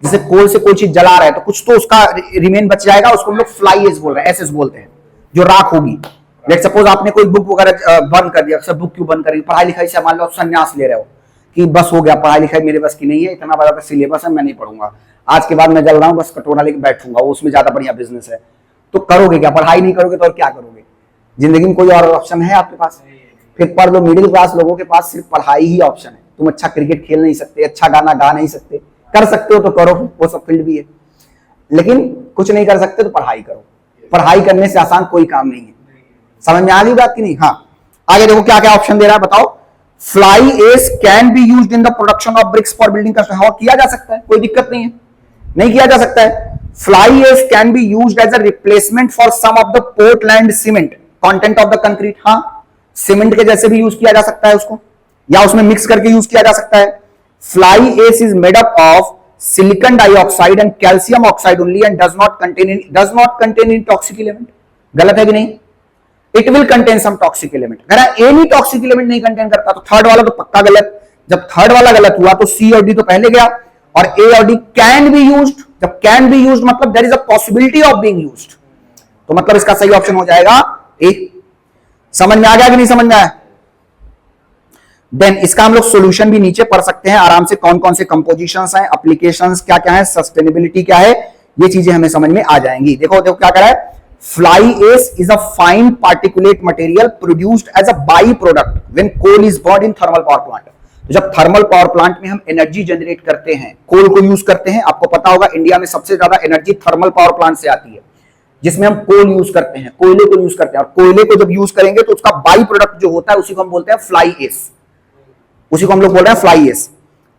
जैसे कोल से कोई चीज जला रहा है तो कुछ तो उसका रिमेन बच जाएगा, उसको हम लोग फ्लाई एश बोल रहे हैं, एसएस बोलते हैं, जो राख होगी। लेट सपोज आपने कोई बुक वगैरह बंद कर दिया, सब बुक क्यों बंद करी? पढ़ाई लिखाई से मान लो संन्यास ले रहे हो कि बस हो गया, पढ़ाई लिखाई मेरे बस की नहीं है, इतना बड़ा सिलेबस है, मैं नहीं पढ़ूंगा, आज के बाद मैं जल रहा हूँ, बस कटोरा लेके बैठूंगा, उसमें ज्यादा बढ़िया बिजनेस है। तो करोगे क्या? पढ़ाई नहीं करोगे तो और क्या करोगे? जिंदगी में कोई और ऑप्शन है आपके पास? फिर पढ़ लो। मिडिल क्लास लोगों के पास सिर्फ पढ़ाई ही ऑप्शन है। तुम अच्छा क्रिकेट खेल नहीं सकते, अच्छा गाना गा नहीं सकते, कर सकते हो तो करो, वो सब फील्ड भी है, लेकिन कुछ नहीं कर सकते तो पढ़ाई करो। पढ़ाई करने से आसान कोई काम नहीं है। समझ में आ गई बात की नहीं? हाँ, आगे देखो क्या क्या ऑप्शन दे रहा है, बताओ। Fly ash can be used in the production of bricks for building construction. हाँ, किया जा सकता है, कोई दिक्कत नहीं है, नहीं किया जा सकता है। Fly ash can be used as a replacement for some of the Portland cement content of the concrete. हाँ, सीमेंट के जैसे भी यूज किया जा सकता है उसको, या उसमें मिक्स करके यूज किया जा सकता है। Fly ash is made up of silicon dioxide and calcium oxide only and does not contain in toxic element. गलत है कि नहीं? It will contain some toxic element. अगर एनी टॉक्सिक एलिमेंट नहीं कंटेन करता तो थर्ड वाला तो पक्का गलत। जब थर्ड वाला गलत हुआ तो सी और डी तो पहले गया, और ए और डी कैन बी यूज्ड। जब कैन बी यूज्ड मतलब there is a possibility of being used, तो मतलब इसका सही ऑप्शन हो जाएगा ए। समझ में आ गया कि नहीं समझ में आया? देन इसका हम लोग सॉल्यूशन भी नीचे पढ़ सकते हैं आराम से, कौन कौन से कंपोजिशंस हैं, एप्लीकेशंस क्या क्या है, सस्टेनेबिलिटी क्या है, ये चीजें हमें समझ में आ जाएंगी। देखो देखो क्या कह रहा है। Fly ash is a fine particulate material produced as a by product when coal is burned in thermal power plant. तो जब थर्मल पावर प्लांट में हम एनर्जी जनरेट करते हैं, कोल को यूज करते हैं, आपको पता होगा इंडिया में सबसे ज्यादा एनर्जी थर्मल पावर प्लांट से आती है, जिसमें हम कोल यूज करते हैं, कोयले को यूज करते हैं, और कोयले को जब यूज करेंगे तो उसका बाई प्रोडक्ट जो होता है उसी को हम बोलते हैं फ्लाई एश, उसी को हम लोग बोल रहे हैं फ्लाई एश।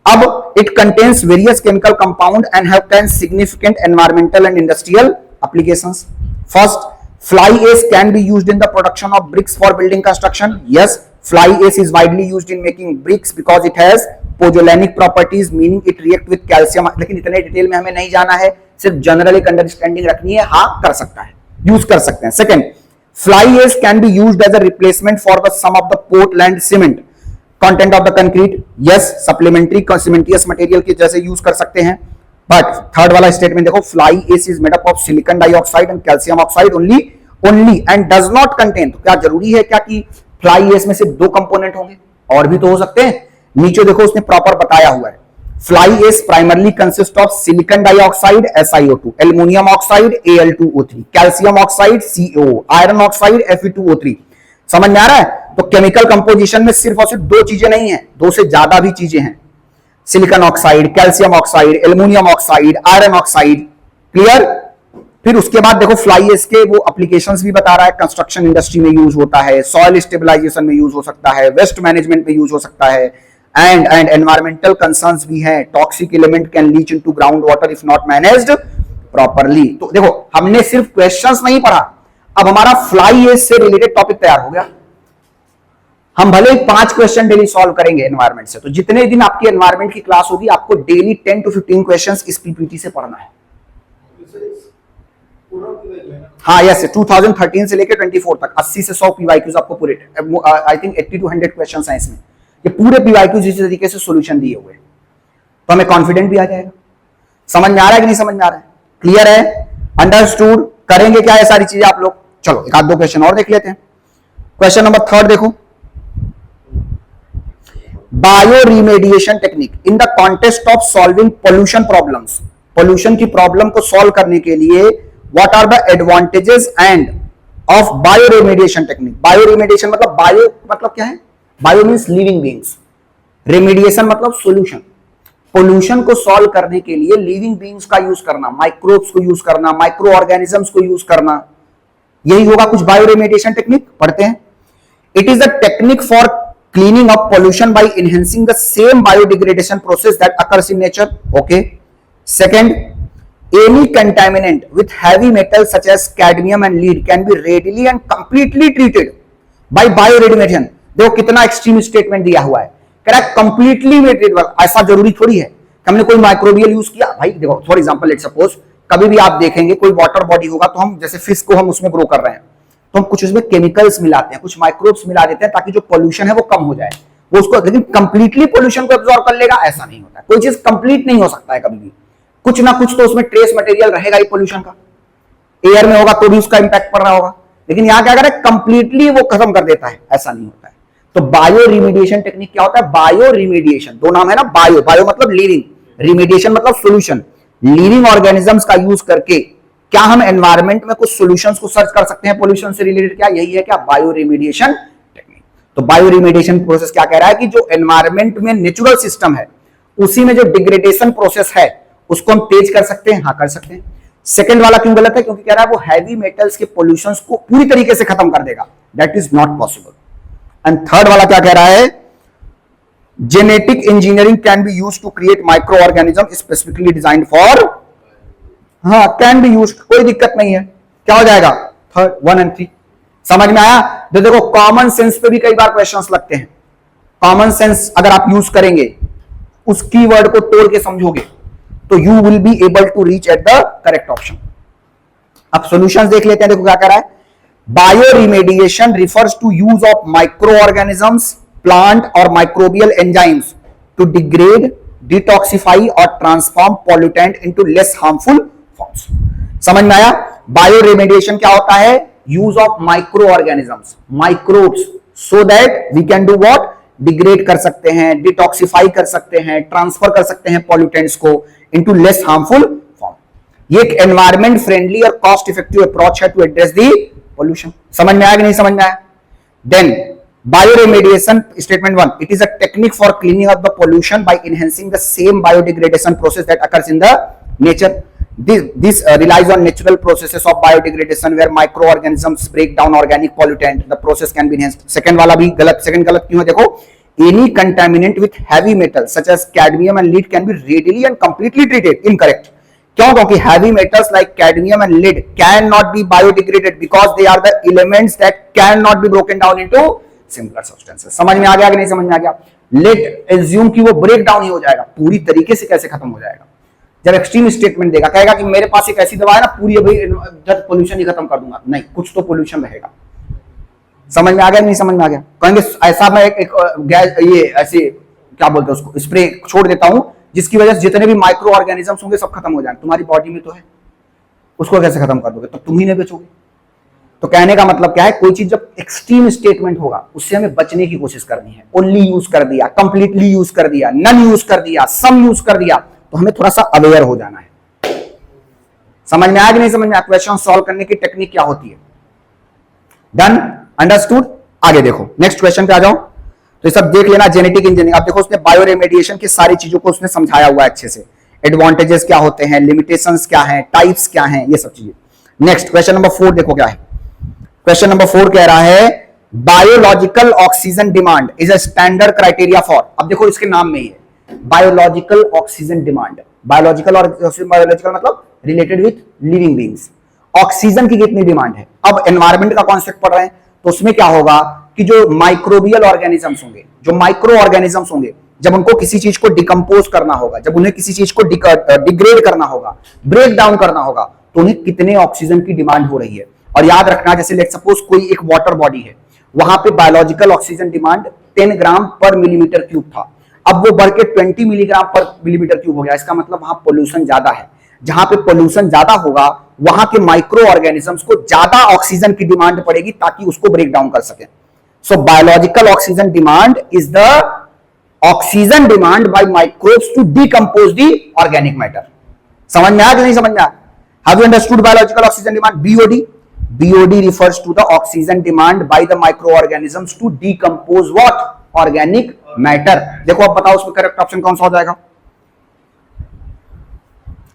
अब it contains various chemical compound and have can significant environmental and industrial applications. First, fly ash can be used in the production of bricks for building construction. Yes, fly ash is widely used in making bricks because it has pozzolanic properties, meaning it react with calcium. लेकिन इतने detail में हमें नहीं जाना है, सिर्फ general एक understanding रखनी है। हाँ, कर सकता है, यूज कर सकते हैं। Second, fly ash can be used as a replacement for the some of the Portland cement content of the concrete. Yes, supplementary cementitious material के जैसे यूज कर सकते हैं। बट थर्ड वाला स्टेटमेंट देखो, fly ash is made up of silicon dioxide and calcium oxide only and does not contain. तो क्या जरूरी है क्या कि फ्लाई एश में सिर्फ दो कंपोनेंट होंगे? और भी तो हो सकते हैं। नीचे देखो उसने प्रॉपर बताया हुआ है। Fly ash primarily consist of silicon dioxide SiO2, aluminium oxide Al2O3, calcium oxide CO, iron oxide Fe2O3। समझ में आ रहा है? तो केमिकल कंपोजिशन में सिर्फ और सिर्फ दो चीजें नहीं है, दो से ज्यादा भी चीजें हैं, silicon oxide, calcium oxide, aluminium oxide, iron oxide. Clear? फिर उसके बाद देखो फ्लाई एश के वो एप्लीकेशंस भी बता रहा है। कंस्ट्रक्शन इंडस्ट्री में यूज होता है, सॉइल स्टेबलाइजेशन में यूज हो सकता है, वेस्ट मैनेजमेंट में यूज हो सकता है, एंड एनवायरमेंटल कंसर्न्स भी हैं। Toxic element can leach into ground water if not managed properly. तो देखो हमने सिर्फ क्वेश्चंस नहीं पढ़ा, अब हमारा फ्लाई एश से रिलेटेड टॉपिक तैयार हो गया। हम भले ही 5 क्वेश्चन डेली सॉल्व करेंगे एनवायरमेंट से, तो जितने दिन आपकी एनवायरमेंट की क्लास होगी आपको डेली 10 to 15 क्वेश्चंस इस पीपीटी से पढ़ना है। हाँ, यस, 2013 से लेकर 24 तक 80 से 100 पीवाईक्यूज आपको पूरे, आई थिंक 80 to 100 क्वेश्चंस हैं इसमें। ये पूरे पीवाईक्यूज इसी तरीके से सॉल्यूशन दिए हुए, तो हमें कॉन्फिडेंट भी आ जाएगा। समझ में आ रहा है कि नहीं समझ में आ रहा है? क्लियर है? अंडरस्टूड? करेंगे क्या ये सारी चीजें आप लोग? चलो एक आध दो क्वेश्चन और देख लेते हैं। क्वेश्चन नंबर 3 देखो, bio remediation technique in the context of solving pollution problems. Pollution की प्रॉब्लम को सॉल्व करने के लिए what are the advantages and of bio remediation technique. Bio remediation मतलब, बायो मतलब क्या है? Bio means living beings, remediation मतलब सॉल्यूशन। पोल्यूशन को सॉल्व करने के लिए लिविंग बीइंग्स का यूज करना, माइक्रोब्स को यूज करना, माइक्रो ऑर्गेनिजम्स को यूज करना, यही होगा कुछ बायो रिमेडिएशन टेक्निक। पढ़ते हैं। It is a technique for cleaning up pollution by enhancing the same biodegradation process that occurs in nature. Okay. Second, any contaminant with heavy metals such as cadmium and lead can be readily and completely treated by bioremediation. देखो कितना extreme statement दिया हुआ है, कह रहा है completely treated। ऐसा जरूरी थोड़ी है कि हमने कोई माइक्रोबियल यूज किया। भाई देखो, फॉर एग्जांपल लेट सपोज कभी भी आप देखेंगे कोई वाटर बॉडी होगा, तो हम जैसे फिश को हम उसमें ग्रो कर रहे हैं, तो हम कुछ उसमें केमिकल्स मिलाते हैं, कुछ माइक्रोब्स मिला देते हैं ताकि जो पोल्यूशन है वो कम हो जाए। वो उसको, लेकिन कंप्लीटली पोल्यूशन को एब्जॉर्ब कर लेगा ऐसा नहीं होता है। कोई चीज कंप्लीट नहीं हो सकता है कभी भी, कुछ ना कुछ तो उसमें ट्रेस मटेरियल रहेगा ही पोल्यूशन का। एयर में होगा तो भी उसका इंपैक्ट पड़ रहा होगा, लेकिन यहां क्या करे, कंप्लीटली वो खत्म कर देता है, ऐसा नहीं होता है। तो बायो रिमीडिएशन टेक्निक क्या होता है? बायो रिमीडिएशन, दो नाम है ना, बायो, बायो मतलब लिविंग, रिमीडिएशन मतलब सोल्यूशन। लिविंग ऑर्गेनिजम्स का यूज करके क्या हम एनवायरमेंट में कुछ सॉल्यूशंस को सर्च कर सकते हैं पोल्यूशन से रिलेटेड? क्या यही है क्या बायो रिमीडिएशन टेक्निक? तो बायो रिमीडिएशन प्रोसेस क्या कह रहा है कि जो एनवायरमेंट में नेचुरल सिस्टम है उसी में जो डिग्रेडेशन प्रोसेस है उसको हम तेज कर सकते हैं। हाँ, कर सकते हैं। सेकंड वाला क्यों गलत है? क्योंकि कह रहा है वो हैवी मेटल्स के पोल्यूशंस को पूरी तरीके से खत्म कर देगा, that is not possible. And third वाला क्या कह रहा है? Genetic engineering can be used to create micro organism specifically designed for, हाँ कैन बी यूज्ड, कोई दिक्कत नहीं है। क्या हो जाएगा? थर्ड, 1 और 3। समझ में आया? तो देखो कॉमन सेंस पे भी कई बार क्वेश्चंस लगते हैं। कॉमन सेंस अगर आप यूज करेंगे, उस कीवर्ड को तोड़ के समझोगे तो you will be able to reach at the correct option. अब सॉल्यूशंस देख लेते हैं। देखो क्या कर रहा है, bio remediation refers to use of micro organisms, plant और microbial enzymes to degrade, detoxify और transform pollutant into less harmful forms. समझ में आया? बायो रिमेडिएशन क्या होता है? Use of micro organisms, microbes, so that we can do what? Degrade कर सकते हैं, डिटॉक्सिफाई कर सकते हैं, ट्रांसफर कर सकते हैं पॉल्यूटेंट्स को इनटू लेस हार्मफुल फॉर्म। ये एक एनवायरमेंट फ्रेंडली और कॉस्ट इफेक्टिव अप्रोच है टू एड्रेस दी पोल्यूशन। समझ में आया कि नहीं समझ में आया? Then bioremediation statement 1, it is a technique for cleaning up the pollution by enhancing the same biodegradation process that occurs in the nature. This relies on natural processes of biodegradation where microorganisms break down organic pollutant. The process can be enhanced. Second वाला भी गलत, second गलत क्यों है? देखो, any contaminant with heavy metals such as cadmium and lead can be readily and completely treated. Incorrect. क्यों? क्योंकि heavy metals like cadmium and lead cannot be biodegraded because they are the elements that cannot be broken down into simpler substances. समझ में आ गया कि नहीं समझ में आ गया? Let assume कि वो break down ही हो जाएगा, पूरी तरीके से कैसे खत्म हो जाएगा? जब एक्सट्रीम स्टेटमेंट देगा, कहेगा कि मेरे पास एक ऐसी दवा है ना, पूरी अभी पोल्यूशन ही खत्म कर दूंगा, नहीं, कुछ तो पोल्यूशन रहेगा। समझ में आ गया नहीं समझ में आ गया? कहेंगे ऐसा मैं एक गैस, ये ऐसे क्या बोलते हैं उसको, स्प्रे छोड़ देता हूं जिसकी वजह से जितने भी माइक्रो ऑर्गेनिजम्स होंगे सब खत्म हो जाएंगे। तुम्हारी बॉडी में तो है, उसको कैसे खत्म कर दोगे? तो तुम ही नहीं बचोगे। तो कहने का मतलब क्या है? कोई चीज जब एक्सट्रीम स्टेटमेंट होगा उससे हमें बचने की कोशिश करनी है। ओनली यूज कर दिया, कंप्लीटली यूज कर दिया, नन यूज कर दिया, सम यूज कर दिया, तो हमें थोड़ा सा अवेयर हो जाना है। समझ में आया कि नहीं समझ में आया? क्वेश्चन सॉल्व करने की टेक्निक क्या होती है? Done, understood? आगे देखो, नेक्स्ट क्वेश्चन पे आ जाओ। तो ये सब देख लेना, जेनेटिक इंजीनियरिंग। आप देखो उसने बायो रेमेडिएशन की सारी चीजों को उसने समझाया हुआ है अच्छे से। एडवांटेजेस क्या होते हैं, लिमिटेशंस क्या हैं, टाइप्स क्या हैं, ये सब चीजें। नेक्स्ट क्वेश्चन नंबर 4 देखो क्या है। क्वेश्चन नंबर 4 कह रहा है biological oxygen demand is a standard criteria for. अब देखो इसके नाम में ही है बायोलॉजिकल ऑक्सीजन डिमांड। बायोलॉजिकल और बायोलॉजिकल मतलब related with living beings. Oxygen की कितनी डिमांड है? अब एनवायरमेंट का कॉन्सेप्ट पढ़ रहे हैं तो उसमें क्या होगा कि जो माइक्रोबियल ऑर्गेनिजम्स होंगे, जो माइक्रो ऑर्गेनिजम्स होंगे, जब उनको किसी चीज को डिकम्पोज करना होगा, जब उन्हें किसी चीज को डिग्रेड करना होगा, ब्रेक डाउन करना होगा, तो उन्हें कितने ऑक्सीजन की डिमांड हो रही है। और याद रखना, जैसे लेट सपोज कोई एक वाटर बॉडी है, वहां पे बायोलॉजिकल ऑक्सीजन डिमांड 10 ग्राम पर मिलीमीटर क्यूब था, अब वो बढ़ के 20 मिलीग्राम पर मिलीमीटर क्यूब हो गया। इसका मतलब वहां पोल्यूशन ज्यादा है। जहां पे पोल्यूशन ज्यादा होगा वहां के माइक्रो ऑर्गेनिजम्स को ज्यादा ऑक्सीजन की डिमांड पड़ेगी ताकि उसको ब्रेक डाउन कर सके। So biological oxygen demand is the oxygen demand by microbes to decompose the organic matter. समझ में आया कि नहीं समझ में आया? Have you understood biological oxygen demand? BOD, BOD refers to the oxygen demand by the microorganisms to decompose what? Organic matter. देखो अब बताओ उसमें करेक्ट ऑप्शन कौन सा हो जाएगा?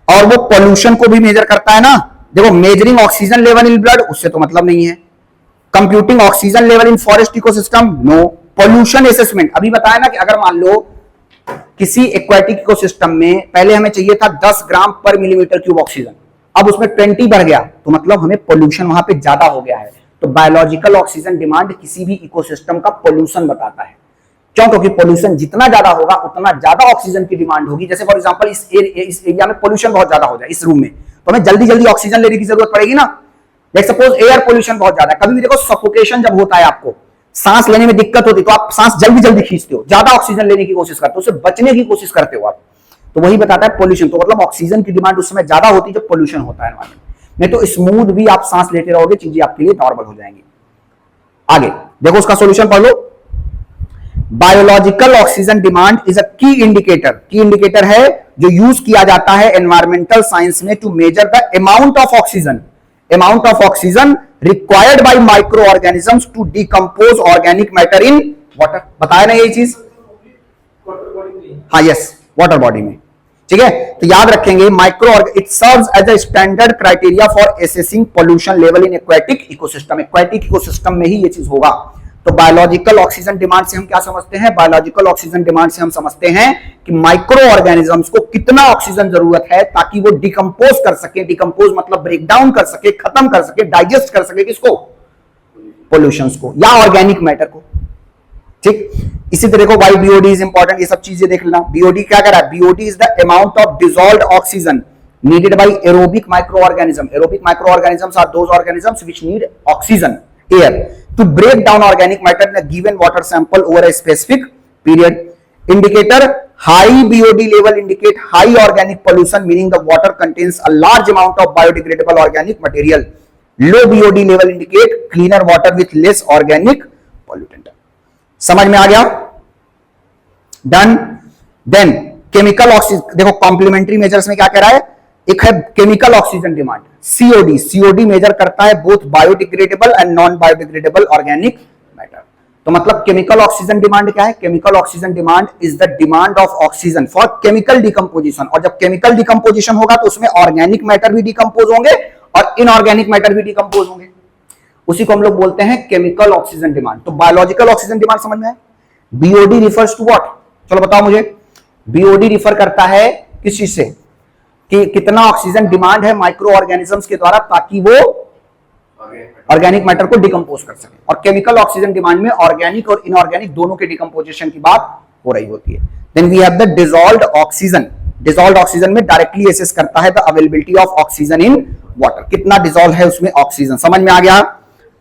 और वो पोल्यूशन को भी मेजर करता है ना। देखो measuring oxygen level in blood, उससे तो मतलब नहीं है। Computing oxygen level in forest ecosystem, no. Pollution assessment, अभी बताया ना कि अगर मान लो किसी एक्वाटिक इकोसिस्टम में पहले हमें चाहिए था 10 ग्राम पर मिलीमीटर क्यूब ऑक्सीजन, अब उसमें 20 बढ़ गया, तो मतलब हमें पोल्यूशन वहां पे ज्यादा हो गया है। तो बायोलॉजिकल ऑक्सीजन डिमांड किसी भी इकोसिस्टम का पोल्यूशन बताता है। क्यों? क्योंकि पोल्यूशन जितना ज्यादा होगा उतना ज्यादा ऑक्सीजन की डिमांड होगी। जैसे फॉर एग्जांपल इस एरिया में पोल्यूशन बहुत ज्यादा हो जाए, इस रूम में, तो हमें जल्दी जल्दी ऑक्सीजन लेने की जरूरत पड़ेगी ना। लेट्स सपोज एयर पोल्यूशन बहुत ज्यादा है, कभी भी देखो सफोकेशन जब होता है, आपको सांस लेने में दिक्कत होती है तो आप सांस जल्दी जल्दी खींचते हो, ज्यादा ऑक्सीजन लेने की कोशिश करते हो, उससे बचने की कोशिश करते हो आप, तो वही बताता है पोल्यूशन। तो मतलब ऑक्सीजन की डिमांड उस समय ज्यादा होती है जब पोल्यूशन होता है एनवायरमेंट में। तो स्मूथ भी आप सांस लेते रहोगे, चीजें आपके लिए नॉर्मल हो जाएंगी। आगे देखो उसका सॉल्यूशन पढ़ लो। Biological oxygen demand is a key indicator, की इंडिकेटर है जो यूज किया जाता है एनवायरमेंटल साइंस में to measure the amount of oxygen required by microorganisms to decompose organic matter in water. बताया ना यही चीज, हाँ यस, वाटर बॉडी में, ठीक है। तो याद रखेंगे micro, it serves as a standard criteria for assessing pollution level in aquatic ecosystem. Aquatic ecosystem में ही ये चीज होगा। तो बायोलॉजिकल ऑक्सीजन डिमांड से हम क्या समझते हैं? बायोलॉजिकल ऑक्सीजन डिमांड से हम समझते हैं कि माइक्रो ऑर्गेनिजम्स को कितना ऑक्सीजन जरूरत है ताकि वो डिकम्पोज कर सके, डिकम्पोज मतलब ब्रेक डाउन कर सके, खत्म कर सके, डाइजेस्ट कर सके, किसको? पोल्यूशंस को या ऑर्गेनिक मैटर को, ठीक। इसी तरह को वाई बीओडी इज इंपॉर्टेंट, ये सब चीजें देख लेना। बीओडी क्या कर रहा है? BOD is the amount of dissolved oxygen needed by aerobic microorganism. Aerobic microorganisms are those organisms which need oxygen, air, to break down organic matter in a given water sample over a specific period. Indicator high BOD level indicate high organic pollution, meaning the water contains a large amount of biodegradable organic material. Low BOD level indicate cleaner water with less organic pollutant. समझ में आ गया? Done. Then chemical oxygen, देखो complementary measures में क्या कह रहा है? एक है chemical oxygen demand, COD. COD measure करता है both biodegradable and non biodegradable organic matter. तो मतलब केमिकल ऑक्सीजन डिमांड क्या है? Chemical oxygen demand is the demand of oxygen for chemical decomposition. और जब केमिकल डिकम्पोजिशन होगा तो उसमें ऑर्गेनिक मैटर भी डिकम्पोज होंगे और इनऑर्गेनिक मैटर भी डिकम्पोज होंगे, उसी को हम लोग बोलते हैं केमिकल ऑक्सीजन डिमांड। तो बायोलॉजिकल ऑक्सीजन डिमांड समझ में आए? BOD refers to what? चलो बताओ मुझे। बीओडी रिफर करता है किस चीज से? कि कितना ऑक्सीजन डिमांड है माइक्रो ऑर्गेनिजम्स के द्वारा ताकि वो ऑर्गेनिक मैटर को डिकम्पोज कर सके। और केमिकल ऑक्सीजन डिमांड में ऑर्गेनिक और इनऑर्गेनिक दोनों के डिकम्पोजिशन की बात हो रही होती है। Then we have the dissolved oxygen. Dissolved oxygen में डायरेक्टली असेस करता है the availability of oxygen in water, कितना डिसॉल्व है उसमें ऑक्सीजन। समझ में आ गया?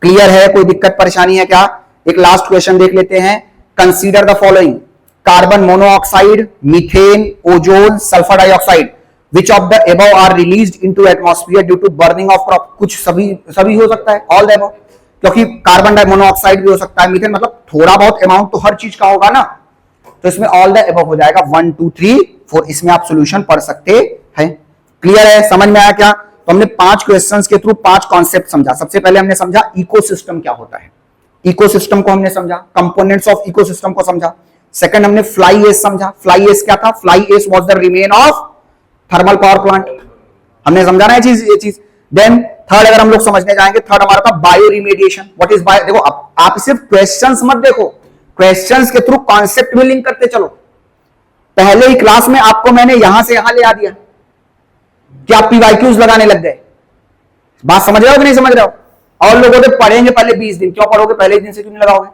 क्लियर है? कोई दिक्कत परेशानी है क्या? एक लास्ट क्वेश्चन देख लेते हैं। Consider the following: carbon monoxide, methane, ozone, sulphur dioxide, which of the above are released into atmosphere due to burning of crop? कुछ सभी हो सकता है, all the above, क्योंकि कार्बन डाई मोनोऑक्साइड भी हो सकता है, मीथेन, मतलब थोड़ा बहुत अमाउंट तो हर चीज का होगा ना, तो इसमें ऑल द एबव हो जाएगा। 1 2 3 4 इसमें आप सॉल्यूशन पढ़ सकते हैं। क्लियर है? समझ में आया क्या? तो हमने 5 क्वेश्चंस के थ्रू 5 कॉन्सेप्ट समझा। सबसे पहले हमने समझा इकोसिस्टम क्या होता है, इकोसिस्टम को हमने समझा, कंपोनेंट्स ऑफ इकोसिस्टम को समझा। सेकंड हमने फ्लाई एश समझा। फ्लाई एश क्या था? Fly ash was the remain of thermal power plant. हमने समझा ना ये चीज। देन थर्ड अगर हम लोग समझने जाएंगे, थर्ड हमारा था bio remediation. What is bio? देखो आप सिर्फ क्वेश्चंस मत देखो, क्वेश्चंस के थ्रू कॉन्सेप्ट में लिंक करते चलो। पहले ही क्लास में आपको मैंने यहां से यहां ले आ दिया कि आप पीवाईक्यूज लगाने लग गए। बात समझ रहे हो कि नहीं समझ रहे हो? और लोगों ने पढ़ेंगे पहले 20 दिन, क्यों पढ़ोगे? पहले दिन से क्यों नहीं लगाओगे?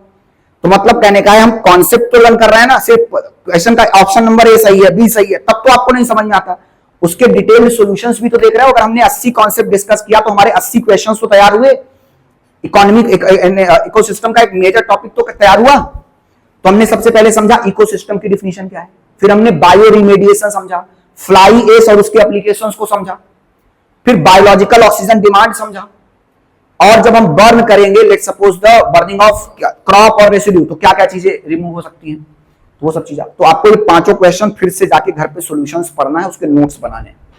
तो मतलब कहने का है हम कॉन्सेप्ट तो लर्न कर रहे हैं ना, सिर्फ क्वेश्चन का ऑप्शन नंबर ए सही है, बी सही है, तब तो आपको नहीं समझ में आता। उसके डिटेल सॉल्यूशंस भी तो देख रहे हो। अगर हमने 80 कॉन्सेप्ट डिस्कस किया तो हमारे 80 क्वेश्चंस तो तैयार हुए। इकोनॉमिक इकोसिस्टम का एक मेजर टॉपिक तो तैयार हुआ। तो हमने सबसे पहले समझा इकोसिस्टम की डिफिनीशन क्या है, फिर हमने बायो रिमेडिएशन समझा, फ्लाई एश और उसके एप्लीकेशंस को समझा, फिर बायोलॉजिकल ऑक्सीजन डिमांड समझा। और जब हम बर्न करेंगे, let's suppose the burning of crop और रेसिड्यू, तो क्या क्या चीजें रिमूव हो सकती हैं, वो सब चीजें। तो आपको ये 5 क्वेश्चन फिर से जाके घर पे सॉल्यूशंस पढ़ना है, उसके नोट्स बनाने हैं।